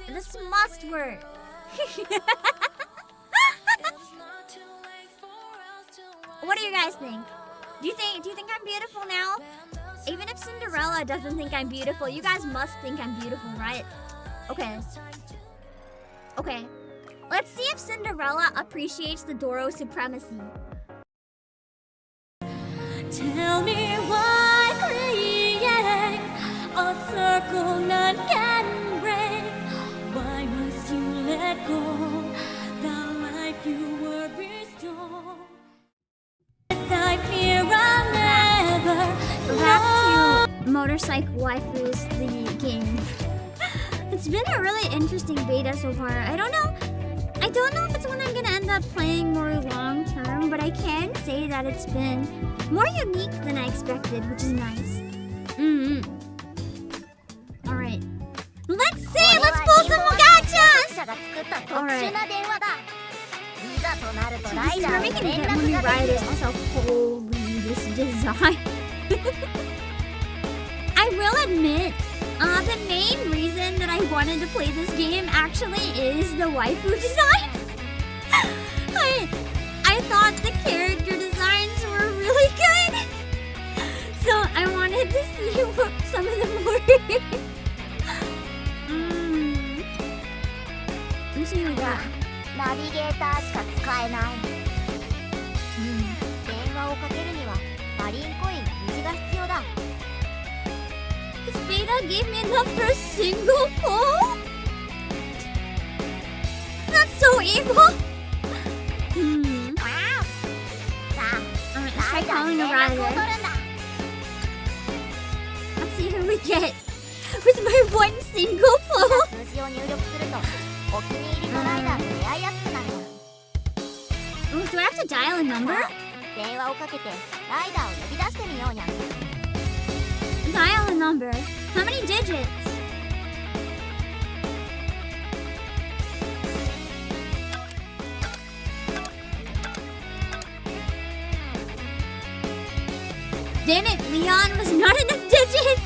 This must work. What do you guys think? Do you think I'm beautiful now? Even if Cinderella doesn't think I'm beautiful, you guys must think I'm beautiful, right? Okay. Okay. Let's see if Cinderella appreciates the Doro supremacy. Tell me why create a circle none can break? Why must you let go the life you were restored? I fear I'll never back to Motorcycle Waifus, the game. It's been a really interesting beta so far. I don't know if it's one I'm gonna end up playing more long term, but I can say that it's been more unique than I expected, which is nice. Alright. Let's see! Let's pull some gachas! Alright. We're making Get Money Riders also holy this design. I will admit, the main reason that I wanted to play this game actually is the waifu design. I I thought the character designs were really good. So I wanted to see what some of them were. Let's see what we got. ナビゲーターしか使えない。電話をかけるにはマリンコイン虹が必要だ。This beta gave me enough for a single call? That's so evil! Alright, let's try calling a rider. Let's see who we get with my one single call. 数字を入力するとお気に入りのライダーと出会いやすくなる。Oh, do I have to dial a number? 電話をかけてライダーを呼び出してみようにゃ。 Dial a number. How many digits? Damn it, Leon was not enough digits!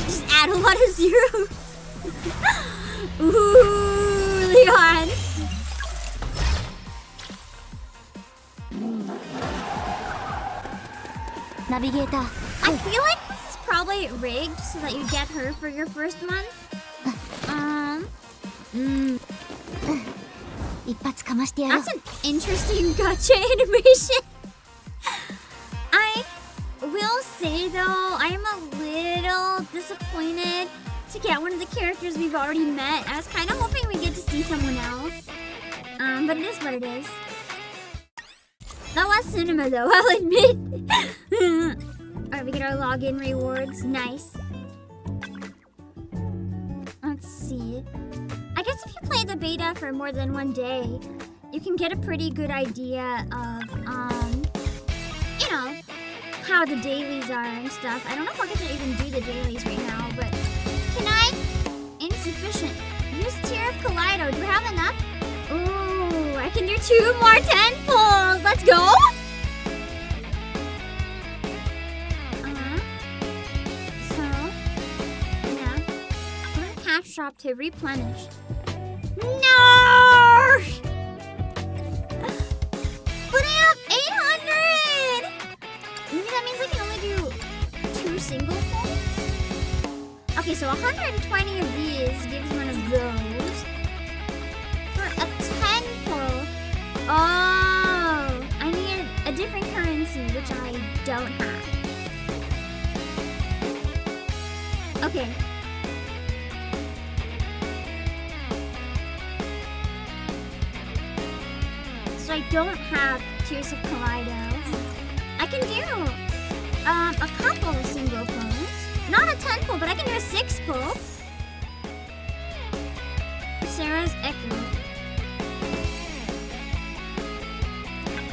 Just add a lot of zeros. Ooh, Leon. Navigator. I feel like this is probably rigged so that you get her for your first month. 一発かましてやろう。 That's an interesting gacha animation. I will say though, I'm a little disappointed to get one of the characters we've already met. I was kind of hoping we get to see someone else. But it is what it is. That was cinema though, I'll admit. Alright, we get our login rewards. Nice. Let's see. I guess if you play the beta for more than one day, you can get a pretty good idea of, you know, how the dailies are and stuff. I don't know if I'll get to even do the dailies right now, but can I? Insufficient. Use tier of Kaleido. Do we have enough? Ooh, I can do 2 more 10 pulls. Let's go. So, yeah. Go to the cash shop to replenish. No! But I have 800! Maybe that means I can only do 2 single pulls? Okay, so 120 of these gives one of those. For a 10 pull. Oh! I need a different currency, which I don't have. Okay. So I don't have Tears of Kaleido. I can do a couple of single pulls. Not a 10 pull, but I can do a 6 pull. Sarah's Echo.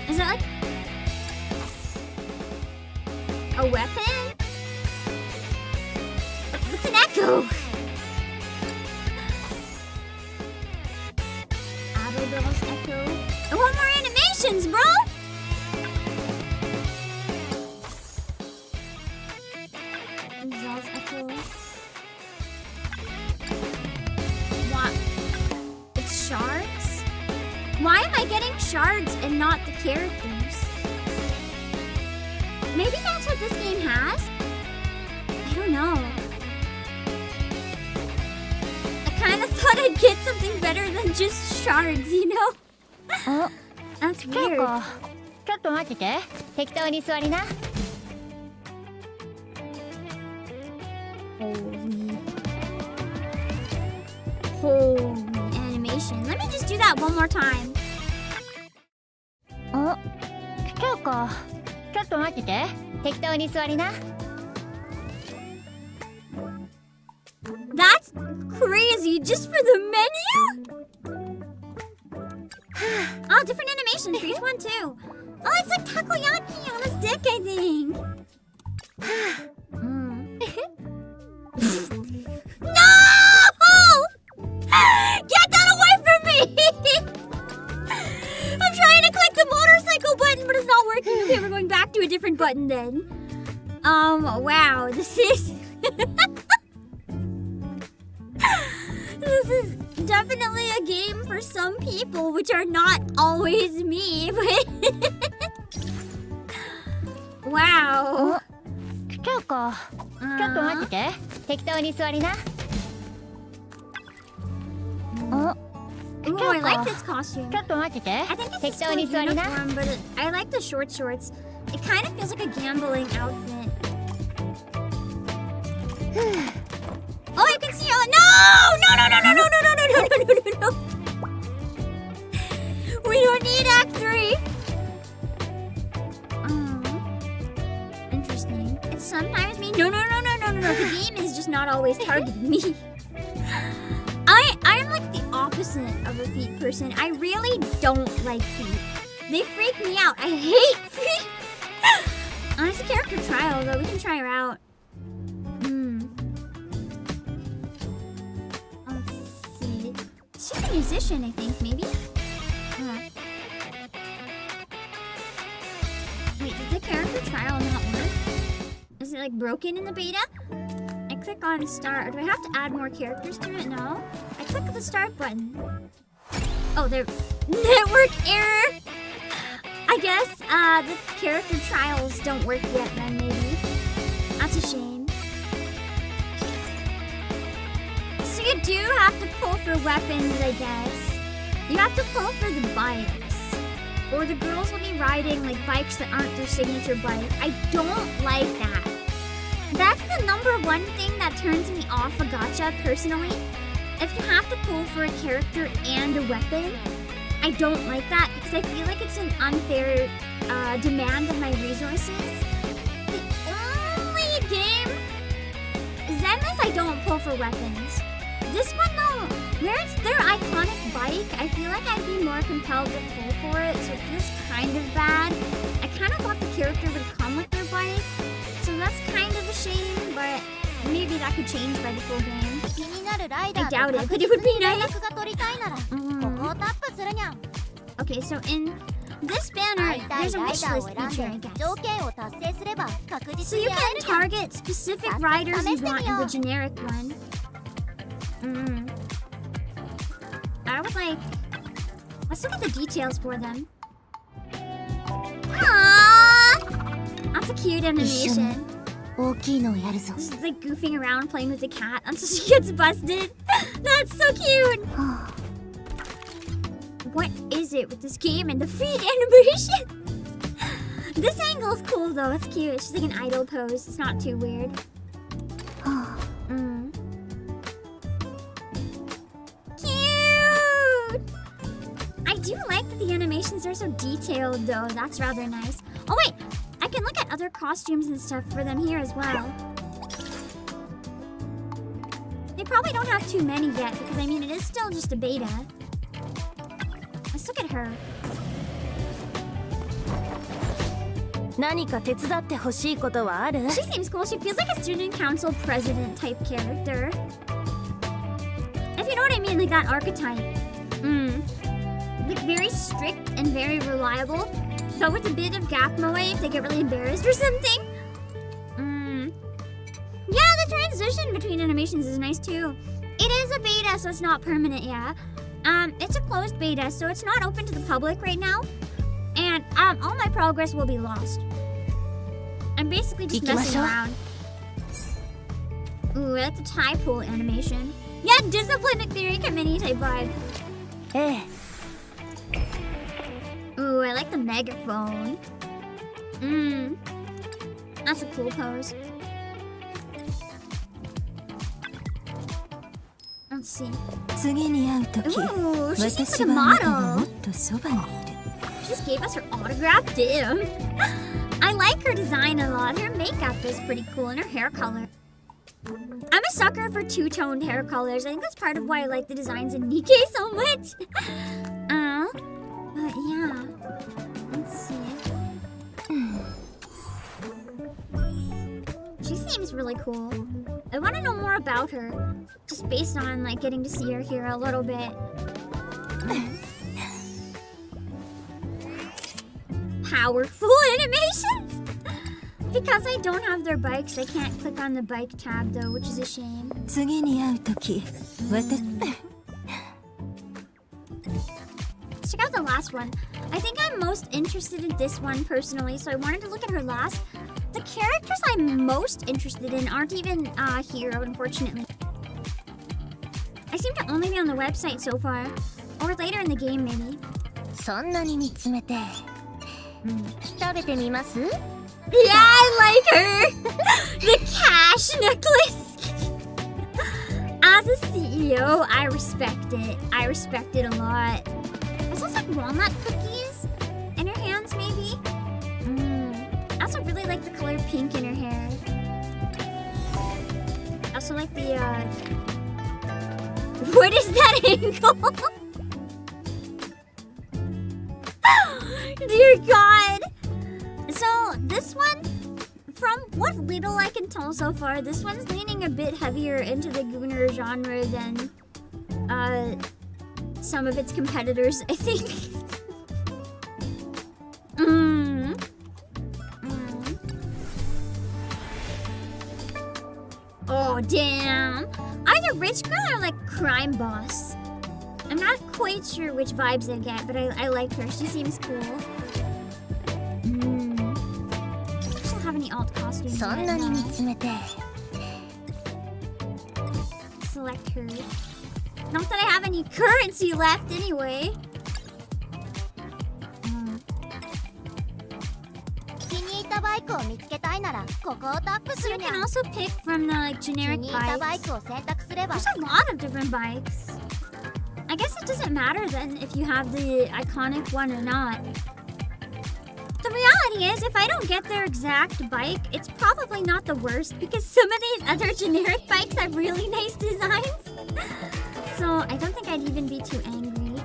Is that like a weapon? What's an echo? Adobel's Echo. I want more animations, bro! Zell's Echo. What? It's shards? Why am I getting shards and not the characters? Maybe that's what this game has? I don't know. I kind of thought I'd get something better than just shards, you know? That's weird. ちょっと待ってて。適当に座りな。Holy animation. Let me just do that one more time. 来ちゃうか。ちょっと待ってて。適当に座りな。 That's crazy, just for the menu? Oh, different animations for each one too. Oh, it's like takoyaki on a stick, I think. No! Get that away from me! I'm trying to click the motorcycle button, but it's not working. Okay, we're going back to a different button then. Wow, this is... this is this is definitely a game for some people, which are not always me, but... wow. 来ちゃうか。ちょっと待ってて。適当に座りな。Ooh, I like this costume. ちょっと待ってて。 I think this is 適 still 当 a に座りな。 uniform, but I like the short shorts. It kind of feels like a gambling outfit. Oh, you can see all. No! We don't need Act 3. Interesting. It's sometimes me. No. The game is just not always targeting me. I'm like the opposite of a feet person. I really don't like feet. They freak me out. I hate feet. It's a character trial, though. We can try her out. Let's see. She's a musician, I think, maybe? Wait, did the character trial not work? Is it, like, broken in the beta? I click on start. Do I have to add more characters to it? No. I click the start button. Oh, there. Network error! I guess the character trials don't work yet then, maybe. That's a shame. So you do have to pull for weapons, I guess. You have to pull for the bikes. Or the girls will be riding like bikes that aren't their signature bike. I don't like that. That's the #1 thing that turns me off a gacha, personally. If you have to pull for a character and a weapon, I don't like that because I feel like it's an unfair demand of my resources. The only game... Zenless, I don't pull for weapons. This one, though, where it's their iconic bike, I feel like I'd be more compelled to pull for it, so it feels kind of bad. I kind of thought the character would come with their bike, so that's kind of a shame, but maybe that could change by the full game. I doubt it, but it would be nice. Okay, so in this banner, there's a wishlist feature, I guess. So you can target specific riders you want in the generic one. I would like... Let's look at the details for them. Aww! That's a cute animation. This is like goofing around playing with the cat until she gets busted. That's so cute! What is it with this game and the feet animation? This angle is cool though, it's cute. She's like an idol pose, it's not too weird. Cute! I do like that the animations are so detailed though, that's rather nice. Oh wait, I can look at other costumes and stuff for them here as well. They probably don't have too many yet because I mean it is still just a beta. Let's look at her. She seems cool. She feels like a student council president type character. If you know what I mean, like that archetype. Like very strict and very reliable, but with a bit of gap moe if they get really embarrassed or something. Yeah, the transition between animations is nice too. It is a beta, so it's not permanent, yeah. It's a closed beta, so it's not open to the public right now. And all my progress will be lost. I'm basically just messing around. Ooh, I like the tie pool animation. Yeah, disciplinary theory committee type vibe. Ooh, I like the megaphone. That's a cool pose. Let's see. Ooh, she seems like a model. She just gave us her autograph. Damn. I like her design a lot. Her makeup is pretty cool and her hair color. I'm a sucker for two-toned hair colors. I think that's part of why I like the designs in Nikkei so much. But yeah. Let's see. She seems really cool. I want to know more about her. Just based on like getting to see her here a little bit. Powerful animations! Because I don't have their bikes, I can't click on the bike tab though, which is a shame. last one. I think I'm most interested in this one personally, so I wanted to look at her last. The characters I'm most interested in aren't even here, unfortunately. I seem to only be on the website so far. Or later in the game, maybe. そんなに見つめて食べてみます? Yeah, I like her! The cash necklace! As a CEO, I respect it. I respect it a lot. It smells like walnut cookies in her hands, maybe? I also really like the color pink in her hair. I also like the, What is that angle? Dear God! So, this one, from what little I can tell so far, this one's leaning a bit heavier into the Gooner genre than some of its competitors, I think. Oh, damn. Either rich girl or like crime boss. I'm not quite sure which vibes I get, but I like her. She seems cool. She doesn't have any alt costumes yet, no. Select her. Not that I have any currency left anyway. So you can also pick from the like generic bikes. There's a lot of different bikes. I guess it doesn't matter then if you have the iconic one or not. The reality is, if I don't get their exact bike, it's probably not the worst because some of these other generic bikes have really nice designs. So I don't think I'd even be too angry.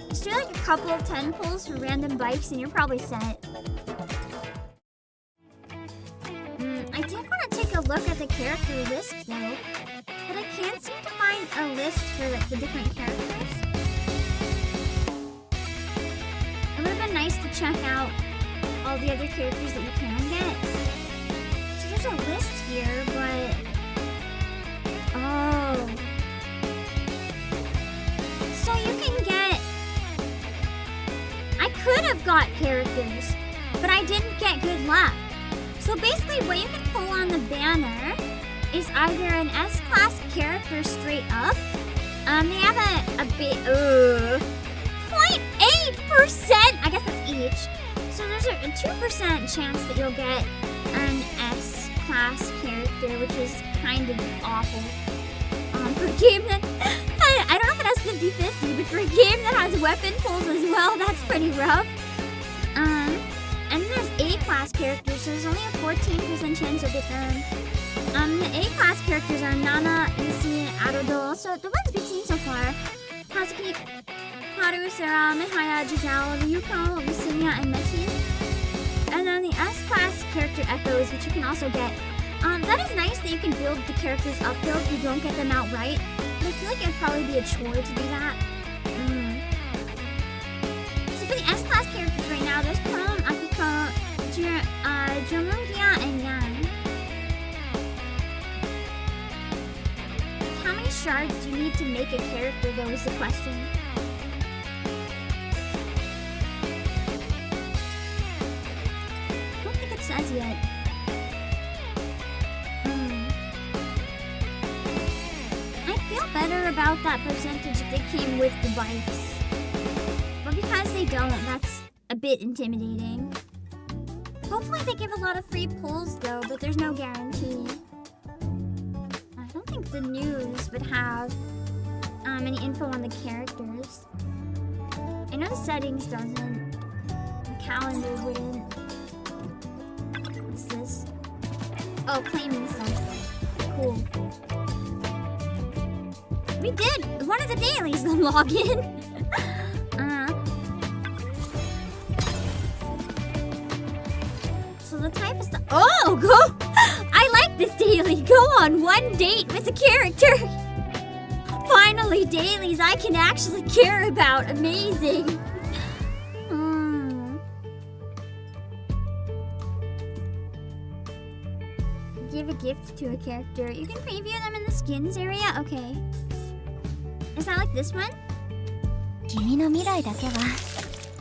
Just do like a couple of 10 pulls for random bikes and you're probably set. I did want to take a look at the character list though, but I can't seem to find a list for like the different characters. It would have been nice to check out all the other characters that you can get. So there's a list here, but... Oh. So you can get... I could have got characters, but I didn't get good luck. So basically what you can pull on the banner is either an S-class character straight up. They have a bit... 0.8%! I guess that's each. So there's a 2% chance that you'll get an S-class character, which is kind of awful. For a game that... I don't know if it has 50-50, but for a game that has weapon pulls as well, that's pretty rough. And then there's A-class characters, so there's only a 14% chance you'll get them. The A-class characters are Nana, Yusi, and Arodo. So the ones we've seen so far, Hazuki, Haru, Sarah, Mihaya, Jijao, Ryuko, Lucinia, and Metis. And then the S-class character Echoes, which you can also get. That is nice that you can build the characters uphill if you don't get them outright. But I feel like it would probably be a chore to do that. So for the S-class characters right now, there's Chrome, Akiko, Jomungia, and Yang. How many shards do you need to make a character, though, is the question. I don't think it says yet. I feel better about that percentage if they came with the bikes. But because they don't, that's a bit intimidating. Hopefully they give a lot of free pulls though, but there's no guarantee. I don't think the news would have any info on the characters. I know the settings doesn't. The calendar wouldn't. What's this? Oh, claiming stuff. Cool. We did one of the dailies, the login. So the type of stuff. Oh, go! I like this daily. Go on one date with a character. Finally, dailies I can actually care about. Amazing. Give a gift to a character. You can preview them in the skins area. Okay. Is that like this one? 君の未来だけは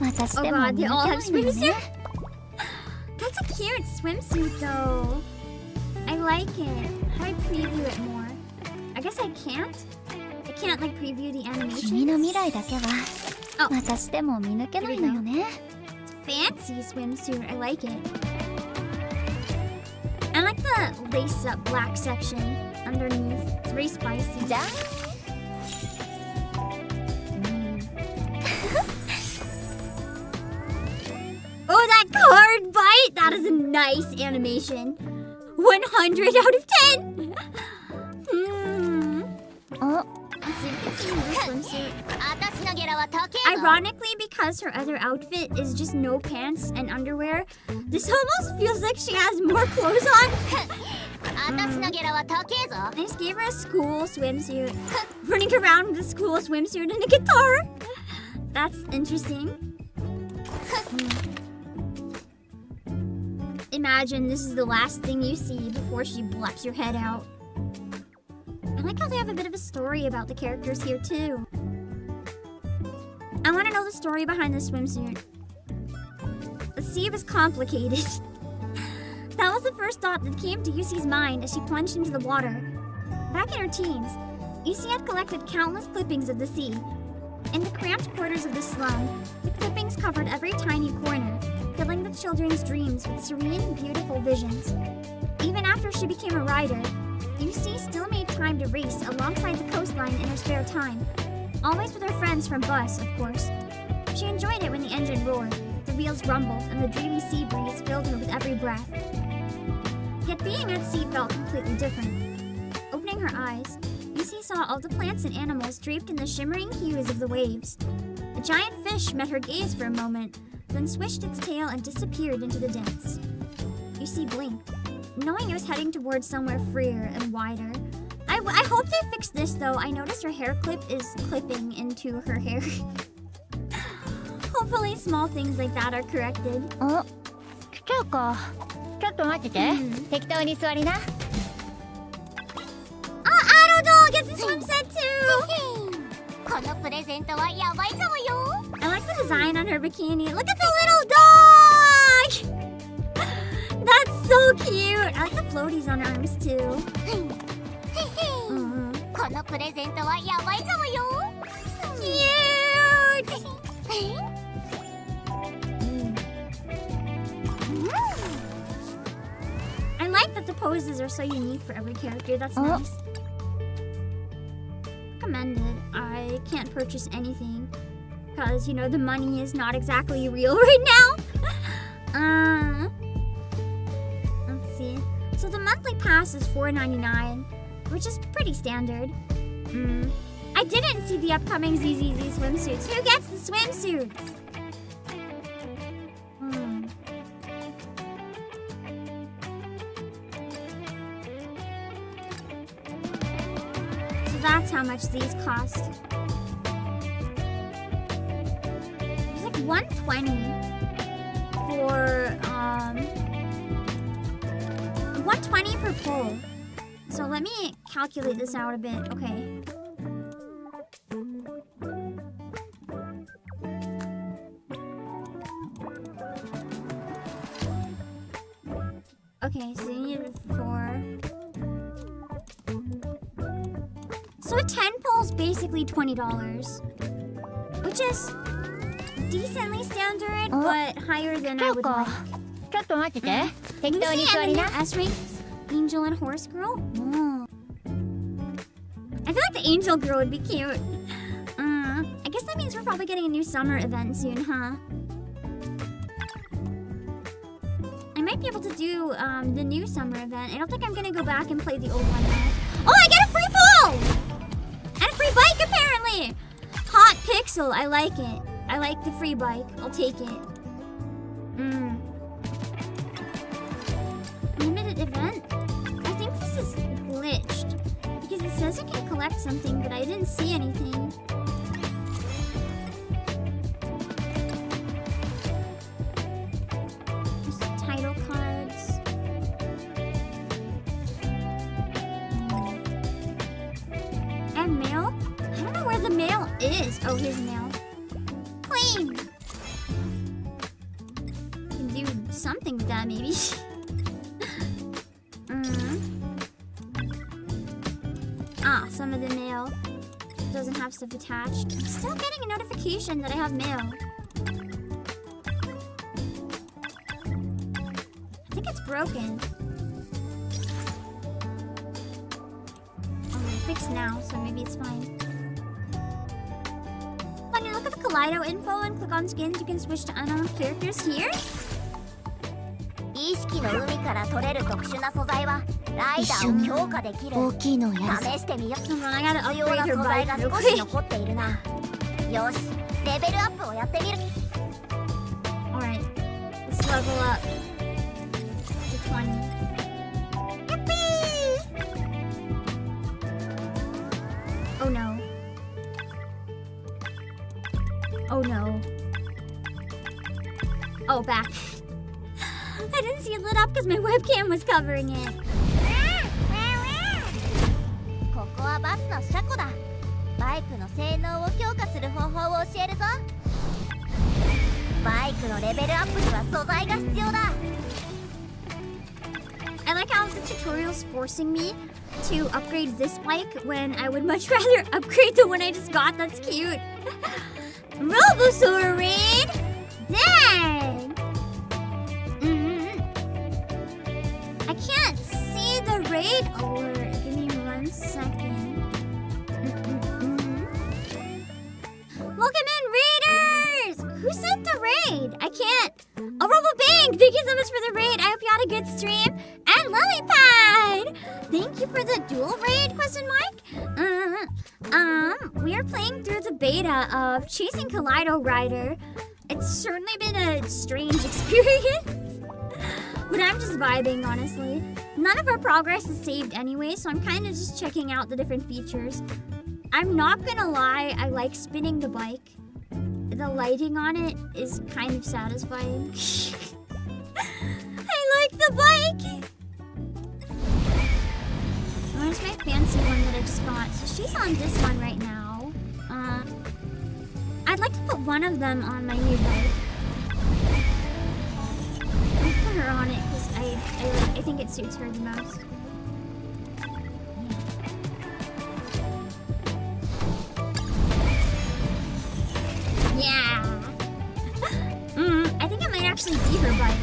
Oh god, they all have swimsuit? That's a cute swimsuit though. I like it. How do I preview it more? I guess I can't? I can't like preview the animation. 君の未来だけは私でも見抜けないのよね。Fancy swimsuit. I like it. I like the lace up black section underneath. It's very spicy. Oh, that card bite! That is a nice animation. 100 out of 10! Let's see if we can see this swimsuit. Ironically, because her other outfit is just no pants and underwear, this almost feels like she has more clothes on. I just gave her a school swimsuit. Running around with a school swimsuit and a guitar. That's interesting. Imagine this is the last thing you see before she blaps your head out. I like how they have a bit of a story about the characters here too. I want to know the story behind this swimsuit. Let's see if it's complicated. That was the first thought that came to Yusi's mind as she plunged into the water. Back in her teens, Yusi had collected countless clippings of the sea. In the cramped quarters of the slum, the clippings covered every tiny corner, filling the children's dreams with serene, beautiful visions. Even after she became a rider, Yusi still made time to race alongside the coastline in her spare time, always with her friends from Bus, of course. She enjoyed it when the engine roared, the wheels rumbled, and the dreamy sea breeze filled her with every breath. Yet being at sea felt completely different. Opening her eyes, Yusi saw all the plants and animals draped in the shimmering hues of the waves. A giant fish met her gaze for a moment, then swished its tail and disappeared into the depths. Yusi blinked, knowing it was heading towards somewhere freer and wider. I hope they fix this though. I noticed her hair clip is clipping into her hair. Hopefully small things like that are corrected. 来ちゃうか。ちょっと待ってて。適当に座りな。Arodo gets a swim set too! このプレゼントはやばいかもよ。I like the design on her bikini. Look at the little dog! That's so cute! I like the floaties on her arms too. このプレゼントはやばいかもよ。Cute! I like that the poses are so unique for every character. That's nice. Recommended. I can't purchase anything because, you know, the money is not exactly real right now. Let's see. So the monthly pass is $4.99, which is pretty standard. I didn't see the upcoming ZZZ swimsuits. Who gets the swimsuits? So that's how much these cost. It's like $120 for $120 per pull. So let me calculate this out a bit. Okay. Okay, so you need 4. So a 10 pull is basically $20, which is decently standard, but higher than I would like. ちょっと待ってて。適当に Lucy 座 and り the な。 new S-Ring, Angel and Horse Girl? I feel like the Angel Girl would be cute. I guess that means we're probably getting a new summer event soon, huh? I might be able to do the new summer event. I don't think I'm gonna go back and play the old one now. Oh, I get a free pull! And a free bike, apparently! Hot Pixel, I like it. I like the free bike. I'll take it. Limited event? I think this is glitched. Because it says you can collect something, but I didn't see anything. Just title cards. And mail? I don't know where the mail is. Oh, here's mail. Claim! something with that, maybe. Ah, some of the mail doesn't have stuff attached. I'm still getting a notification that I have mail. I think it's broken. Oh, it's fixed now, so maybe it's fine. When you look at the Kaleido info and click on skins, you can switch to unknown characters here. 意識の海から取れる特殊な素材はライダーを強化できる。大きいのやるぞ。試してみよう。必要な素材が少し残っているな。よし、レベルアップをやってみる。Alright, let's level up to 20. Yippee! Oh no. Oh no. Oh, back. I didn't see it lit up because my webcam was covering it. ここはバスの車庫だ。バイクの性能を強化する方法を教えるぞ。バイクのレベルアップには素材が必要だ。I like how the tutorial's forcing me to upgrade this bike when I would much rather upgrade the one I just got. That's cute. Robosaur raid! Dang! I can't see the raid alert. Give me 1 second. Welcome in, raiders! Who sent the raid? I can't. Oh, RoboBang! Thank you so much for the raid. I hope you had a good stream. And Lilypad! Thank you for the dual raid, question mark? We are playing through the beta of Chasing Kaleidorider. It's certainly been a strange experience. But I'm just vibing, honestly. None of our progress is saved anyway, so I'm kind of just checking out the different features. I'm not gonna lie, I like spinning the bike. The lighting on it is kind of satisfying. I like the bike! Where's my fancy one that I just got? So she's on this one right now. I'd like to put one of them on my new bike. Let's put her on it because I think it suits her the most. Yeah. I think it might actually be her bike.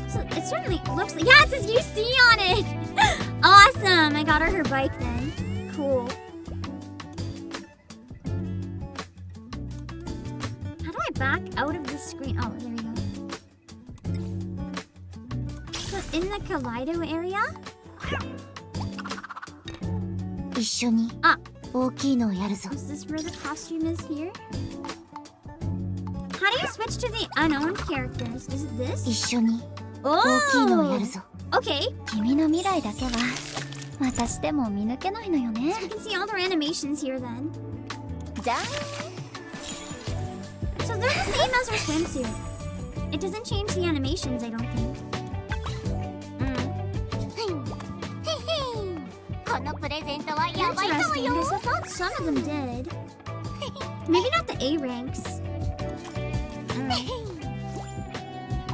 So it certainly looks like, yeah, it says UC on it. Awesome. I got her bike then. Cool. How do I back out of the screen? Oh, there we go. So in the Kaleido area? 一緒に大きいのをやるぞ。 Is this where the costume is here? How do you switch to the unknown characters? Is it this? 一緒に大きいのをやるぞ。 Okay. 君の未来だけは私でも見抜けないのよね。 So we can see all their animations here then. じゃん。 So they're the same as her swimsuit. It doesn't change the animations, I don't think. このプレゼントはやばいかも Interesting, よ。 because I thought some of them did. Maybe not the A ranks.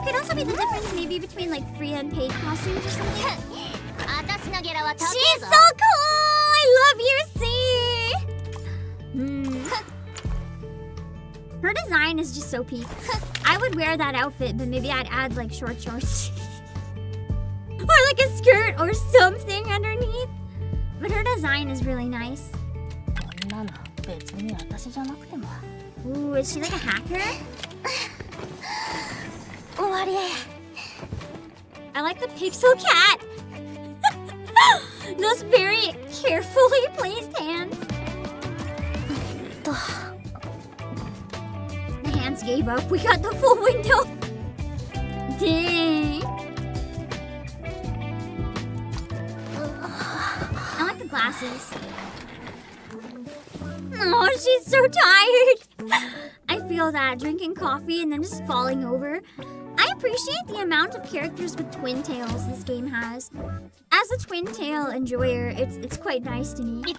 Could also be the difference maybe between like free and paid costumes or something. 私のゲラは高 She's いぞ。 so cool! I love you, C! Her design is just so peak. I would wear that outfit, but maybe I'd add like short shorts. Or like a skirt or something underneath. But her design is really nice. Ooh, is she like a hacker? I like the pixel cat. Those very carefully placed hands. The hands gave up. We got the full window. Dang. I like the glasses. Oh, she's so tired. I feel that, drinking coffee and then just falling over. I appreciate the amount of characters with twin tails this game has. As a twin tail enjoyer, it's quite nice to me. Did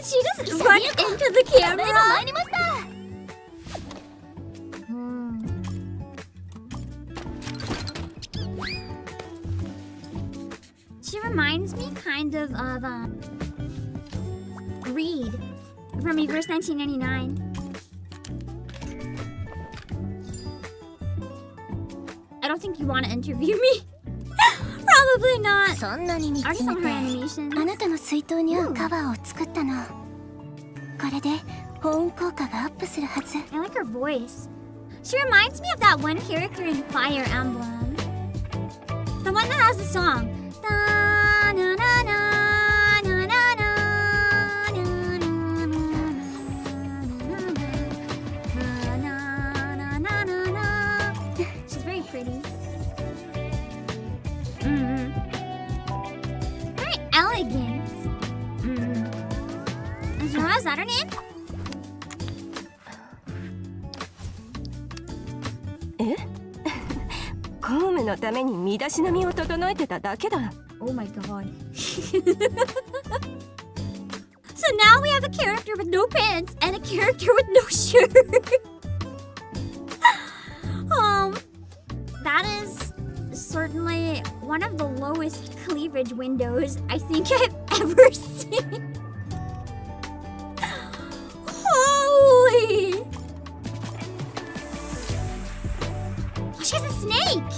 she just run into the camera? She reminds me kind of Reed from Reverse 1999. I don't think you want to interview me. Probably not. I already saw her animation. あなたの水筒に合うカバーを作ったの。これで保温効果がアップするはず。 I like her voice. She reminds me of that one character in Fire Emblem. The one that has the song. She's very pretty. Very elegant. Is that her name? え？公務のために身だしなみを整えてただけだ。Oh my god. So now we have a character with no pants and a character with no shirt. That is certainly one of the lowest cleavage windows I think I've ever seen. Holy! Oh, she has a snake!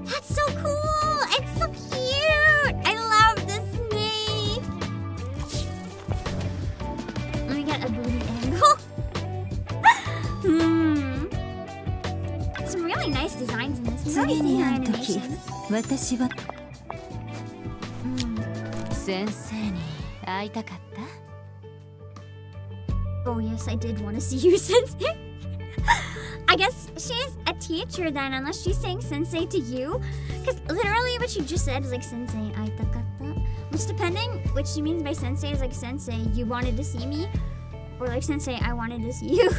That's so cool! It's so cute! I love the snake! Let me get a booty angle. Some really nice designs in this. We've already seen her animations. 私は先生に会いたかった。 Oh yes, I did want to see you, Sensei. I guess she's a teacher then, unless she's saying Sensei to you. Because literally what she just said is like Sensei, aitakatta. Which depending what she means by Sensei is like Sensei, you wanted to see me. Or like Sensei, I wanted to see you.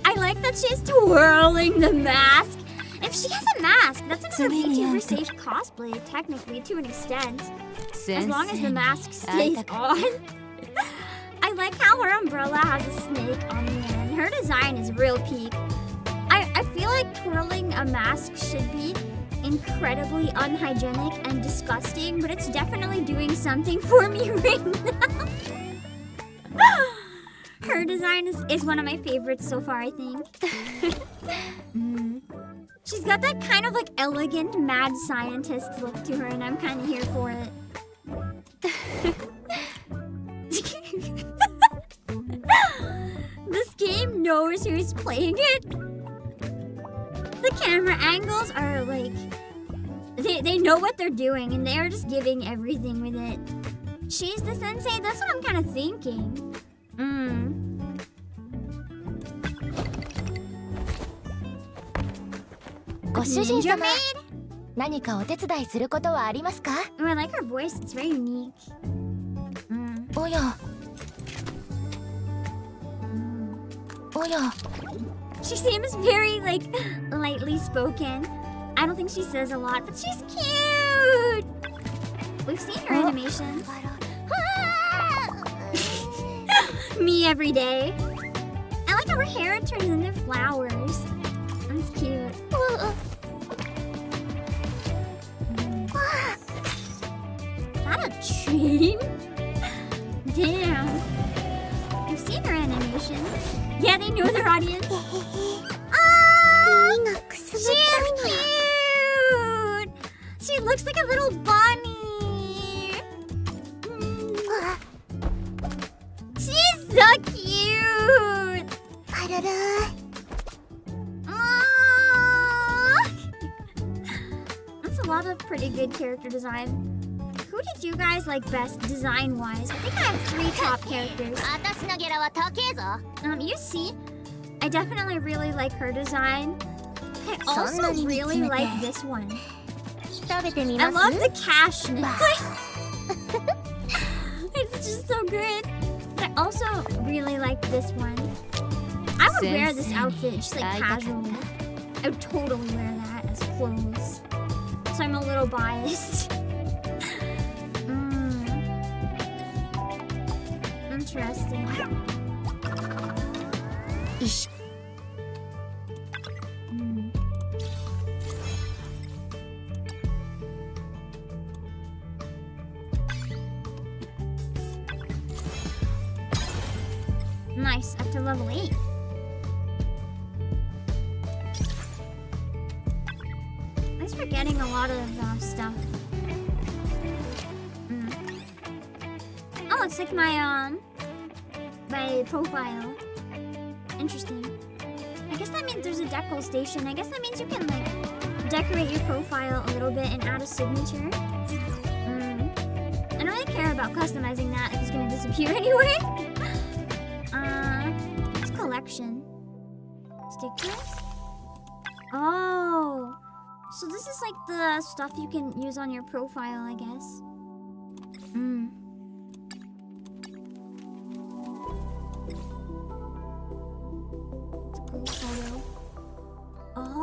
I like that she's twirling the mask. If she has a mask, that's another VTuber safe cosplay, technically, to an extent. As long as the mask stays on. I like how her umbrella has a snake on the end. Her design is real peak. I feel like twirling a mask should be incredibly unhygienic and disgusting, but it's definitely doing something for me right now. Her design is one of my favorites so far, I think. She's got that kind of like elegant mad scientist look to her, and I'm kind of here for it. This game knows who's playing it. The camera angles are like... They know what they're doing, and they are just giving everything with it. She's the sensei? That's what I'm kind of thinking. ご主人様、何かお手伝いすることはありますか？ Oh, I like her voice. It's very unique. おや。おや。 She seems very, like, lightly spoken. I don't think she says a lot, but she's cute! We've seen her animations. Me every day. I like how her hair turns into flowers. That's cute. Is that a train? Damn. I've seen her animations. Yeah, they know their audience. She is cute! She looks like a little bunny. She's so cute! That's a lot of pretty good character design. Who did you guys like best design-wise? I think I have 3 top characters. You see, I definitely really like her design. I also really like this one. I love the cash necklace. It's just so good. I also really like this one. I would wear this outfit just like casually. I would totally wear that as clothes. So I'm a little biased. Interesting. Nice, up to level 8. At least we're getting a lot of stuff. Oh, it's like my profile. Interesting. I guess that means there's a decal station. I guess that means you can like decorate your profile a little bit and add a signature. I don't really care about customizing that if it's gonna disappear anyway. It's collection. Stickers? Oh. So this is like the stuff you can use on your profile, I guess. It's a cool photo. Oh.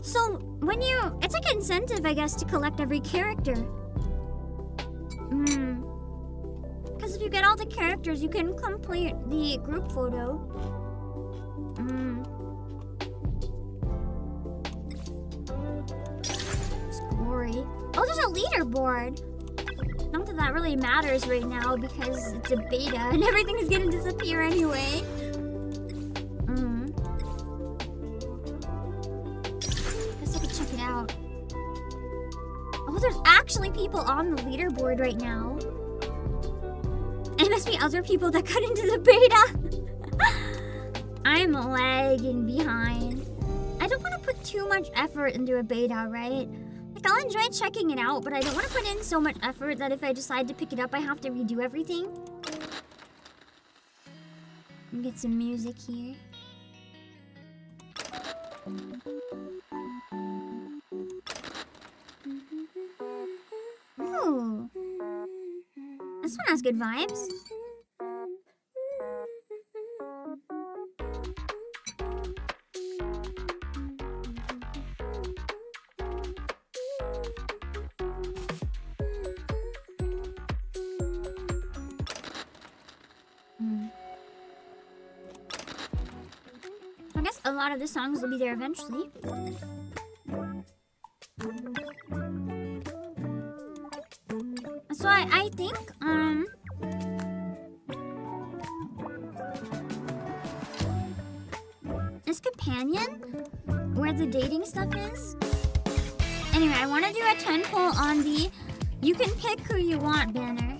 So when it's like an incentive, I guess, to collect every character. Because if you get all the characters, you can complete the group photo. It's glory. Oh, there's a leaderboard. Not that that really matters right now because it's a beta and everything is gonna disappear anyway. Guess I could check it out. Oh, there's actually people on the leaderboard right now. And it must be other people that got into the beta. I'm lagging behind. I don't want to put too much effort into a beta, right? Like, I'll enjoy checking it out, but I don't want to put in so much effort that if I decide to pick it up, I have to redo everything. Let me get some music here. Ooh. This one has good vibes. I guess a lot of the songs will be there eventually. So I think, is Companion where the dating stuff is? Anyway, I want to do a 10 poll on the you can pick who you want banner.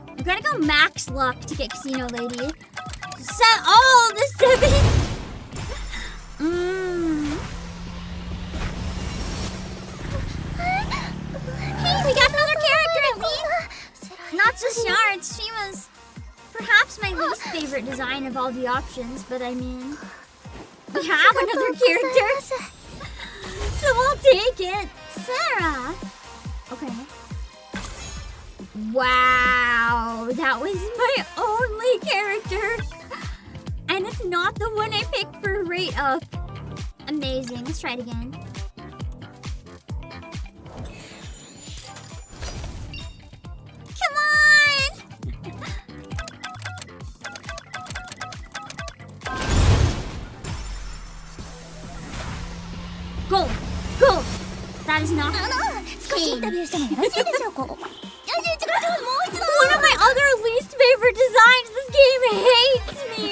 I'm gonna go max luck to get Casino Lady. Oh, the 7! Hey, we got another character at least! Not just Shards, she was perhaps my least favorite design of all the options, but I mean, we have another character, so we'll take it. Sarah! Okay. Wow, that was my only character! And it's not the one I picked for rate up. Amazing. Let's try it again. Come on! Go! Go! That is not King. One of my other least favorite designs. This game hates me.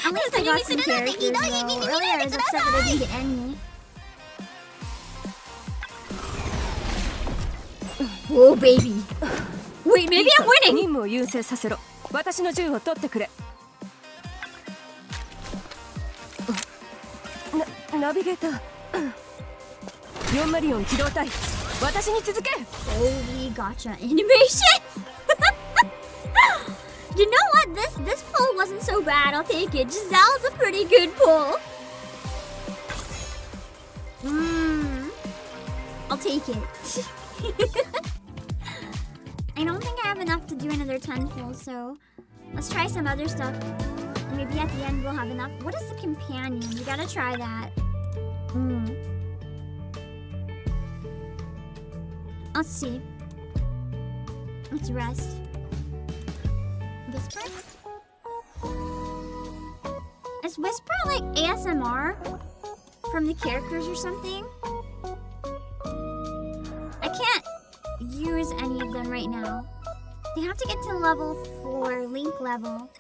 At least I got some characters though. Earlier I was upset that I didn't get any. Oh baby. Wait, maybe I'm winning. Holy gotcha animation. You know what? This poll wasn't so bad. I'll take it. Giselle's a pretty good poll. take it. I don't think I have enough to do another 10 pulls, so let's try some other stuff. Maybe at the end we'll have enough. What is the companion? We gotta try that. Let's see. Let's rest. Whisper? Is Whisper like ASMR from the characters or something? I can't use any of them right now. They have to get to level 4, Link level.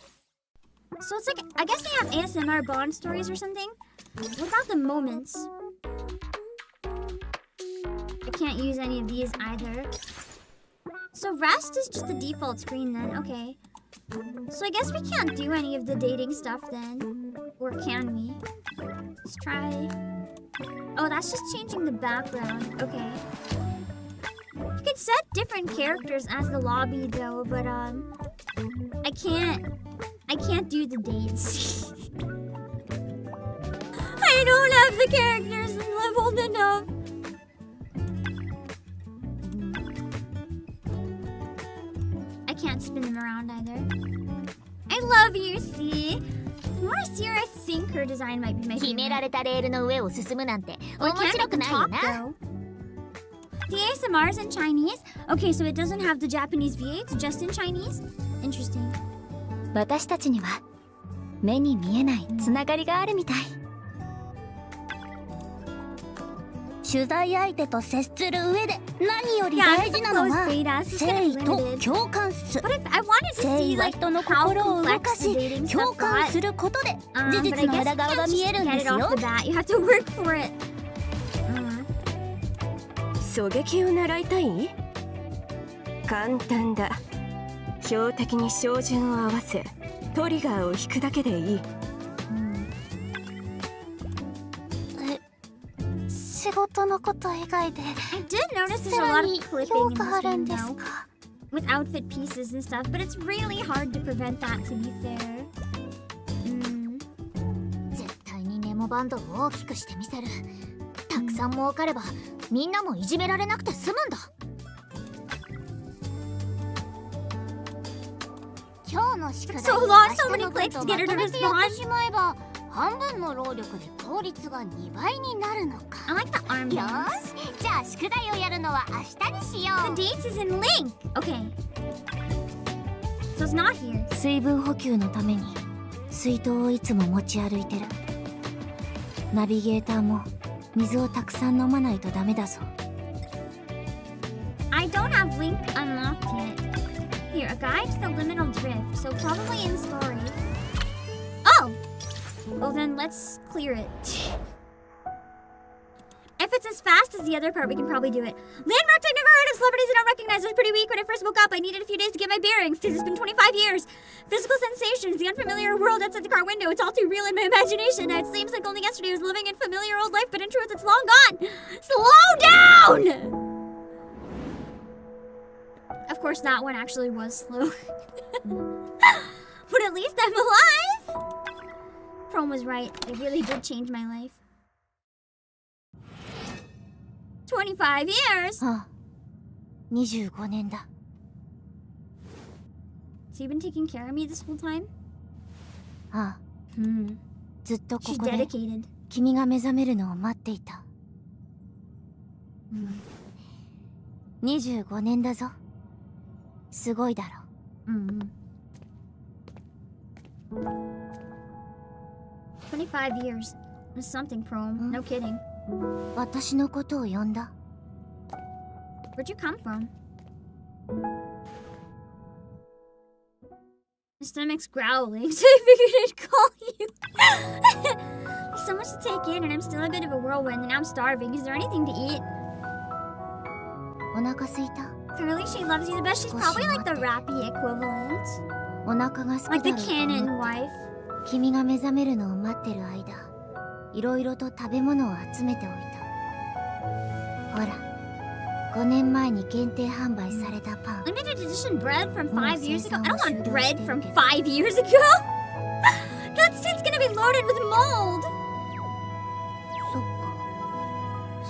So it's like, I guess they have ASMR Bond stories or something. What about the moments? I can't use any of these either. So rest is just the default screen then, okay. So I guess we can't do any of the dating stuff then. Or can we? Let's try. Oh, that's just changing the background, okay. You could set different characters as the lobby though, but I can't do the dates. I don't have the characters leveled enough. I can't spin them around either. I love you, C. The more I see her, I think her design might be my favorite. Oh, I can't make them talk though. The ASMR is in Chinese? Okay, so it doesn't have the Japanese VA, it's just in Chinese? Interesting. 私たちには目に見えないつながりがあるみたい。取材相手と接する上で何より大事なのは誠意と共感っす。誠意は人の心を動かし共感することで事実の裏側が見えるんですよ。狙撃を習いたい？簡単だ。標的に照準を合わせトリガーを引くだけでいい。仕事のこと以外で I did notice there's a lot of clipping in this game though, with outfit pieces and stuff, but it's really hard to prevent that, to be fair. 絶対にネモバンドを大きくしてみせる。たくさん儲かればみんなもいじめられなくて済むんだ。今日の宿題を明日の分とまとめてやってしまえば半分の労力で効率が2倍になるのか。よし、じゃあ宿題をやるのは明日にしよう。The dates is in Link. Okay. So it's not here. 水分補給のために水筒をいつも持ち歩いてる。ナビゲーターも水をたくさん飲まないとダメだぞ。I don't have Link unlocked yet. Here, a guide to the liminal drift, so probably in story. Oh! Well then, let's clear it. If it's as fast as the other part, we can probably do it. Landmarks I've never heard of, celebrities I don't recognize. I was pretty weak when I first woke up. I needed a few days to get my bearings, because it's been 25 years. Physical sensations, the unfamiliar world outside the car window. It's all too real in my imagination. It seems like only yesterday I was living in familiar old life, but in truth, it's long gone. Slow down! Of course, that one actually was slow. But at least I'm alive! Chrome was right. It really did change my life. 25 years! ああ、25年だ。So you've been taking care of me this whole time? ああ。ずっとここ She's で dedicated. 君が目覚めるのを待っていた。25年だぞ。すごいだろ。25 years. That's something, Chrome. No kidding. 私のことを呼んだ。Where'd you come from? My stomach's growling, so I figured I'd call you. There's so much to take in, and I'm still a bit of a whirlwind, and I'm starving. Is there anything to eat? お腹すいた。 Clearly, she loves you the best. She's probably like the Rappy equivalent. お腹がすく Like だ the ろうと canon 思って wife. 君が目覚めるのを待ってる間、いろいろと食べ物を集めておいた。ほら、5年前に限定販売されたパン。 Limited edition bread from 5 years ago? I don't want bread from 5 years ago! That's gonna be loaded with mold! そっか。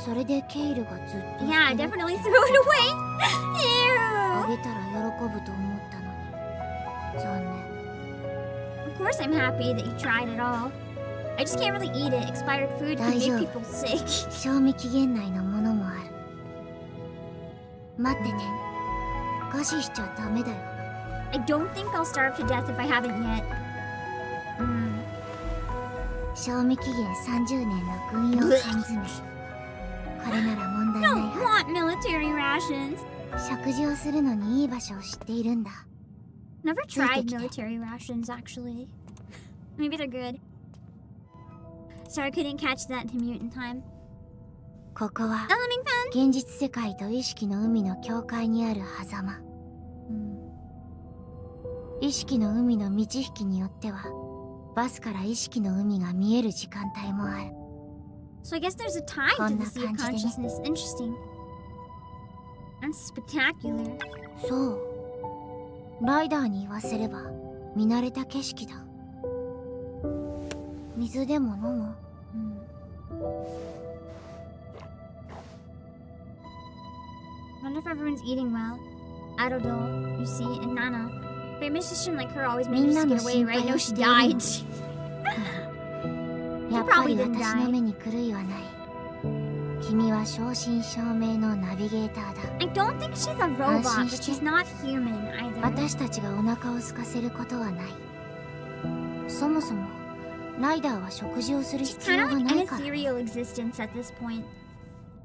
そそれでケイルがずっと Yeah, I definitely threw it away. あ Ew. げたら喜ぶと思ったのに残念 Of course I'm happy that you tried it all. I just can't really eat it. Expired food can 大丈 make 夫 people sick. 賞味期限内のものもある待ってて餓死しちゃダメだよ I don't think I'll starve to death if I haven't yet. 賞味期限30年の軍用缶詰これなら問題ない Don't は want military rations. ず食事をするのにいい場所を知っているんだ Never tried military rations actually. Maybe they're good. Sorry I couldn't catch that to mute in time. ここは Oh, having fun? 現実世界と意識の海の境界にある狭間意識の海の満ち引きによってはバスから意識の海が見える時間帯もある So I guess there's a time to the sea of consciousness. Interesting. That's spectacular. そうライダーに言わせれば見慣れた景色だ水でも飲むWonder if everyone's eating well. Adodol, you see, and Nana. Famous musician like her always manages to get away, right? No, she died. やっぱり私の目に狂いはない君は正真正銘のナビゲーターだ I don't think she's a robot, but she's not human either. 私たちがお腹を空かせることはないそもそもライダーは食事をする She's 必要 kind が of な like い an から ethereal existence at this point.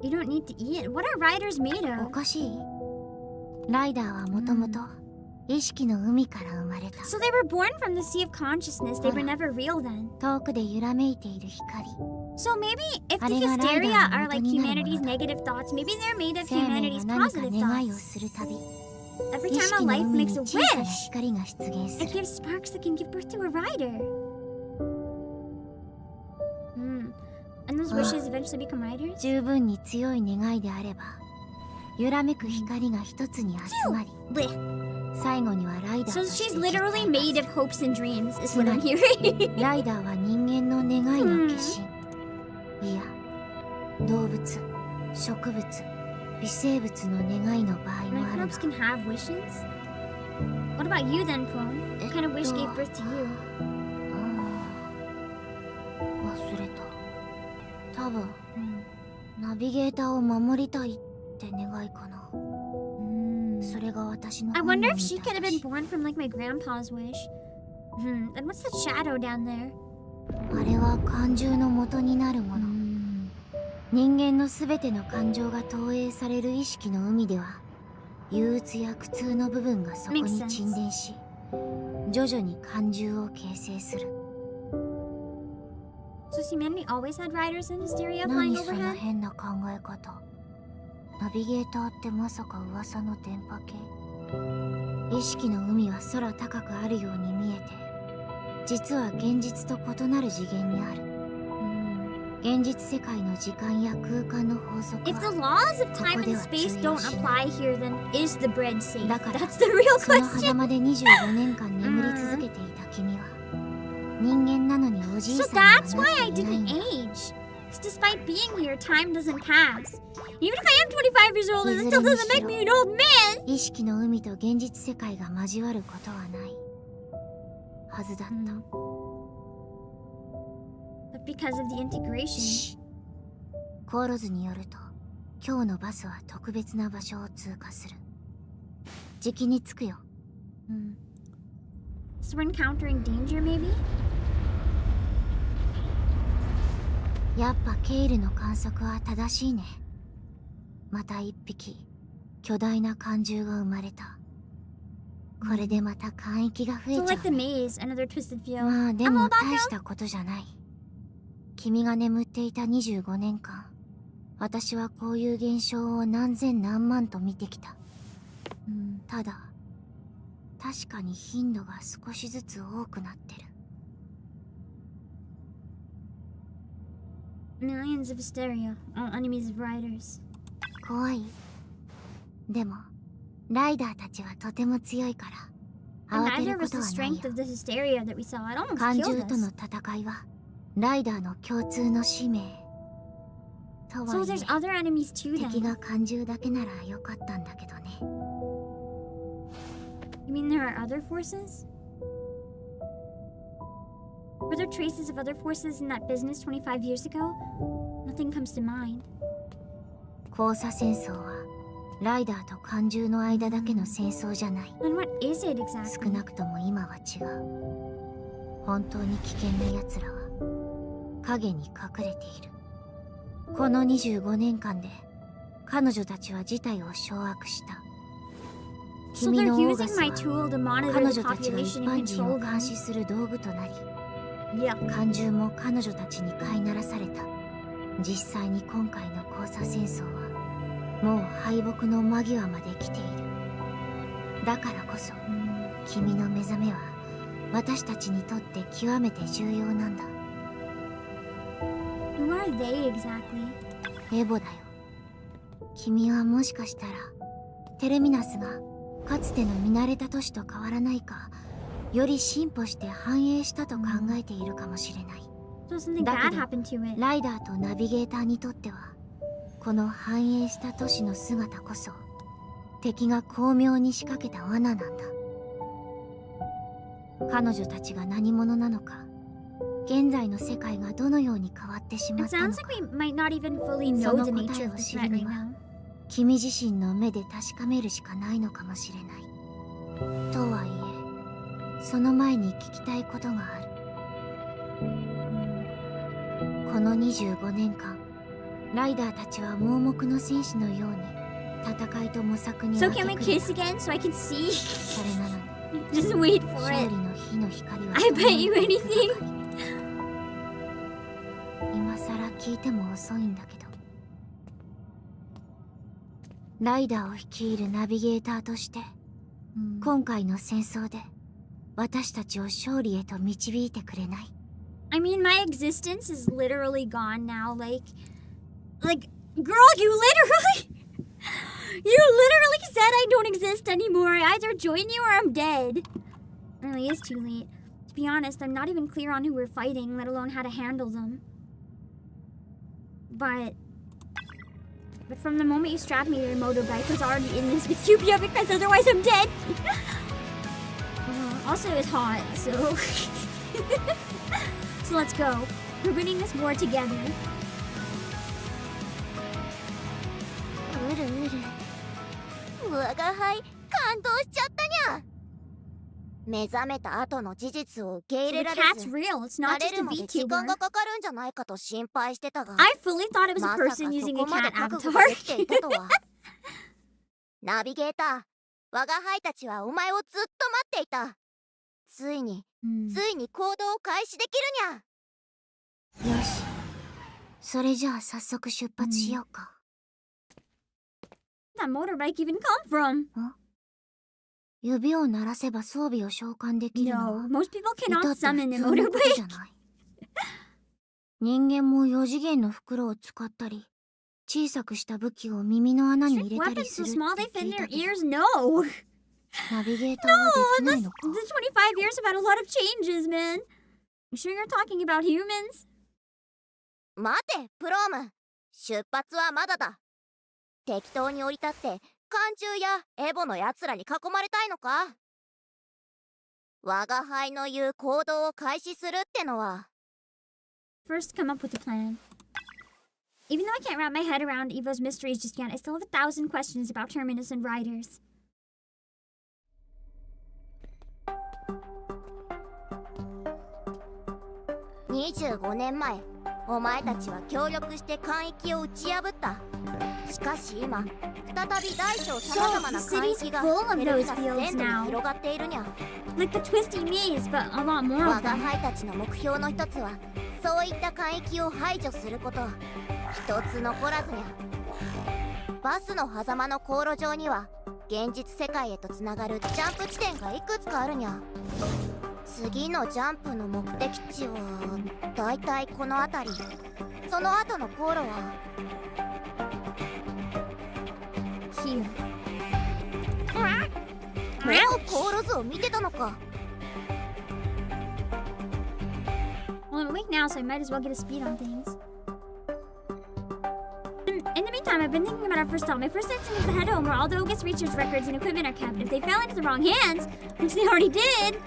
You don't need to eat. What are riders made お of? かしいライダーはもともと意識の海から生まれた So they were born from the sea of consciousness. They were never real then. 遠くで揺らめいている光 So maybe if the あれがライダー hysteria の are like 元になるも humanity's のだ negative thoughts, maybe they're made of 生命 humanity's が何か positive 願いを thoughts. するたび Every 意 time 識 a の life 海 makes に a 小さな wish, 光が出現す it る gives sparks that can give birth to a rider. And those wishes eventually become riders? 十分に強い願いであれば揺らめく光が一つに集まり最後にはライダー So として she's literally made of hopes and dreams, is what I'm つまり hearing. ライダーは人間の願いの化身いや動物植物微生物の願いの場合もある Microbes can have wishes? What about you then, Poem? What kind of wish gave birth to you? 忘れた多分ナビゲーターを守りたいって願いかなそれが私の I 本 wonder 能 if み she た could い have だ been し born from like my grandpa's wish. And what's that shadow down there? あれは感情の元になるもの人間のすべての感情が投影される意識の海では憂鬱や苦痛の部分がそこに沈殿し徐々に感情を形成する So humanity always had riders in hysteria 何 flying その overhead? 変な考え方ナビゲーターってまさか噂の電波系意識の海は空高くあるように見えて実は現実と異なる次元にある現実世界の時間や空間の法則 If the は laws of time and space don't apply here, then is the bread safe? だから That's the real その question. 狭間で25年間眠り続けていた君は人間なのにおじい So さんには that's な why っ I ていない didn't んだ age. Because despite being here, time doesn't pass. Even if I am 25 years old, it いず still れに doesn't し make ろ me an old man. 意識の海と現実世界が交わることはないはずだった、But because of the integration. コーロズによると今日のバスは特別な場所を通過するじきに着くよ So we're encountering danger, maybe? やっぱケイルの観測は正しいねまた一匹巨大な怪獣が生まれたこれでまた海域が増え So ちゃ like the う、ね、 maze, another twisted feel. まあで I'm も all back 大 out. したことじゃない君が眠っていた25年間私はこういう現象を何千何万と見てきた、ただ確かに頻度が少しずつ多くなってる Millions of hysteria, all enemies of riders. 怖いでもライダーたちはとても強いから And 慌て neither る of こ us と the はないよ strength of the hysteria that we saw. It almost 怪 killed 獣との us. 戦いはライダーの共通の使命 So there's other enemies too then. 敵が漢獣だけならよかったんだけどね。You mean there are other forces? Were there traces of other forces in that business 25 years ago? Nothing comes to mind. 交差戦争はライダーと漢獣の間だけの戦争じゃない。And what is it exactly? 少なくとも今は違う。本当に危険な奴らは影に隠れている。この25年間で彼女たちは事態を掌握した。So 君 they're のオー using ガス my は tool to monitor 彼 the 女たちが一 population 般 and 人を control 監 them. 視する道具となり、 Yeah. 漢獣も彼女たちに飼いならされた。実際に今回の交差戦争はもう敗北の間際まで来ている。だからこそ君の目覚めは私たちにとって極めて重要なんだ。 Who are they exactly? エボだよ。君はもしかしたらテルミナスがかつての見慣れた都市と変わらないか、より進歩して繁栄したと考えているかもしれない。 So something だ bad けど happened to it. ライダーとナビゲーターにとってはこの繁栄した都市の姿こそ敵が巧妙に仕掛けた罠なんだ。彼女たちが何者なのか、現在の世界がどのように変わってしま It ったの sounds か、 like we might not even fully そ know の the 答 nature え of を the 知 threat る right には now. 君自身の目で確かめるしかないのかもしれない。とはいえその前に聞きたいことがある。この25年間ライダーたちは盲目の戦士のように戦いと模索に So 明け can we 暮れ kiss た。 again so I can see? それなのに Just wait for 勝 it. 利の火の光は I bet you anything. 今さら聞いても遅いんだけど、ライダーを率いるナビゲーターとして、今回の戦争で私たちを勝利へと導いてくれない？ I mean, my existence is literally gone now. Like, girl, you literally said I don't exist anymore. I either join you or I'm dead. It really is too late. To be honest, I'm not even clear on who we're fighting, let alone how to handle them. But from the moment you strapped me to your motorbike, I was already in this with you because otherwise I'm dead. Also, it's hot, so... So let's go. We're winning this war together. うるうる。我が輩、感動しちゃったにゃ。目覚めた後の事実を受け入れられず、 The cat's real. It's 慣 not れ just る a まで時間 VTuber. がかかるんじゃないかと心配してたが、 I fully thought it was a まさか person そ using こ a まで cat 覚悟 avatar. ができていたとは。ナビゲーター、我が輩たちはお前をずっと待っていた。ついに行動を開始できるにゃ。よし、それじゃあ早速出発しようか。That motorbike even come from? 指を鳴らせば装備を召喚できるのは No, most people 至 cannot って普 summon a 通のことじ motorbike. ゃない。人間も4次元の袋を使ったり、小さくした武器を耳の穴に入 Strict れたり weapons す so る small って they fit 聞 in いた their けど、 ears? No! ナビゲーターはできないのか。 The 25 years have had a lot of changes, man. You sure you're talking about humans? 待て、プローム。出発はまだだ。適当に降り立って漢獣やエボのやつらに囲まれたいのか？我が輩の言う行動を開始するってのは。 First, come up with a plan. Even though I can't wrap my head around Evo's mysteries just yet, I still have 1,000 questions about Terminus and Riders. 25年前、お前たちは協力して海域を打ち破った。しかし今、再び大小さまざまな海域がテルミナス全土に広がっているにゃ。 Like the twisty maze, but a lot more 我 of が them. 輩たちの目標の一つは、そういった海域を排除すること。一つ残らずにゃ。バスの狭間の航路上には、現実世界へとつながるジャンプ地点がいくつかあるにゃ。次のジャンプの目的地はだいたいこの辺り。その後の航路は Here. もう航路図を見てたのか。 Well, I'm awake now, so I might as well get a speed on things. time, I've been thinking about our first stop. My first instinct is to head home where all the August research records and equipment are kept. If they fell into the wrong hands, which they already did.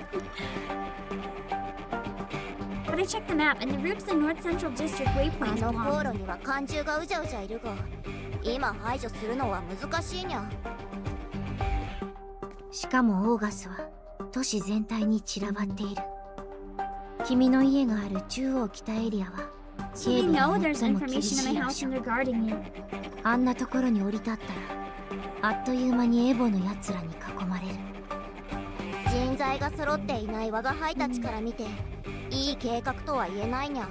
But I checked the map, and the route to the North Central District waypoint is あの航 long. 路には怪獣がうじゃうじゃいるが、今排除するのは難しいにゃ。しかもオーガスは都市全体に散らばっている。君の家がある中央北エリアは So they know there's information in my house and they're guarding it. あんなところに降り立ったらあっという間にエボのやつらに囲まれる。人材が揃っていない我が輩たちから見て、いい計画とは言えないにゃ。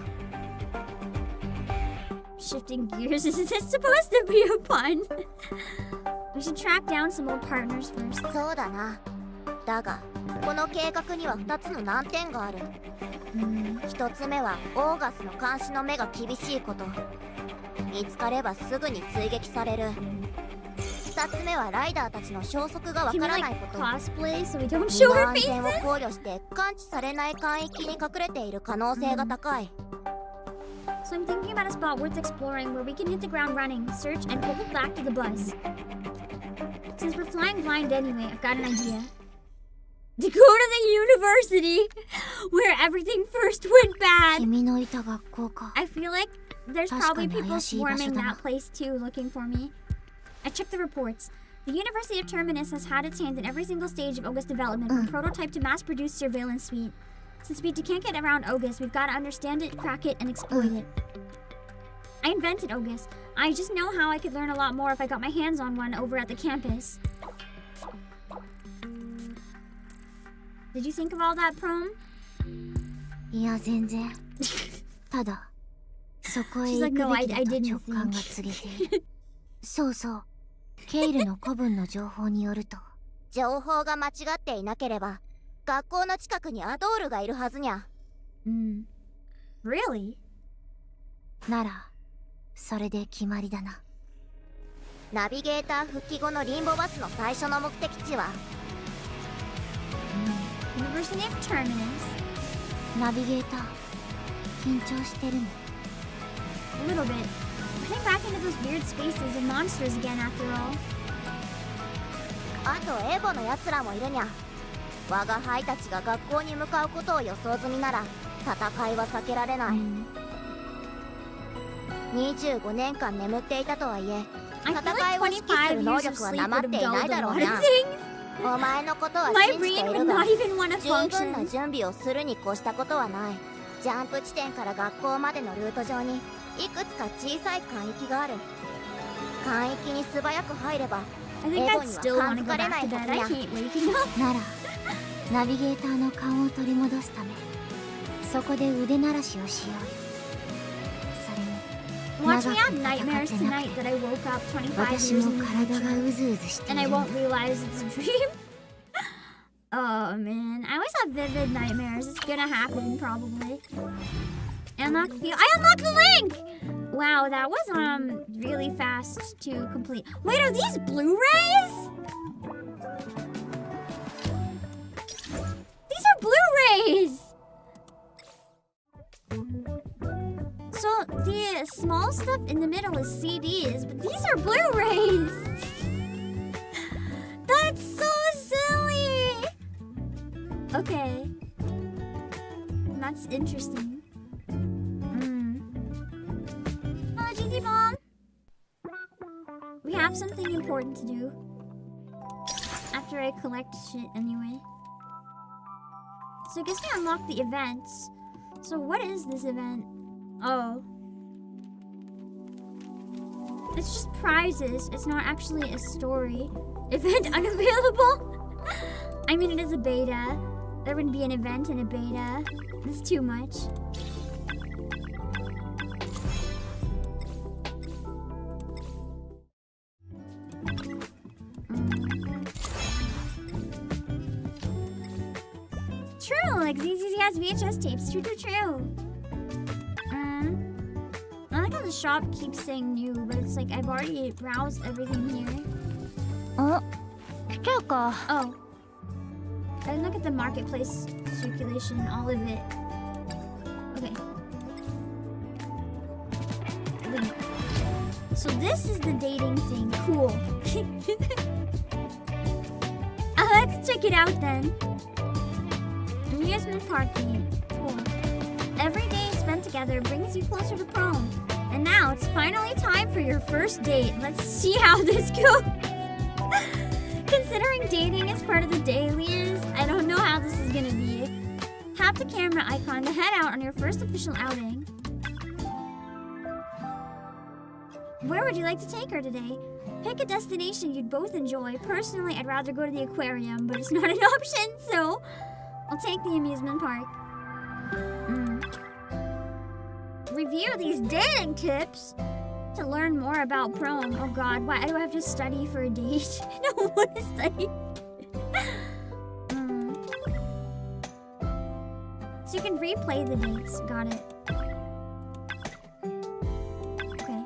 Shifting gears, is this supposed to be a pun? We should track down some old partners first. そうだな。だが、この計画には2つの難点がある。1つ目はオーガスの監視の目が厳しいこと。見つかればすぐに追撃される。2つ目はライダーたちの消息がわからないこと。身の安全を考慮して感知されない海域に隠れている可能性が高い。So I'm thinking about a spot worth exploring where we can hit the ground running, search, and pull it back to the bus. Since we're flying blind anyway, I've got an idea. To go to the university where everything first went bad. I feel like there's probably people swarming that place too, looking for me. I checked the reports. The University of Terminus has had its hand in every single stage of August development, from prototype to mass-produced surveillance suite. Since we can't get around August, we've got to understand it, crack it, and exploit it. I invented August. I just know how I could learn a lot more if I got my hands on one over at the campus. Did you think of all that, Prom? いや全然。ただそこへ行くべきだと直感が告げている。そうそう。ケイルの古文の情報によると、情報が間違っていなければ、学校の近くにアドールがいるはずにゃ。Really? ならそれで決まりだな。ナビゲーター復帰後のリンボバスの最初の目的地は、University of Terminus. ナビゲーター、緊張してるの？ A little bit. We're heading back into those weird spaces and monsters again after all. あとエボのやつらもいるにゃ。我が輩たちが学校に向かうことを予想済みなら、戦いは避けられない。25年間眠っていたとはいえ、戦いを指揮する能力はなまっていないだろうな。お前のことは信じているが、十分な準備をするに越したことはない。ジャンプ地点から学校までのルート上にいくつか小さい海域がある。海域に素早く入れば、エボには感づかれないはずや。ならナビゲーターの勘を取り戻すため、そこで腕鳴らしをしよう。 Watch me have nightmares tonight that I woke up 25 years in the future and I won't realize it's a dream. Oh man, I always have vivid nightmares. It's gonna happen probably. I unlocked the link! Wow, that was really fast to complete. Wait, are these Blu-rays? These are Blu-rays! So the small stuff in the middle is CDs, but these are Blu-rays. That's so silly. Okay, that's interesting. Oh, GD Mom, we have something important to do after I collect shit anyway. So I guess we unlock the events. So what is this event? Oh. It's just prizes. It's not actually a story. Event unavailable? I mean, it is a beta. There wouldn't be an event in a beta. That's too much. True, like ZZZ has VHS tapes. True, true, true. I like how the shop keeps saying new, but it's like I've already browsed everything here. Oh. I didn't look at the marketplace circulation, all of it. Okay. So this is the dating thing. Cool. Let's check it out then. Amusement park date. Cool. Every day spent together brings you closer to prom. And now it's finally time for your first date. Let's see how this goes. Considering dating is part of the dailies, I don't know how this is gonna be. Tap the camera icon to head out on your first official outing. Where would you like to take her today? Pick a destination you'd both enjoy. Personally, I'd rather go to the aquarium, but it's not an option, so I'll take the amusement park. Review these dating tips to learn more about prom. Oh god, why do I have to study for a date? I don't want to study. So you can replay the dates. Got it. Okay.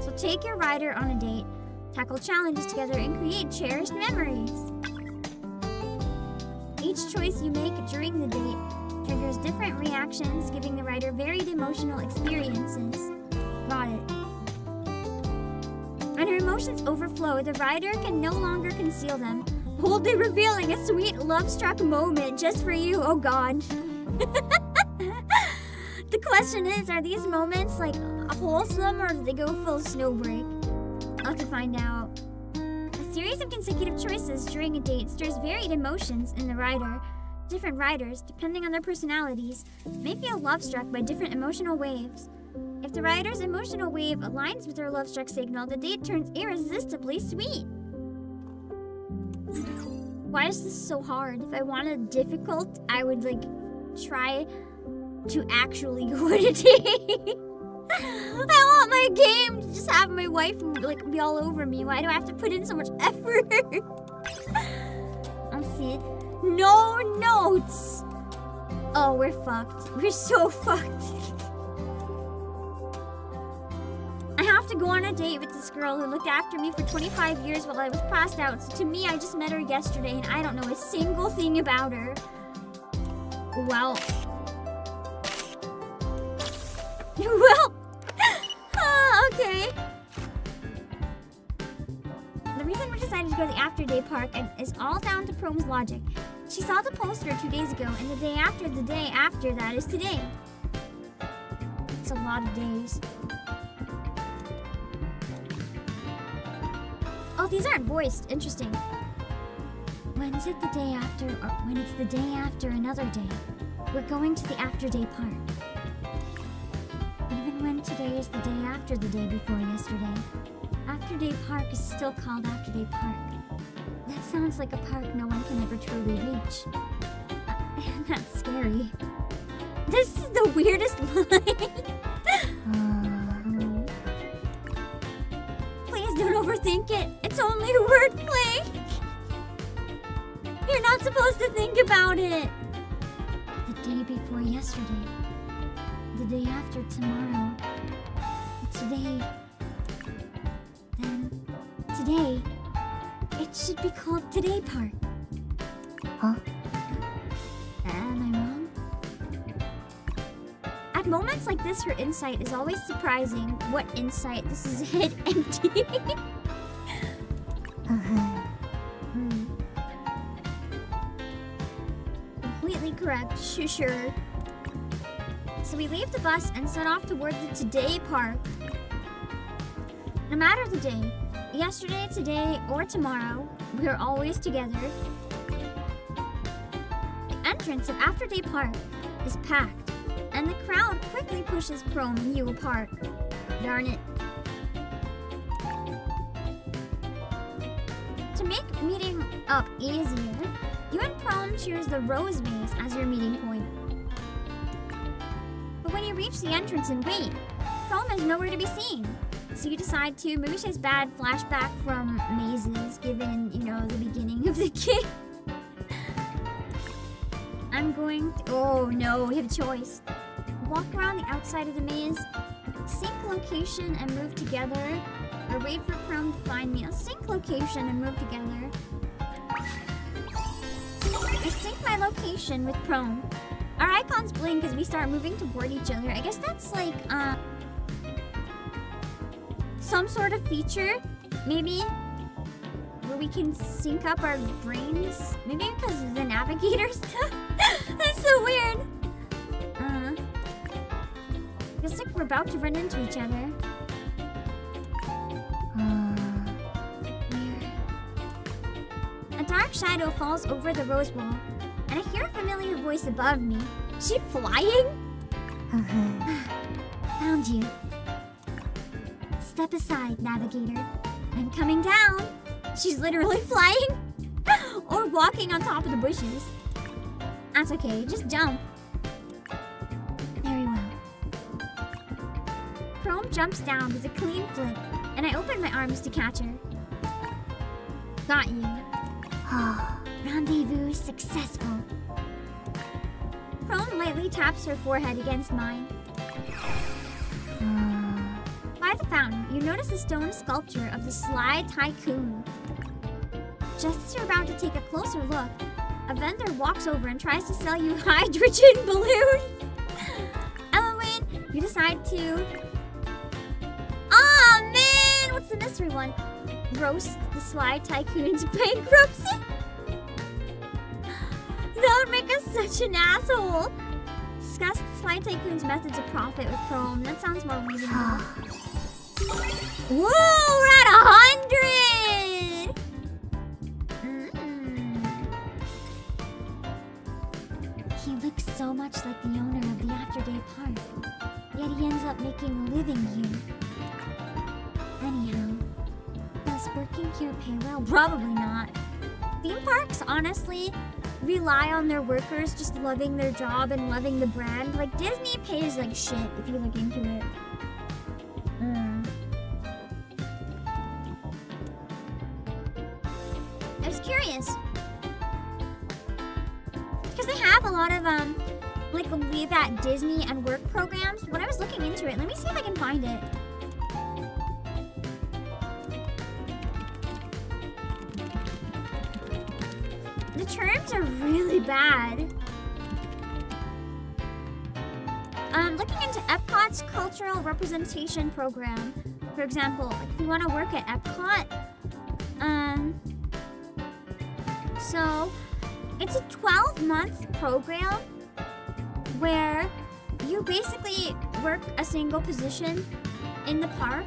So take your rider on a date, tackle challenges together, and create cherished memories. Each choice you make during the date triggers different reactions, giving the rider varied emotional experiences. Got it. When her emotions overflow, the rider can no longer conceal them, boldly revealing a sweet love-struck moment just for you. Oh god. The question is, are these moments like wholesome or do they go full snowbreak? I'll have to find out. A series of consecutive choices during a date stirs varied emotions in the rider. Different riders, depending on their personalities, may feel love-struck by different emotional waves. If the rider's emotional wave aligns with their love-struck signal, the date turns irresistibly sweet. Why is this so hard? If I wanted difficult, I would try to actually go on a date. I want my game to just have my wife be all over me. Why do I have to put in so much effort? I'll see it. No notes! Oh, we're fucked. We're so fucked. I have to go on a date with this girl who looked after me for 25 years while I was passed out. So to me, I just met her yesterday and I don't know a single thing about her. Well. Okay. The reason we decided to go to the after-day park is all down to Prom's logic. She saw the poster 2 days ago, and the day after that is today. It's a lot of days. Oh, these aren't voiced. Interesting. When's it the day after, or when it's the day after another day? We're going to the after-day park. Even when today is the day after the day before yesterday, After-day park is still called After-day park. That sounds like a park no one can ever truly reach. That's scary. This is the weirdest line. Please don't overthink it. It's only wordplay. You're not supposed to think about it. The day before yesterday. The day after tomorrow. Today. Then today. It should be called Today Park. Huh? Am I wrong? At moments like this, her insight is always surprising. What insight? This is head empty. Completely correct. Sure. So we leave the bus and set off toward the Today Park. No matter the day, yesterday, today, or tomorrow, we are always together. The entrance of After-Day Park is packed, and the crowd quickly pushes Prom and you apart. Darn it. To make meeting up easier, you and Prom choose the Rose Maze as your meeting point. But when you reach the entrance and wait, Prom is nowhere to be seen. So you decide to, maybe she has bad flashback from mazes, given, the beginning of the game. I'm going to, oh no, we have a choice. Walk around the outside of the maze, sync location and move together, or wait for Prom to find me. I'll sync location and move together. I sync my location with Prom. Our icons blink as we start moving toward each other. I guess that's like, some sort of feature, maybe, where we can sync up our brains. Maybe because of the navigator stuff. That's so weird. Looks like we're about to run into each other. Weird. A dark shadow falls over the rose wall, and I hear a familiar voice above me. Is she flying? Found you. Step aside, navigator. I'm coming down. She's literally flying or walking on top of the bushes. That's okay, just jump. Very well. Chrome jumps down with a clean flip, and I open my arms to catch her. Got you. Rendezvous successful. Chrome lightly taps her forehead against mine. By the fountain, you notice a stone sculpture of the Sly Tycoon. Just as you're about to take a closer look, a vendor walks over and tries to sell you hydrogen balloons. Eloise, you decide to... Aw, man! What's the mystery one? Roast the Sly Tycoon's bankruptcy? That would make us such an asshole. Discuss the Sly Tycoon's methods of profit with Chrome. That sounds more reasonable. Whoa, we're at 100! He looks so much like the owner of the Afterday Park, yet he ends up making a living here. Anyhow, does working here pay well? Probably not. Theme parks, honestly, rely on their workers just loving their job and loving the brand. Like, Disney pays like shit if you look into it. I was curious. Because they have a lot of, like, leave at Disney and work programs. When I was looking into it, let me see if I can find it. The terms are really bad. Looking into Epcot's cultural representation program. For example, like if you want to work at Epcot, so it's a 12-month program where you basically work a single position in the park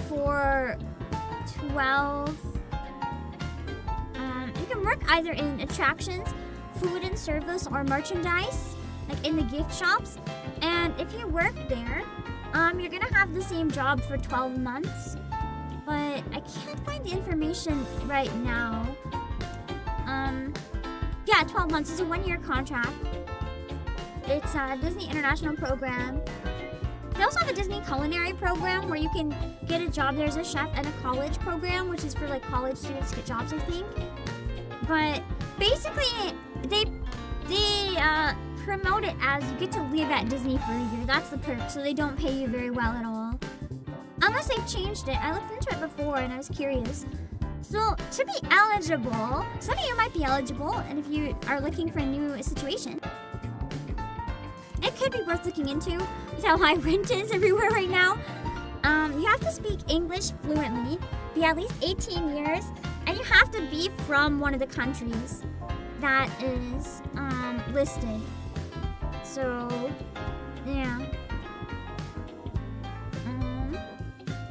for 12. You can work either in attractions, food and service, or merchandise, like in the gift shops. And if you work there, you're gonna have the same job for 12 months. But I can't find the information right now. Yeah, 12 months is a 1-year contract. It's a Disney International program. They also have a Disney culinary program where you can get a job there as a chef, and a college program, which is for like college students to get jobs, I think. But basically, they promote it as you get to live at Disney for a year. That's the perk, so they don't pay you very well at all. Unless they've changed it. I looked into it before and I was curious. So, to be eligible, some of you might be eligible, and if you are looking for a new situation, it could be worth looking into with how high rent is everywhere right now. You have to speak English fluently, be at least 18 years, and you have to be from one of the countries that is listed. So, yeah.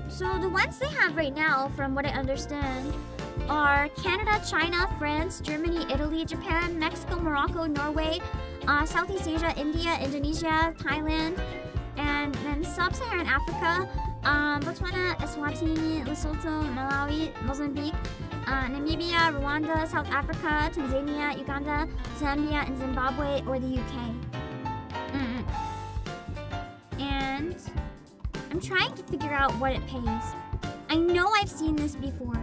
So the ones they have right now, from what I understand, are Canada, China, France, Germany, Italy, Japan, Mexico, Morocco, Norway, Southeast Asia, India, Indonesia, Thailand, and then Sub-Saharan Africa, Botswana, Eswatini, Lesotho, Malawi, Mozambique, Namibia, Rwanda, South Africa, Tanzania, Uganda, Zambia, and Zimbabwe, or the UK. And I'm trying to figure out what it pays. I know I've seen this before.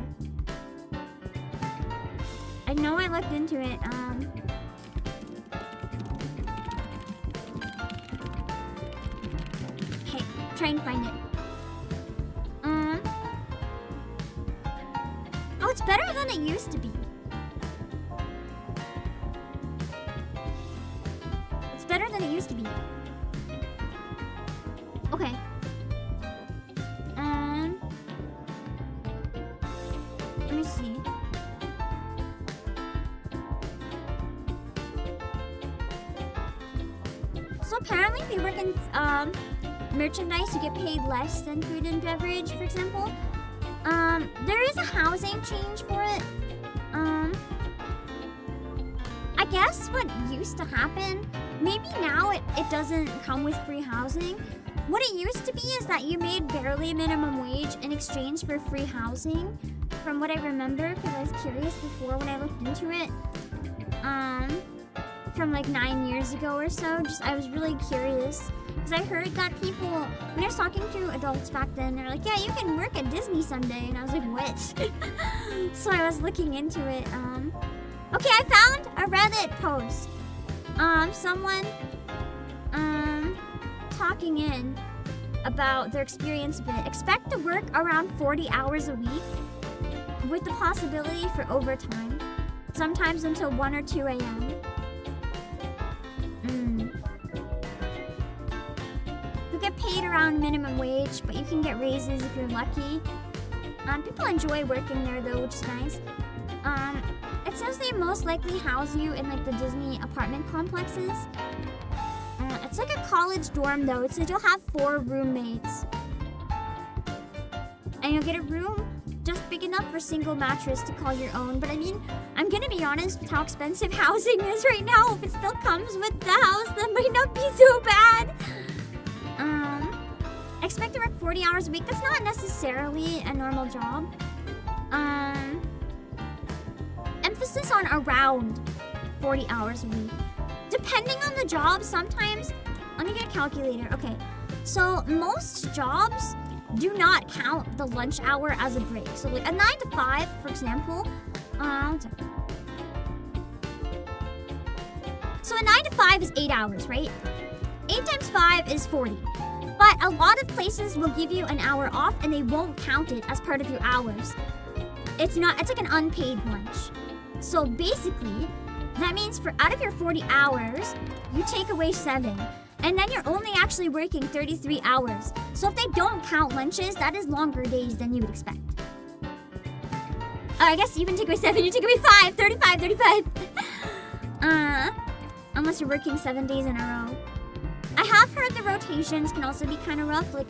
I know I looked into it. Okay, try and find it. Oh, it's better than it used to be. It's better than it used to be. Okay. see. So apparently if you work in merchandise, you get paid less than food and beverage, for example. There is a housing change for it. I guess what used to happen, maybe now it doesn't come with free housing. What it used to be is that you made barely minimum wage in exchange for free housing, from what I remember, because I was curious before when I looked into it. From like 9 years ago or so, I was really curious. Because I heard that people, when I was talking to adults back then, they're like, yeah, you can work at Disney someday. And I was like, what? So I was looking into it. Okay, I found a Reddit post. Someone, talking in about their experience of it. Expect to work around 40 hours a week with the possibility for overtime, sometimes until 1 or 2 a.m. You get paid around minimum wage, but you can get raises if you're lucky. People enjoy working there though, which is nice. It says they most likely house you in like the Disney apartment complexes. It's like a college dorm though. It says you'll have 4 roommates. And you'll get a room just big enough for single mattress to call your own. But I mean, I'm gonna be honest with how expensive housing is right now. If it still comes with the house, that might not be so bad. Expect to work 40 hours a week. That's not necessarily a normal job. Emphasis on around 40 hours a week. Depending on the job, sometimes... Let me get a calculator. Okay, so most jobs do not count the lunch hour as a break. So like a 9 to 5, for example. So a 9 to 5 is 8 hours, right? 8 times 5 is 40. But a lot of places will give you an hour off and they won't count it as part of your hours. It's like an unpaid lunch. So basically, that means for out of your 40 hours, you take away 7. And then you're only actually working 33 hours. So if they don't count lunches, that is longer days than you would expect. I guess you can take away 7, you take away 5, 35. Unless you're working 7 days in a row. I have heard the rotations can also be kind of rough. Like,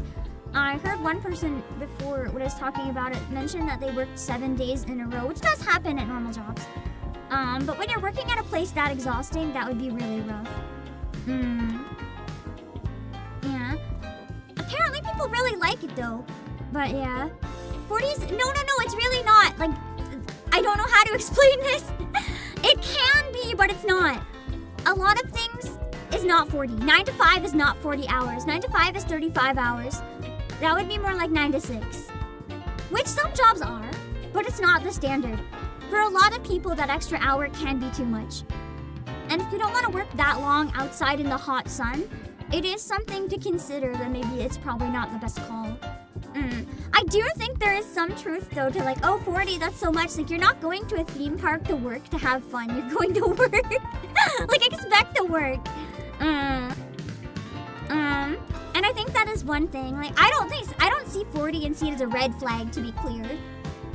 I heard one person before when I was talking about it mention that they worked 7 days in a row, which does happen at normal jobs. But when you're working at a place that exhausting, that would be really rough. Yeah. Apparently people really like it though. But yeah. 40s, no, it's really not. Like, I don't know how to explain this. It can be, but it's not. A lot of things is not 40. 9 to 5 is not 40 hours. 9 to 5 is 35 hours. That would be more like 9 to 6. Which some jobs are, but it's not the standard. For a lot of people, that extra hour can be too much. And if you don't want to work that long outside in the hot sun, it is something to consider that maybe it's probably not the best call. I do think there is some truth though to like, oh, 40, that's so much. Like, you're not going to a theme park to work to have fun. You're going to work. Like, expect to work. And I think that is one thing. Like, I don't see 40 and see it as a red flag, to be clear.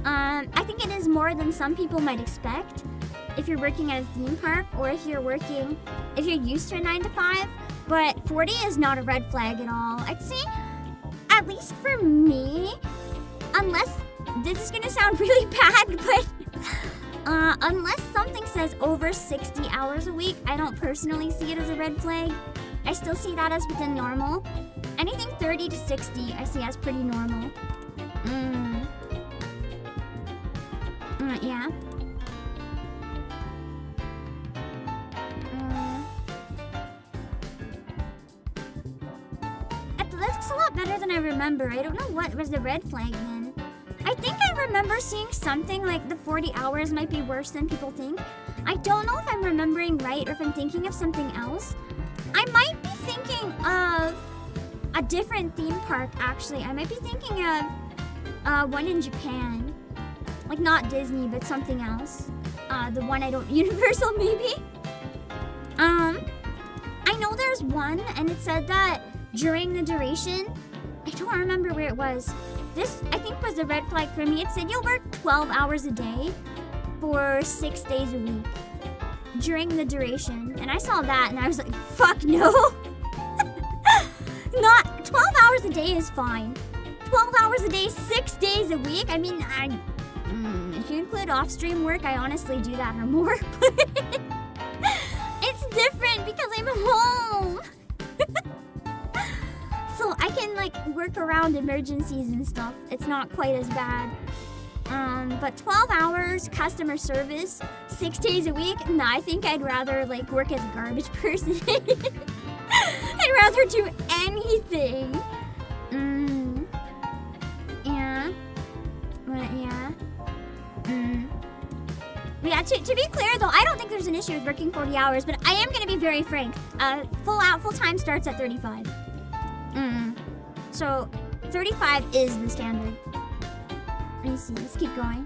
I think it is more than some people might expect if you're working at a theme park or if you're used to a 9 to 5. But 40 is not a red flag at all. I'd say, at least for me, unless, this is gonna sound really bad, but unless something says over 60 hours a week, I don't personally see it as a red flag. I still see that as within normal. Anything 30 to 60, I see as pretty normal. Yeah. That's a lot better than I remember. I don't know what was the red flag then. I think I remember seeing something like the 40 hours might be worse than people think. I don't know if I'm remembering right or if I'm thinking of something else. I might be thinking of a different theme park, actually. I might be thinking of one in Japan. Like, not Disney, but something else. The one Universal, maybe? I know there's one, and it said that during the duration, I don't remember where it was. this, I think, was a red flag for me. It said you'll work 12 hours a day for 6 days a week during the duration. And I saw that and I was like, fuck no. Not 12 hours a day is fine. 12 hours a day, 6 days a week. I mean, if you include off-stream work, I honestly do that or more. It's different because I'm home. So I can like work around emergencies and stuff. It's not quite as bad. But 12 hours customer service, 6 days a week? Nah, I think I'd rather like work as a garbage person. I'd rather do anything. Yeah. But yeah. Yeah, to be clear though, I don't think there's an issue with working 40 hours, but I am gonna be very frank. Full time starts at 35. So 35 is the standard. Let me see, let's keep going.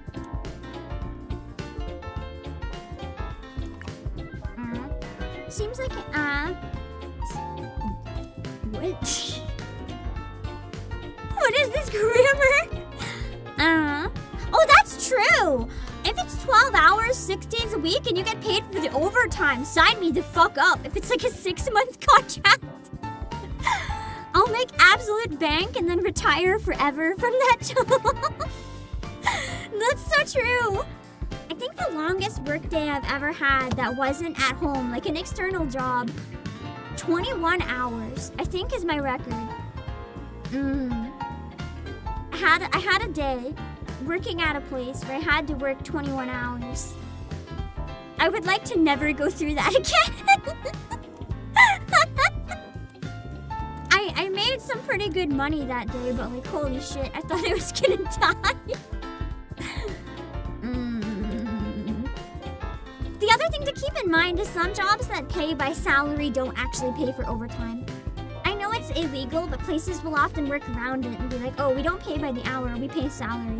Seems like what? What is this grammar? Oh, that's true. If it's 12 hours, 6 days a week, and you get paid for the overtime, sign me the fuck up. If it's like a 6-month contract, I'll make absolute bank and then retire forever from that job. That's so true. I think the longest workday I've ever had that wasn't at home, like an external job, 21 hours, I think is my record. I had a day working at a place where I had to work 21 hours. I would like to never go through that again. I made some pretty good money that day, but like, holy shit, I thought I was gonna die. The other thing to keep in mind is some jobs that pay by salary don't actually pay for overtime. I know it's illegal, but places will often work around it and be like, oh, we don't pay by the hour, we pay salary.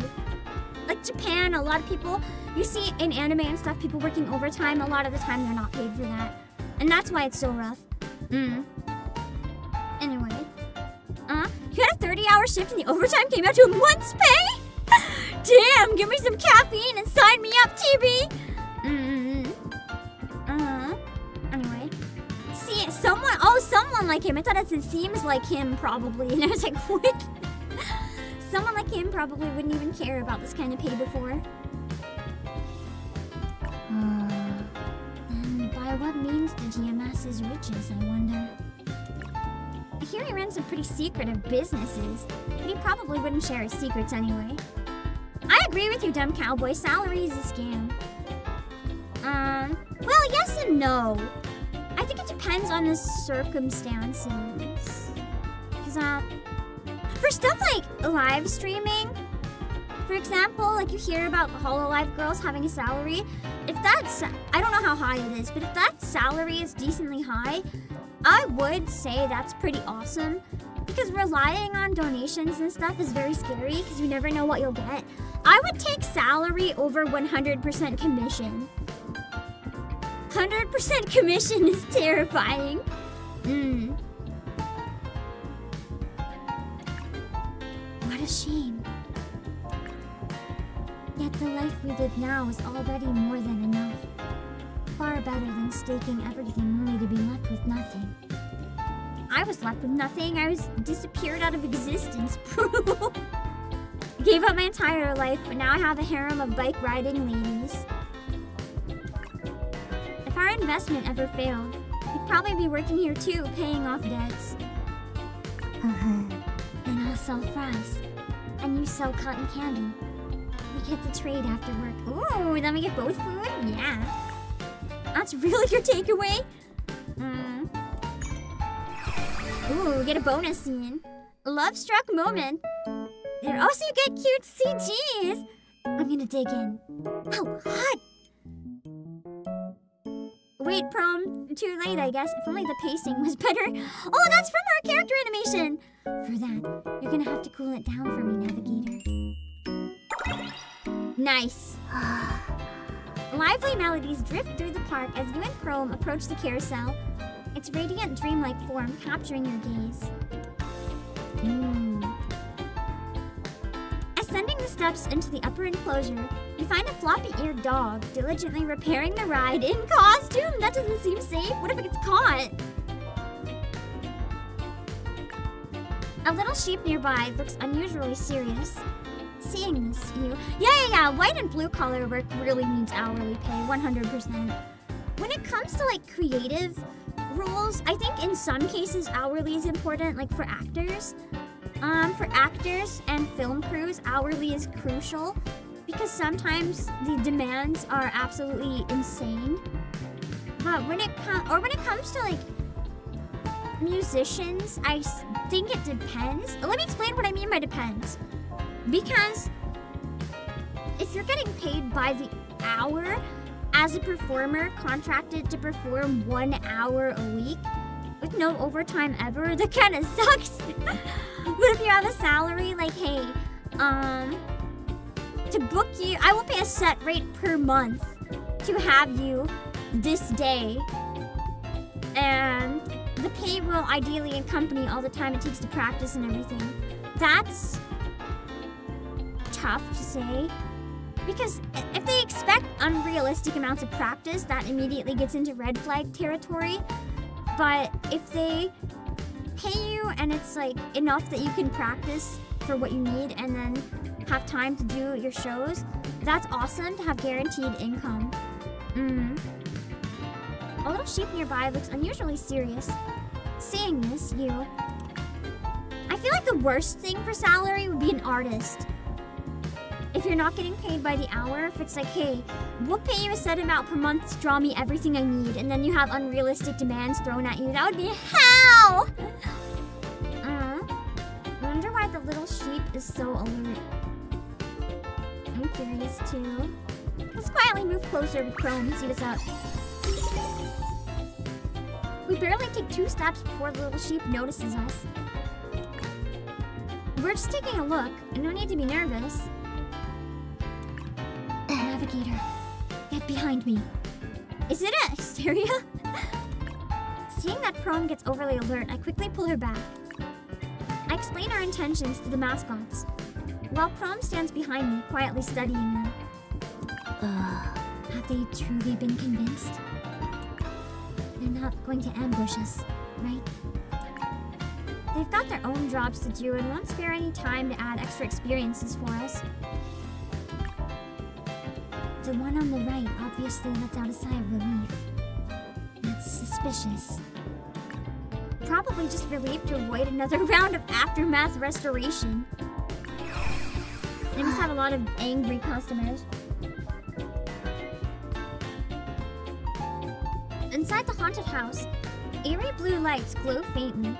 Like Japan, a lot of people, you see in anime and stuff, people working overtime, a lot of the time they're not paid for that. And that's why it's so rough. Anyway. You had a 30-hour shift and the overtime came out to a month's pay? Damn, give me some caffeine and sign me up, TB! Anyway. See, someone like him. I thought it seems like him, probably. And I was like, what? Someone like him probably wouldn't even care about this kind of pay before. Then by what means did he amass his riches, I wonder? I hear he runs some pretty secretive businesses, but he probably wouldn't share his secrets anyway. I agree with you, dumb cowboy. Salary is a scam. Well, yes and no. I think it depends on the circumstances. Because, for stuff like live streaming, for example, like you hear about HoloLive girls having a salary, if that's, I don't know how high it is, but if that salary is decently high, I would say that's pretty awesome. Because relying on donations and stuff is very scary because you never know what you'll get. I would take salary over 100% commission. 100% commission is terrifying. What a shame. Yet the life we live now is already more than enough. Far better than staking everything only to be left with nothing. I was left with nothing. I was disappeared out of existence. Gave up my entire life, but now I have a harem of bike riding ladies. If our investment ever failed, we'd probably be working here too, paying off debts. Then I'll sell fries, and you sell cotton candy. We get to trade after work. Ooh, then we get both food? Yeah. That's really your takeaway? Ooh, get a bonus scene. Love struck moment. And also you get cute CGs. I'm gonna dig in. Oh, hot! Wait, prom, too late, I guess. If only the pacing was better. Oh, that's from our character animation! For that, you're gonna have to cool it down for me, Navigator. Nice. Lively melodies drift through the park as you and Chrome approach the carousel. Its radiant, dreamlike form capturing your gaze. Descending the steps into the upper enclosure, you find a floppy-eared dog diligently repairing the ride in costume. That doesn't seem safe. What if it gets caught? A little sheep nearby looks unusually serious. Seeing this, you... Yeah. White and blue collar work really needs hourly pay, 100%. When it comes to, like, creative roles, I think in some cases hourly is important, like for actors. For actors and film crews, hourly is crucial because sometimes the demands are absolutely insane. But when it comes to, like, musicians, I think it depends. Let me explain what I mean by depends. Because if you're getting paid by the hour as a performer contracted to perform 1 hour a week with no overtime ever, that kind of sucks. But if you have a salary, like, hey, to book you, I will pay a set rate per month to have you this day, and the pay will ideally accompany all the time it takes to practice and everything. That's tough to say, because if they expect unrealistic amounts of practice, that immediately gets into red flag territory. But if they pay you and it's like enough that you can practice for what you need and then have time to do your shows, that's awesome to have guaranteed income. A little sheep nearby looks unusually serious. Seeing this, you... I feel like the worst thing for salary would be an artist. If you're not getting paid by the hour, if it's like, hey, we'll pay you a set amount per month to draw me everything I need, and then you have unrealistic demands thrown at you, that would be hell! I wonder why the little sheep is so alert. I'm curious too. Let's quietly move closer with Chrome and see what's up. We barely take 2 steps before the little sheep notices us. We're just taking a look, and no need to be nervous. Navigator, get behind me. Is it a hysteria? Seeing that Chrome gets overly alert, I quickly pull her back. I explain our intentions to the mascots, while Chrome stands behind me, quietly studying them. Have they truly been convinced? They're not going to ambush us, right? They've got their own jobs to do and won't spare any time to add extra experiences for us. The one on the right obviously lets out a sigh of relief. That's suspicious. Probably just relieved to avoid another round of aftermath restoration. They must have a lot of angry customers. Inside the haunted house, eerie blue lights glow faintly,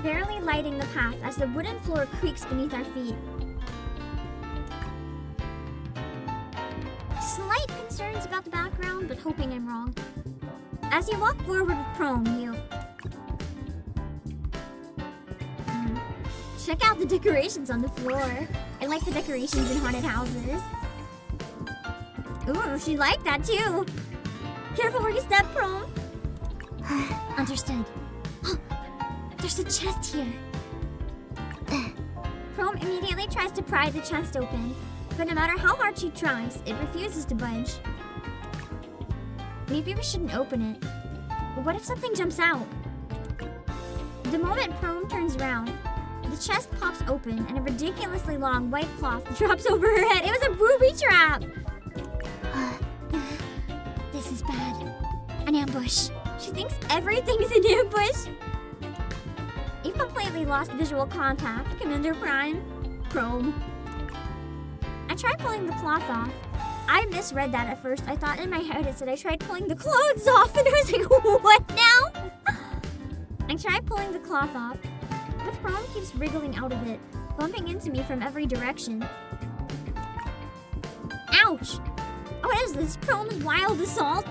barely lighting the path as the wooden floor creaks beneath our feet. Slight concerns about the background, but hoping I'm wrong. As you walk forward with Chrome, you... check out the decorations on the floor. I like the decorations in haunted houses. Ooh, she liked that too. Careful where you step, Chrome. Understood. There's a chest here. Chrome immediately tries to pry the chest open, but no matter how hard she tries, it refuses to budge. Maybe we shouldn't open it. But what if something jumps out? The moment Chrome turns around, the chest pops open and a ridiculously long white cloth drops over her head. It was a booby trap! This is bad. An ambush. She thinks everything's an ambush. You've completely lost visual contact, Commander Prime. Chrome. I tried pulling the cloth off. I misread that at first. I thought in my head it said I tried pulling the clothes off, and I was like, what now? I tried pulling the cloth off, but Chrome keeps wriggling out of it, bumping into me from every direction. Ouch! What is this? Chrome's wild assault?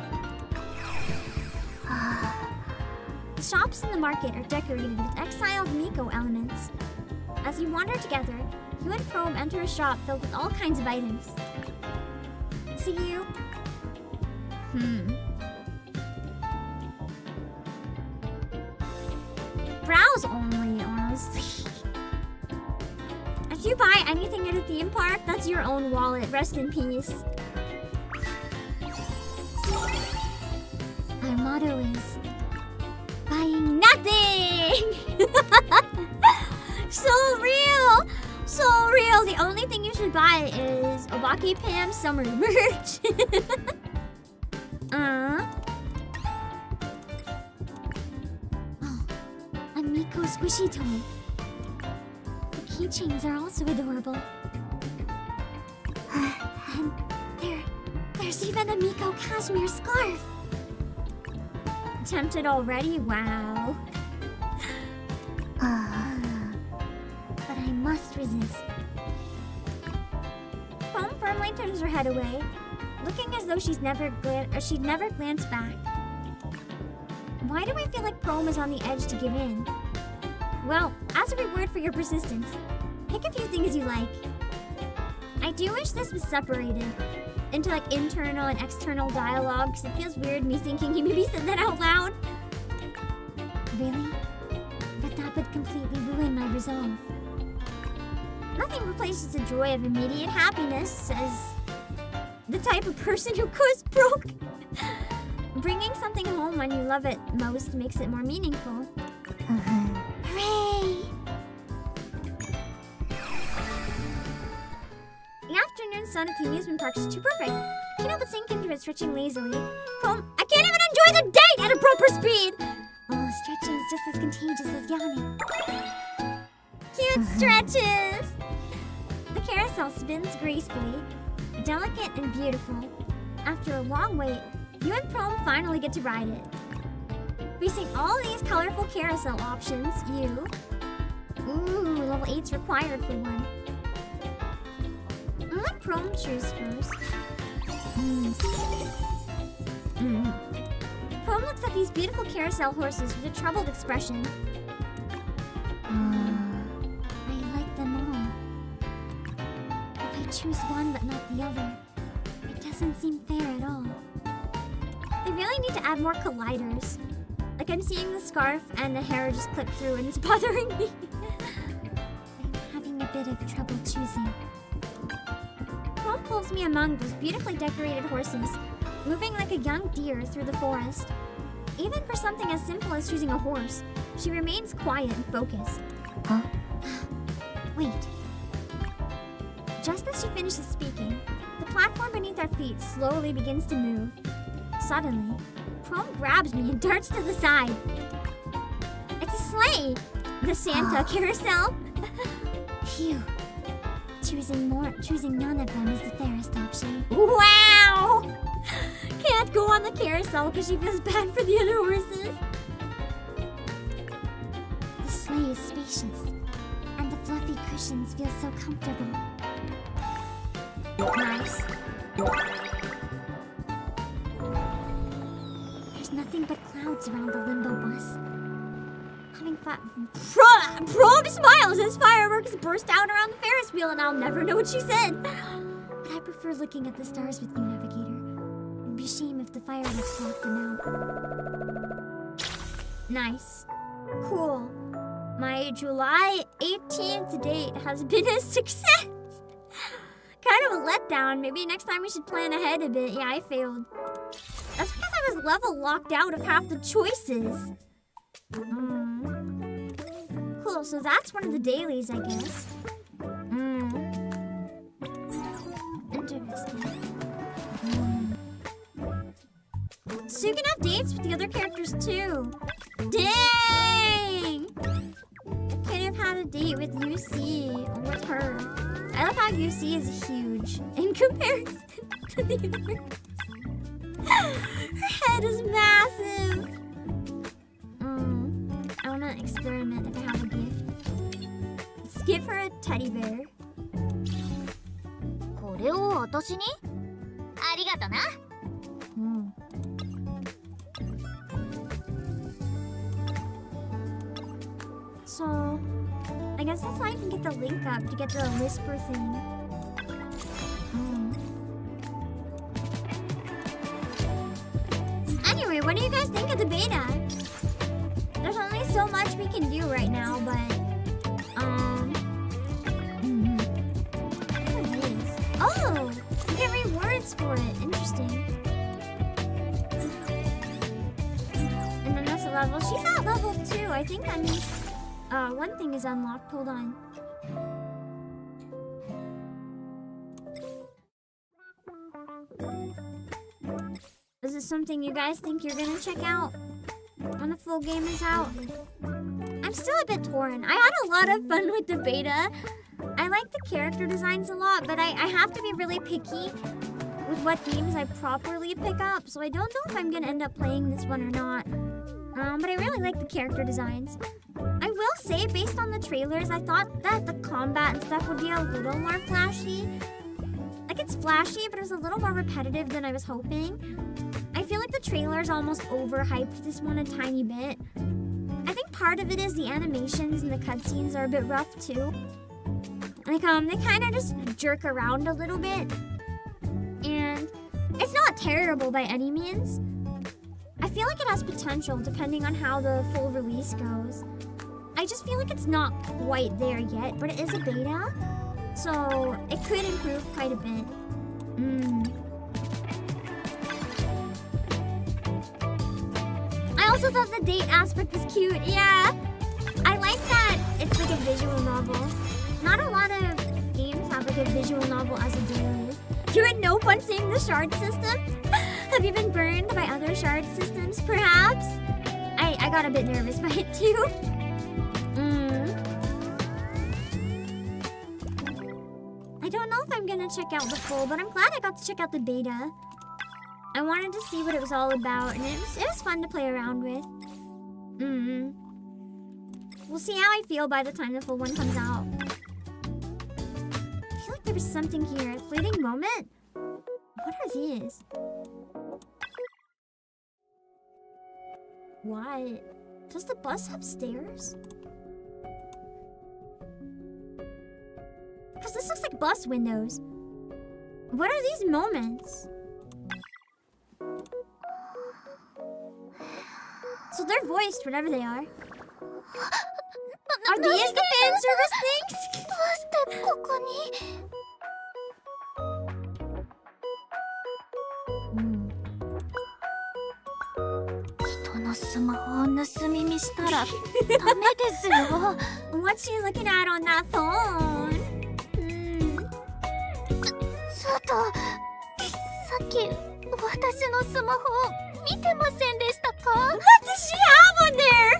The shops in the market are decorated with exiled Miko elements. As you wander together, you and Chrome enter a shop filled with all kinds of items. See you? Browse only, honestly. I If you buy anything at a theme park, that's your own wallet. Rest in peace. Our motto is buying nothing. So real. So real. The only thing you should buy is Obake PAM summer merch. Oh, a Miko squishy toy. The keychains are also adorable. And there's even a Miko cashmere scarf. Tempted already? Wow. But I must resist. Prom firmly turns her head away, looking as though she'd never glanced back. Why do I feel like Prom is on the edge to give in? Well, as a reward for your persistence, pick a few things you like. I do wish this was separated into like internal and external dialogue, because it feels weird me thinking he maybe said that out loud. Really? But that would completely ruin my resolve. Nothing replaces the joy of immediate happiness, says the type of person who goes broke. Bringing something home when you love it most makes it more meaningful. Hooray! The afternoon sun at the amusement park is too perfect. I can't help but sink into it, stretching lazily. I can't even enjoy the date at a proper speed! Oh, stretching is just as contagious as yawning. Cute stretches! The carousel spins gracefully, delicate and beautiful. After a long wait, you and Prom finally get to ride it. Facing all these colorful carousel options, you... Ooh, level 8's required for one. I'll let Prom choose first. Prom looks at these beautiful carousel horses with a troubled expression. I like them all. If I choose one but not the other, it doesn't seem fair at all. They really need to add more colliders. Like I'm seeing the scarf and the hair just clip through and it's bothering me. I'm having a bit of trouble choosing. Prom pulls me among those beautifully decorated horses, moving like a young deer through the forest. Even for something as simple as choosing a horse, she remains quiet and focused. Huh? Wait. Just as she finishes speaking, the platform beneath our feet slowly begins to move. Suddenly, Prom grabs me and darts to the side. It's a sleigh! The Santa carousel? Phew. Choosing none of them is the fairest option. Wow! Can't go on the carousel because she feels bad for the other horses. The sleigh is spacious, and the fluffy cushions feel so comfortable. Nice. There's nothing but clouds around the limbo bus. Having fun. Prom smiles as fireworks burst out around the Ferris wheel, and I'll never know what she said. But I prefer looking at the stars with you, Navigator. It'd be a shame if the fireworks blocked them out. Nice. Cool. My July 18th date has been a success. Kind of a letdown. Maybe next time we should plan ahead a bit. Yeah, I failed. That's because I was level locked out of half the choices. Cool, so that's one of the dailies, I guess. Interesting. So you can have dates with the other characters too. Dang! I could have had a date with UC or with her. I love how UC is huge in comparison to the others. Her head is massive. I wanna experiment if I have a gift. Let's give her a teddy bear. これを私に？ありがとな。So, I guess that's how I can get the link up to get the whisper thing. Anyway, what do you guys think of the beta? There's only so much we can do right now, but stats for it. Interesting. And then that's a level. She's at level 2. I think that means one thing is unlocked. Hold on. Is this something you guys think you're gonna check out when the full game is out? I'm still a bit torn. I had a lot of fun with the beta. I like the character designs a lot, but I have to be really picky with what games I properly pick up, so I don't know if I'm gonna end up playing this one or not. But I really like the character designs. I will say, based on the trailers, I thought that the combat and stuff would be a little more flashy. Like, it's flashy, but it was a little more repetitive than I was hoping. I feel like the trailers almost overhyped this one a tiny bit. I think part of it is the animations and the cutscenes are a bit rough too. Like, they kind of just jerk around a little bit. And it's not terrible by any means. I feel like it has potential depending on how the full release goes. I just feel like it's not quite there yet, but it is a beta. So it could improve quite a bit. I also thought the date aspect was cute. Yeah, I like that it's like a visual novel. Not a lot of games have like a visual novel as a daily. You had no fun seeing the shard system? Have you been burned by other shard systems, perhaps? I got a bit nervous by it too. I don't know if I'm gonna check out the full, but I'm glad I got to check out the beta. I wanted to see what it was all about, and it was fun to play around with. We'll see how I feel by the time the full one comes out. I feel like there was something here. A fleeting moment? What are these? What? Does the bus have stairs? Because this looks like bus windows. What are these moments? So they're voiced, whatever they are. Are these the fan service things? What's she looking at on that phone? What does she have on there?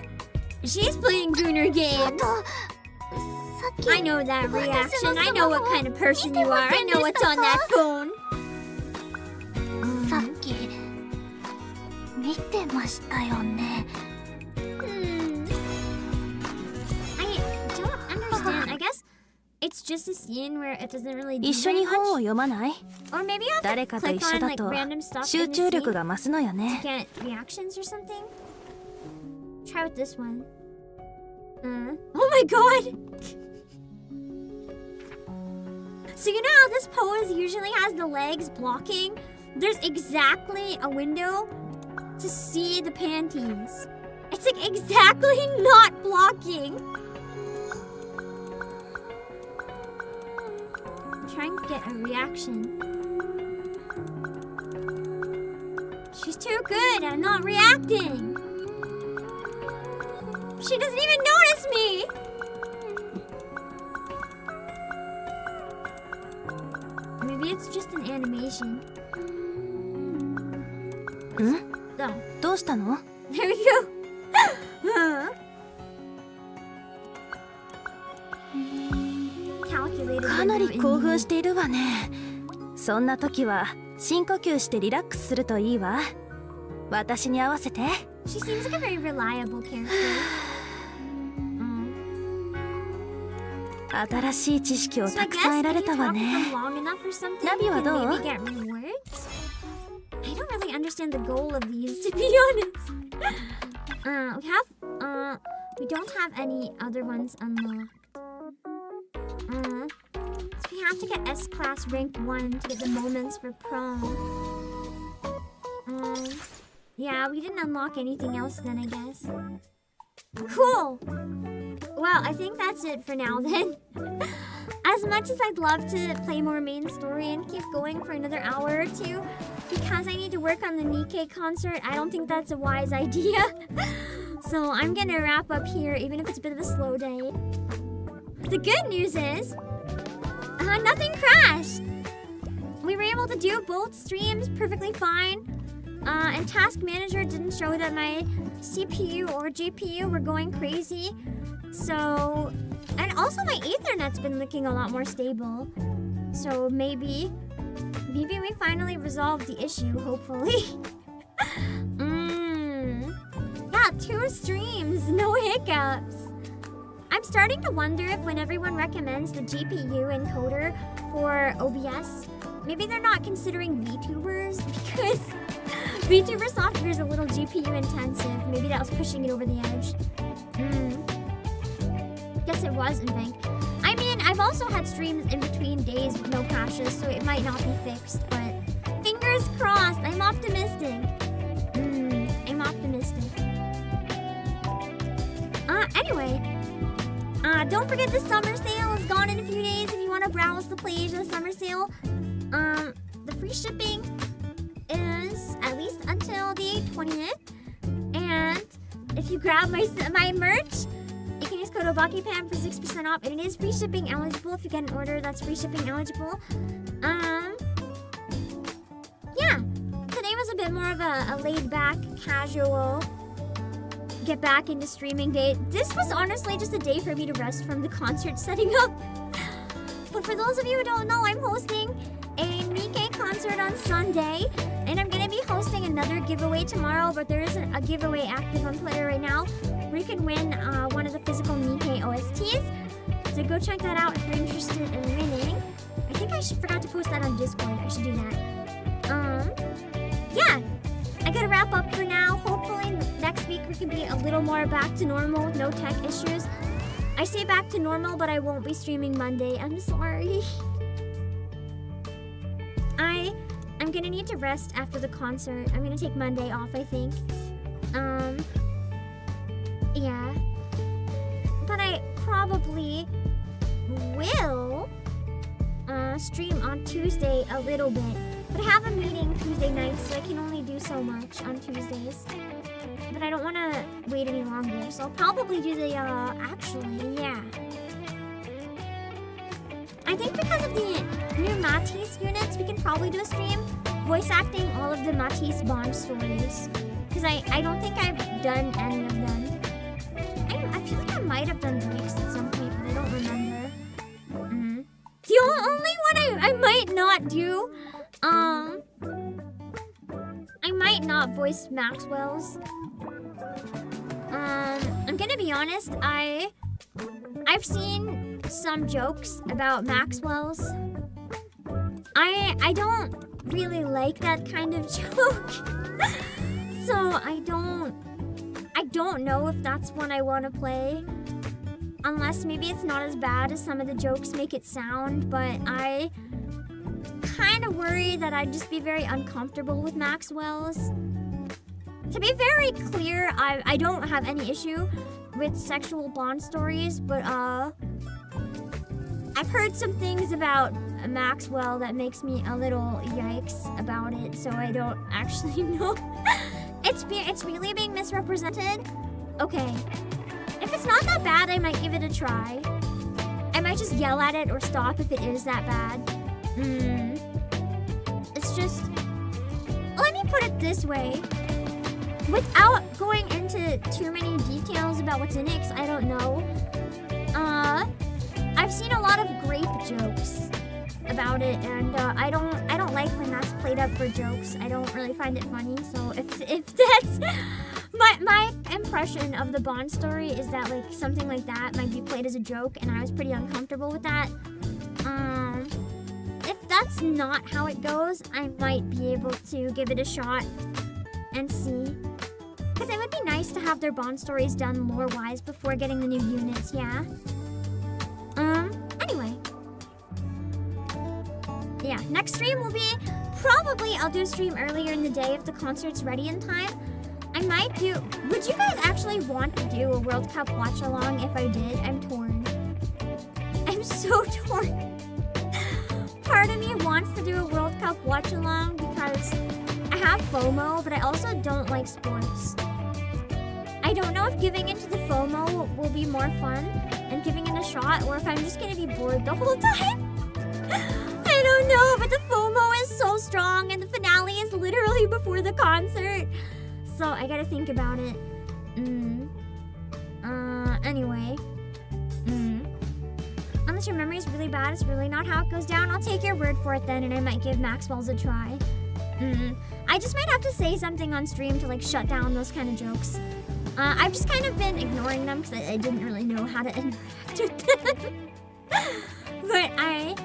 She's playing Gooner games. I know that reaction. I know what kind of person you are. I know what's on that phone. I don't understand. I guess it's just a scene where it doesn't really do very much. Or maybe you have to click on like random stuff in the scene to get reactions or something. Try with this one. Oh my god! So you know how this pose usually has the legs blocking? There's exactly a window to see the panties. It's like exactly not blocking. I'm trying to get a reaction. She's too good at not reacting. She doesn't even notice me! Maybe it's just an animation. Oh. There we go! Calculated. かなり興奮しているわね。そんな時は深呼吸してリラックスするといいわ。私に合わせて。She seems like a very reliable character. 新しい知識をたくさん得られたわね。ナビはどう？ I don't really understand the goal of these, to be honest. We don't have any other ones unlocked. So we have to get S-Class rank 1 to get the moments for prom. Yeah, we didn't unlock anything else then, I guess. Cool! Well, I think that's it for now then. As as much as I'd love to play more main story and keep going for another hour or two, because I need to work on the Nikkei concert, I don't think that's a wise idea. So I'm gonna wrap up here, even if it's a bit of a slow day. The good news is, nothing crashed. We were able to do both streams perfectly fine. And Task Manager didn't show that my CPU or GPU were going crazy. So, and also my Ethernet's been looking a lot more stable. So maybe we finally resolved the issue, hopefully. Yeah, 2 streams, no hiccups. I'm starting to wonder if when everyone recommends the GPU encoder for OBS, maybe they're not considering VTubers, because VTuber software is a little GPU intensive. Maybe that was pushing it over the edge. Guess it was, in fact. I mean, I've also had streams in between days with no crashes, so it might not be fixed, but fingers crossed. I'm optimistic. I'm optimistic. Anyway, don't forget the summer sale is gone in a few days if you want to browse the PlayAsia summer sale. The free shipping is at least until the 20th. And if you grab my merch, you can use code Obake PAM for 6% off. And it is free shipping eligible if you get an order that's free shipping eligible. Yeah. Today was a bit more of a laid-back, casual, get back into streaming day. This was honestly just a day for me to rest from the concert setting up. But for those of you who don't know, I'm hosting a Nikkei concert on Sunday, and I'm gonna be hosting another giveaway tomorrow, but there isn't a giveaway active on Twitter right now where you can win one of the physical Nikkei OSTs. So go check that out if you're interested in winning. I think I forgot to post that on Discord. I should do that. Yeah, I gotta wrap up for now. Hopefully next week we can be a little more back to normal with no tech issues. I say back to normal, but I won't be streaming Monday. I'm sorry. I'm gonna need to rest after the concert. I'm gonna take Monday off, I think. Yeah. But I probably will stream on Tuesday a little bit. But I have a meeting Tuesday night, so I can only do so much on Tuesdays. But I don't want to wait any longer, so I'll probably do the, actually, yeah. I think because of the new Matisse units, we can probably do a stream voice acting all of the Matisse Bond stories. Because I don't think I've done any of them. I feel like I might have done Drake's at some point, but I don't remember. The only one I might not do, I might not voice Maxwell's. I'm gonna be honest, I've seen some jokes about Maxwell's. I don't really like that kind of joke. So I don't know if that's one I want to play. Unless maybe it's not as bad as some of the jokes make it sound, but I kind of worry that I'd just be very uncomfortable with Maxwell's. To be very clear, I don't have any issue with sexual Bond stories, but I've heard some things about Maxwell that makes me a little yikes about it, so I don't actually know. It's really being misrepresented? Okay. If it's not that bad, I might give it a try. I might just yell at it or stop if it is that bad. It's just... Let me put it this way. Without going into too many details about what's in it, 'cause I don't know. I've seen a lot of grape jokes about it, and I don't like when that's played up for jokes. I don't really find it funny. So if that's my impression of the Bond story is that like something like that might be played as a joke, and I was pretty uncomfortable with that. If that's not how it goes, I might be able to give it a shot and see. Because it would be nice to have their Bond stories done lore-wise before getting the new units, yeah? Anyway. Yeah, next stream will be... Probably I'll do a stream earlier in the day if the concert's ready in time. I might do... Would you guys actually want to do a World Cup watch-along if I did? I'm torn. I'm so torn. part of me wants to do a World Cup watch along because I have FOMO, but I also don't like sports. I don't know if giving into the FOMO will be more fun and giving it a shot, or if I'm just gonna be bored the whole time. I don't know, but the FOMO is so strong and the finale is literally before the concert. So I gotta think about it. Anyway. Unless your memory is really bad, it's really not how it goes down, I'll take your word for it then, and I might give Maxwell's a try. I just might have to say something on stream to like shut down those kind of jokes. I've just kind of been ignoring them because I didn't really know how to interact with them. But I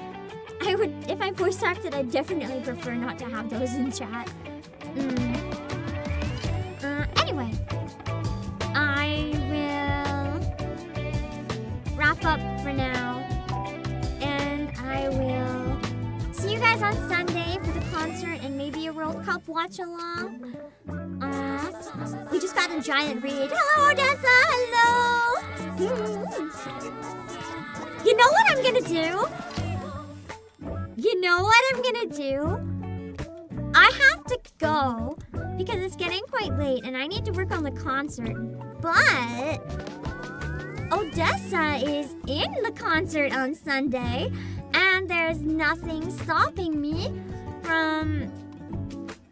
would, if I voice acted, I'd definitely prefer not to have those in chat. Anyway, I will wrap up for now, and I will see you guys on Sunday for the concert and maybe a World Cup watch along. We just got a giant read. Hello, Odessa. Hello. You know what I'm gonna do? You know what I'm gonna do? I have to go because it's getting quite late and I need to work on the concert. But Odessa is in the concert on Sunday, and there's nothing stopping me from,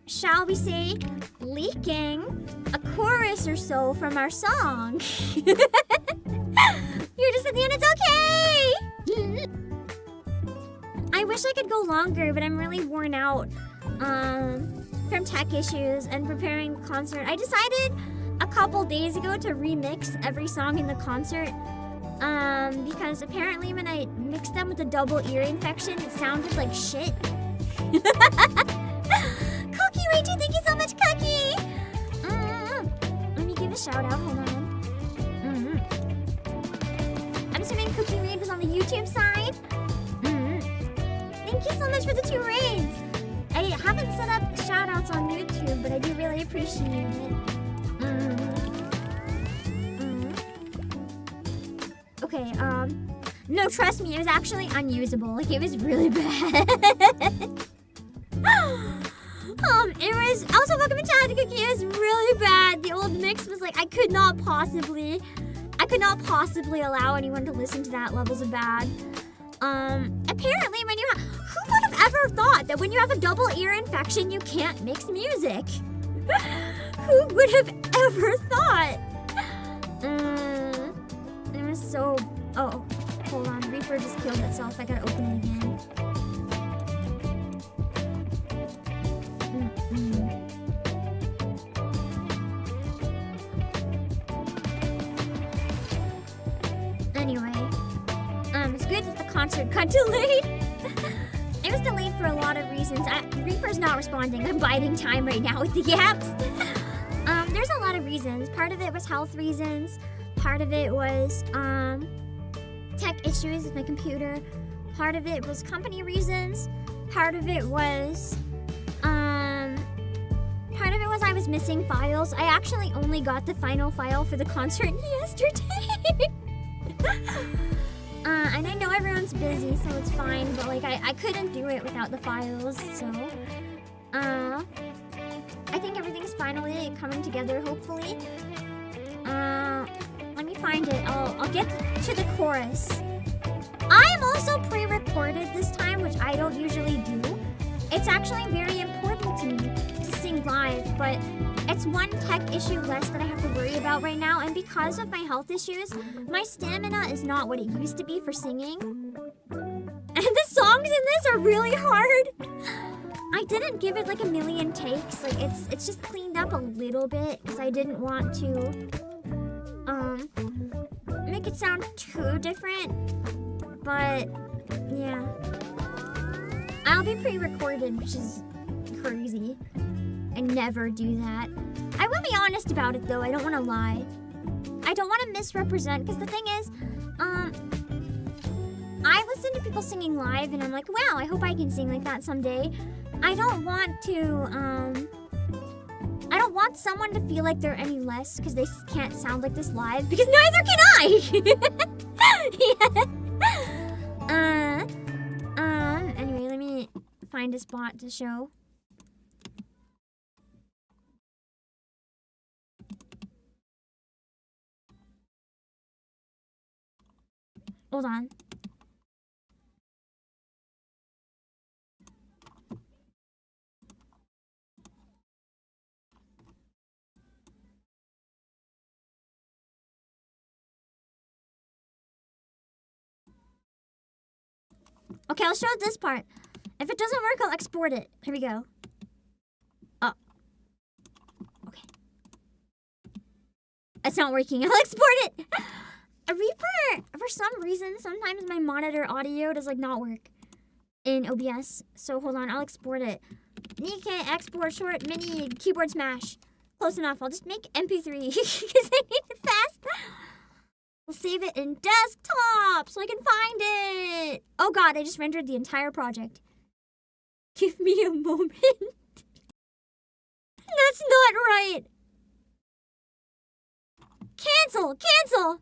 shall we say, leaking a chorus or so from our song. You're just at the end, it's okay! I wish I could go longer, but I'm really worn out from tech issues and preparing the concert. I decided a couple days ago to remix every song in the concert because apparently when I mixed them with a double ear infection, it sounded like shit. Cookie Rachel, thank you so much, Cookie! Let me give a shout out, hold on. I'm assuming Cookie Reed was on the YouTube side. Thank you so much for the 2 raids. I haven't set up shout outs on YouTube, but I do really appreciate it. Okay, no, trust me, it was actually unusable. Like, it was really bad. It was, also welcome to chat, Cookie, it was really bad. The old mix was like, I could not possibly allow anyone to listen to that levels of bad. Apparently when you who would have ever thought that when you have a double ear infection, you can't mix music? Who would have ever thought? It was so, oh, hold on, Reaper just killed itself. I gotta open it again. Anyway, it's good that the concert got delayed. It was delayed for a lot of reasons. Reaper's not responding. I'm biding time right now with the gaps. There's a lot of reasons. Part of it was health reasons. Part of it was tech issues with my computer. Part of it was company reasons. Part of it was I was missing files. I actually only got the final file for the concert yesterday. And I know everyone's busy, so it's fine, but like I couldn't do it without the files, so I think everything's finally coming together, hopefully. Let me find it. I'll get to the chorus. I am also pre-recorded this time, which I don't usually do. It's actually very important to me to sing live, but it's one tech issue less that I have to worry about right now, and because of my health issues, my stamina is not what it used to be for singing. And the songs in this are really hard. I didn't give it like a million takes. Like it's just cleaned up a little bit because I didn't want to make it sound too different. But yeah. I'll be pre-recorded, which is crazy. I never do that. I will be honest about it though, I don't want to lie. I don't want to misrepresent, because the thing is, I listen to people singing live and I'm like, wow, I hope I can sing like that someday. I don't want to, I don't want someone to feel like they're any less because they can't sound like this live, because neither can I! Yeah. Anyway, let me find a spot to show. Hold on. Okay, I'll show this part. If it doesn't work, I'll export it. Here we go. Oh. Okay. It's not working. I'll export it. Reaper, for some reason, sometimes my monitor audio does like not work in OBS. So hold on, I'll export it. Nikkei export short mini keyboard smash. Close enough. I'll just make MP3 because I need it fast. We'll save it in desktop so I can find it. Oh god, I just rendered the entire project. Give me a moment. That's not right. Cancel, cancel.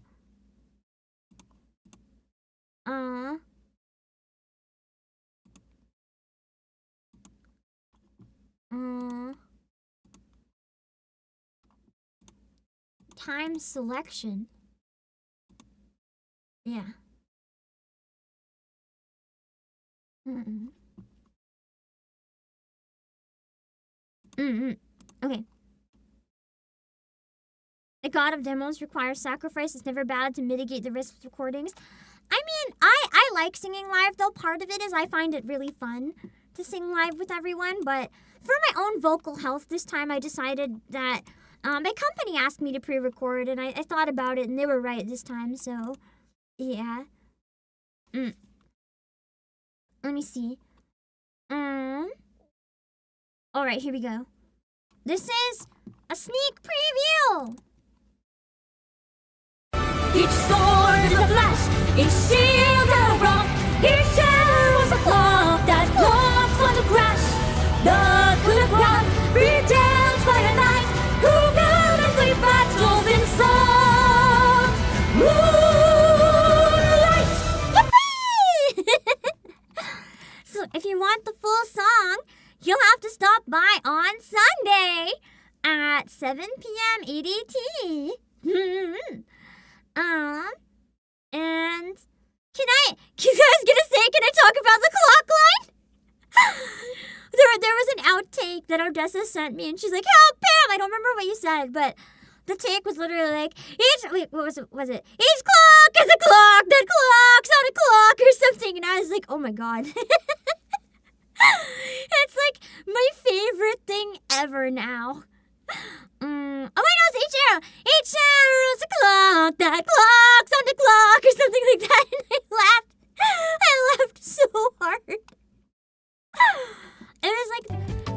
Time selection. Yeah. Okay. The god of demos requires sacrifice. It's never bad to mitigate the risk of recordings. I mean, I like singing live, though. Part of it is I find it really fun to sing live with everyone. But for my own vocal health, this time I decided that my company asked me to pre-record, and I thought about it, and they were right this time, so yeah. Let me see. Alright, here we go. This is a sneak preview! Each sword is a flash, each shield a rock, each shadow is a clock that clocks on to crash. The good ground pretends by a knight who valiantly battles in song. Moonlight! So if you want the full song, you'll have to stop by on Sunday at 7 p.m. EDT. And you guys gonna say, can I talk about the clock line? there was an outtake that Odessa sent me, and she's like, help, Pam! I don't remember what you said, but the take was literally like, what was it? Each clock is a clock that clocks on a clock or something, and I was like, oh my god. It's like my favorite thing ever now. Oh wait, no, it's each arrow. Each arrow is a clock that clocks on the clock or something like that. And I laughed so hard. It was like,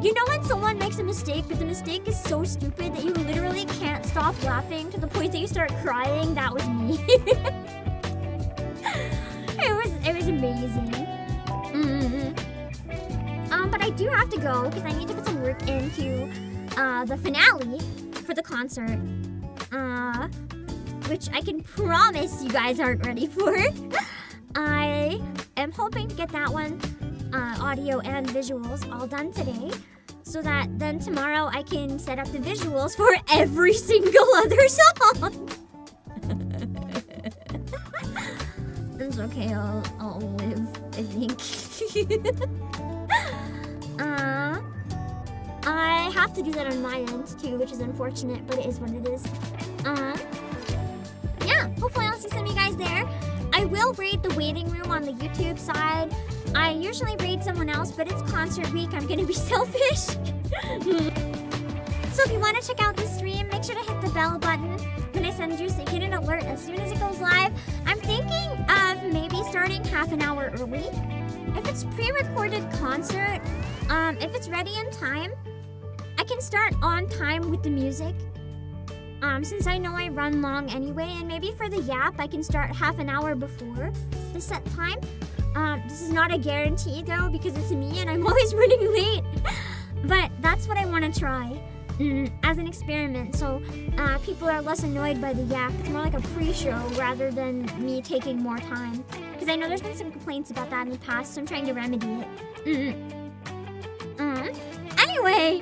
you know when someone makes a mistake, but the mistake is so stupid that you literally can't stop laughing to the point that you start crying? That was me. It was amazing. But I do have to go because I need to put some work into the finale for the concert, which I can promise you guys aren't ready for. I am hoping to get that one, audio and visuals, all done today, so that then tomorrow I can set up the visuals for every single other song. It's okay, I'll live, I think. I have to do that on my end too, which is unfortunate, but it is what it is. Yeah, hopefully I'll see some of you guys there. I will raid the waiting room on the YouTube side. I usually raid someone else, but it's concert week. I'm gonna be selfish. So if you want to check out the stream, make sure to hit the bell button when I send you so you get an alert as soon as it goes live. I'm thinking of maybe starting half an hour early. If it's pre-recorded concert, if it's ready in time, I can start on time with the music. Since I know I run long anyway, and maybe for the yap, I can start half an hour before the set time. This is not a guarantee though, because it's me and I'm always running late. But that's what I want to try as an experiment, so people are less annoyed by the yap. It's more like a pre-show rather than me taking more time. Because I know there's been some complaints about that in the past, so I'm trying to remedy it. Anyway,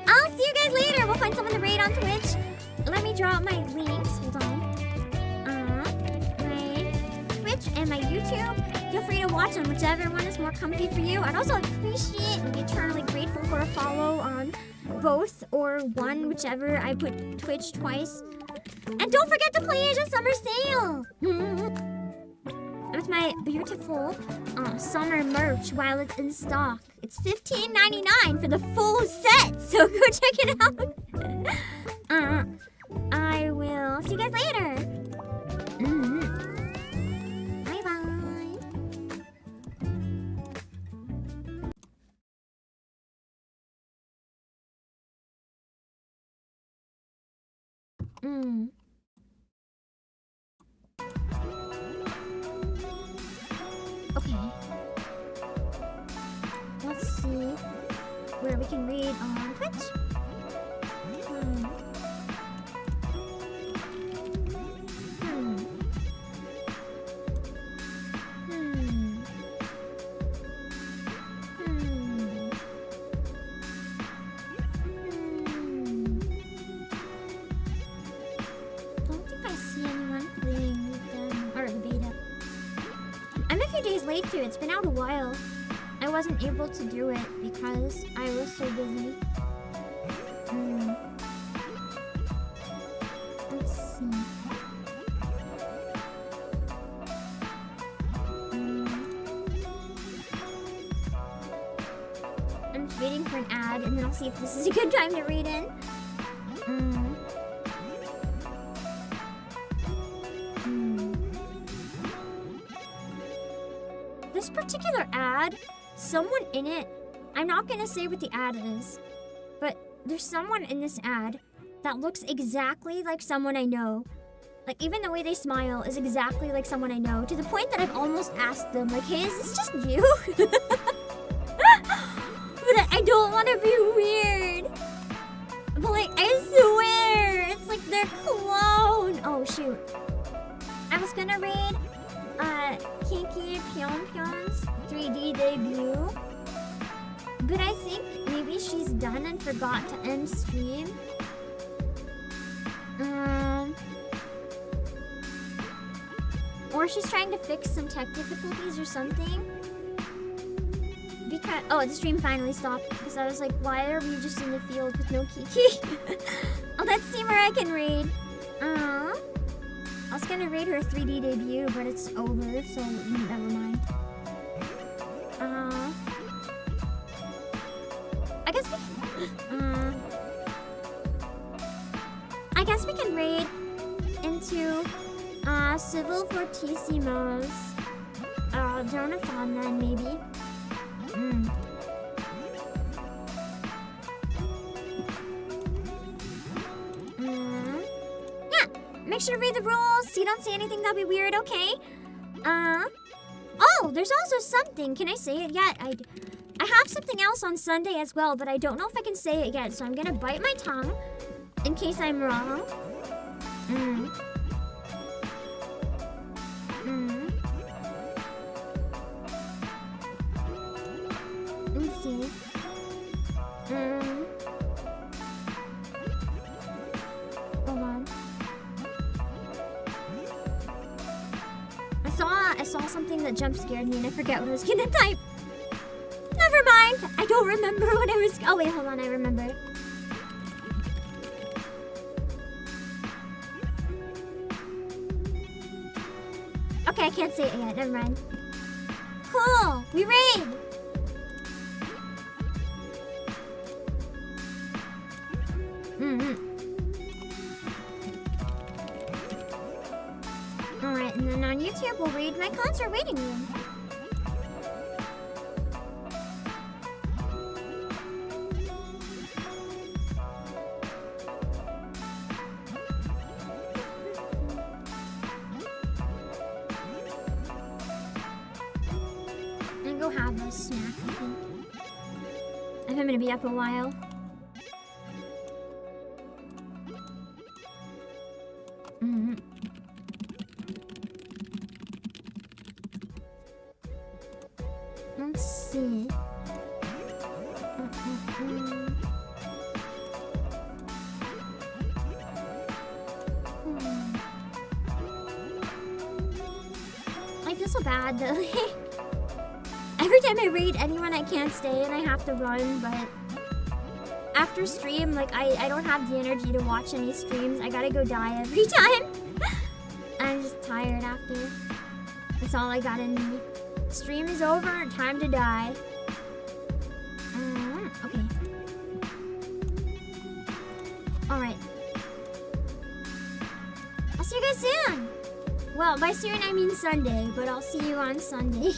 I'll see you guys later. We'll find someone to raid on Twitch. Let me draw up my links. Hold on. My Twitch and my YouTube. Feel free to watch on whichever one is more comfy for you. I'd also appreciate and be eternally grateful for a follow on both or one, whichever. I put Twitch twice. And don't forget to play Asian Summer Sale! With my beautiful summer merch while it's in stock. It's $15.99 for the full set, so go check it out. I will see you guys later. Bye-bye. Okay. Let's see where we can read on Twitch. Don't think I see anyone playing with them or the beta. I'm a few days late too. It's been out a while. I wasn't able to do it because I was so busy. Let's see. I'm just waiting for an ad and then I'll see if this is a good time to read in. This particular ad, someone in it, I'm not gonna say what the ad is, but there's someone in this ad that looks exactly like someone I know. Like, even the way they smile is exactly like someone I know, to the point that I've almost asked them, like, hey, is this just you? But I don't want to be weird. But, like, I swear, it's like their clone. Oh, shoot. I was gonna read Kiki Pyongyang's 3D debut, but I think maybe she's done and forgot to end stream. Or she's trying to fix some tech difficulties or something. Because the stream finally stopped because I was like, why are we just in the field with no Kiki? Oh, let's see where I can raid. I was gonna raid her 3D debut, but it's over, so never mind. I guess we can raid into Civil Fortissimo's Donathon then, maybe. Make sure to read the rules so you don't say anything that'll be weird, okay? Oh, there's also something. Can I say it yet? I have something else on Sunday as well, but I don't know if I can say it yet, so I'm gonna bite my tongue in case I'm wrong. Let's see. Hold on. I saw something that jump scared me and I forget what I was gonna type. Never mind. I don't remember what I was. Oh wait, hold on. I remember. Okay, I can't say it yet. Never mind. Cool. We raid. Alright, and then on YouTube we'll raid my concert waiting room. And go have a snack, I think. If I'm gonna be up a while. Let's see. feel so bad that like, every time I raid anyone I can't stay and I have to run, but after stream, like I don't have the energy to watch any streams. I gotta go die every time. I'm just tired after. That's all I got in me. Stream is over, time to die. Okay. Alright. I'll see you guys soon! Well, by soon I mean Sunday, but I'll see you on Sunday.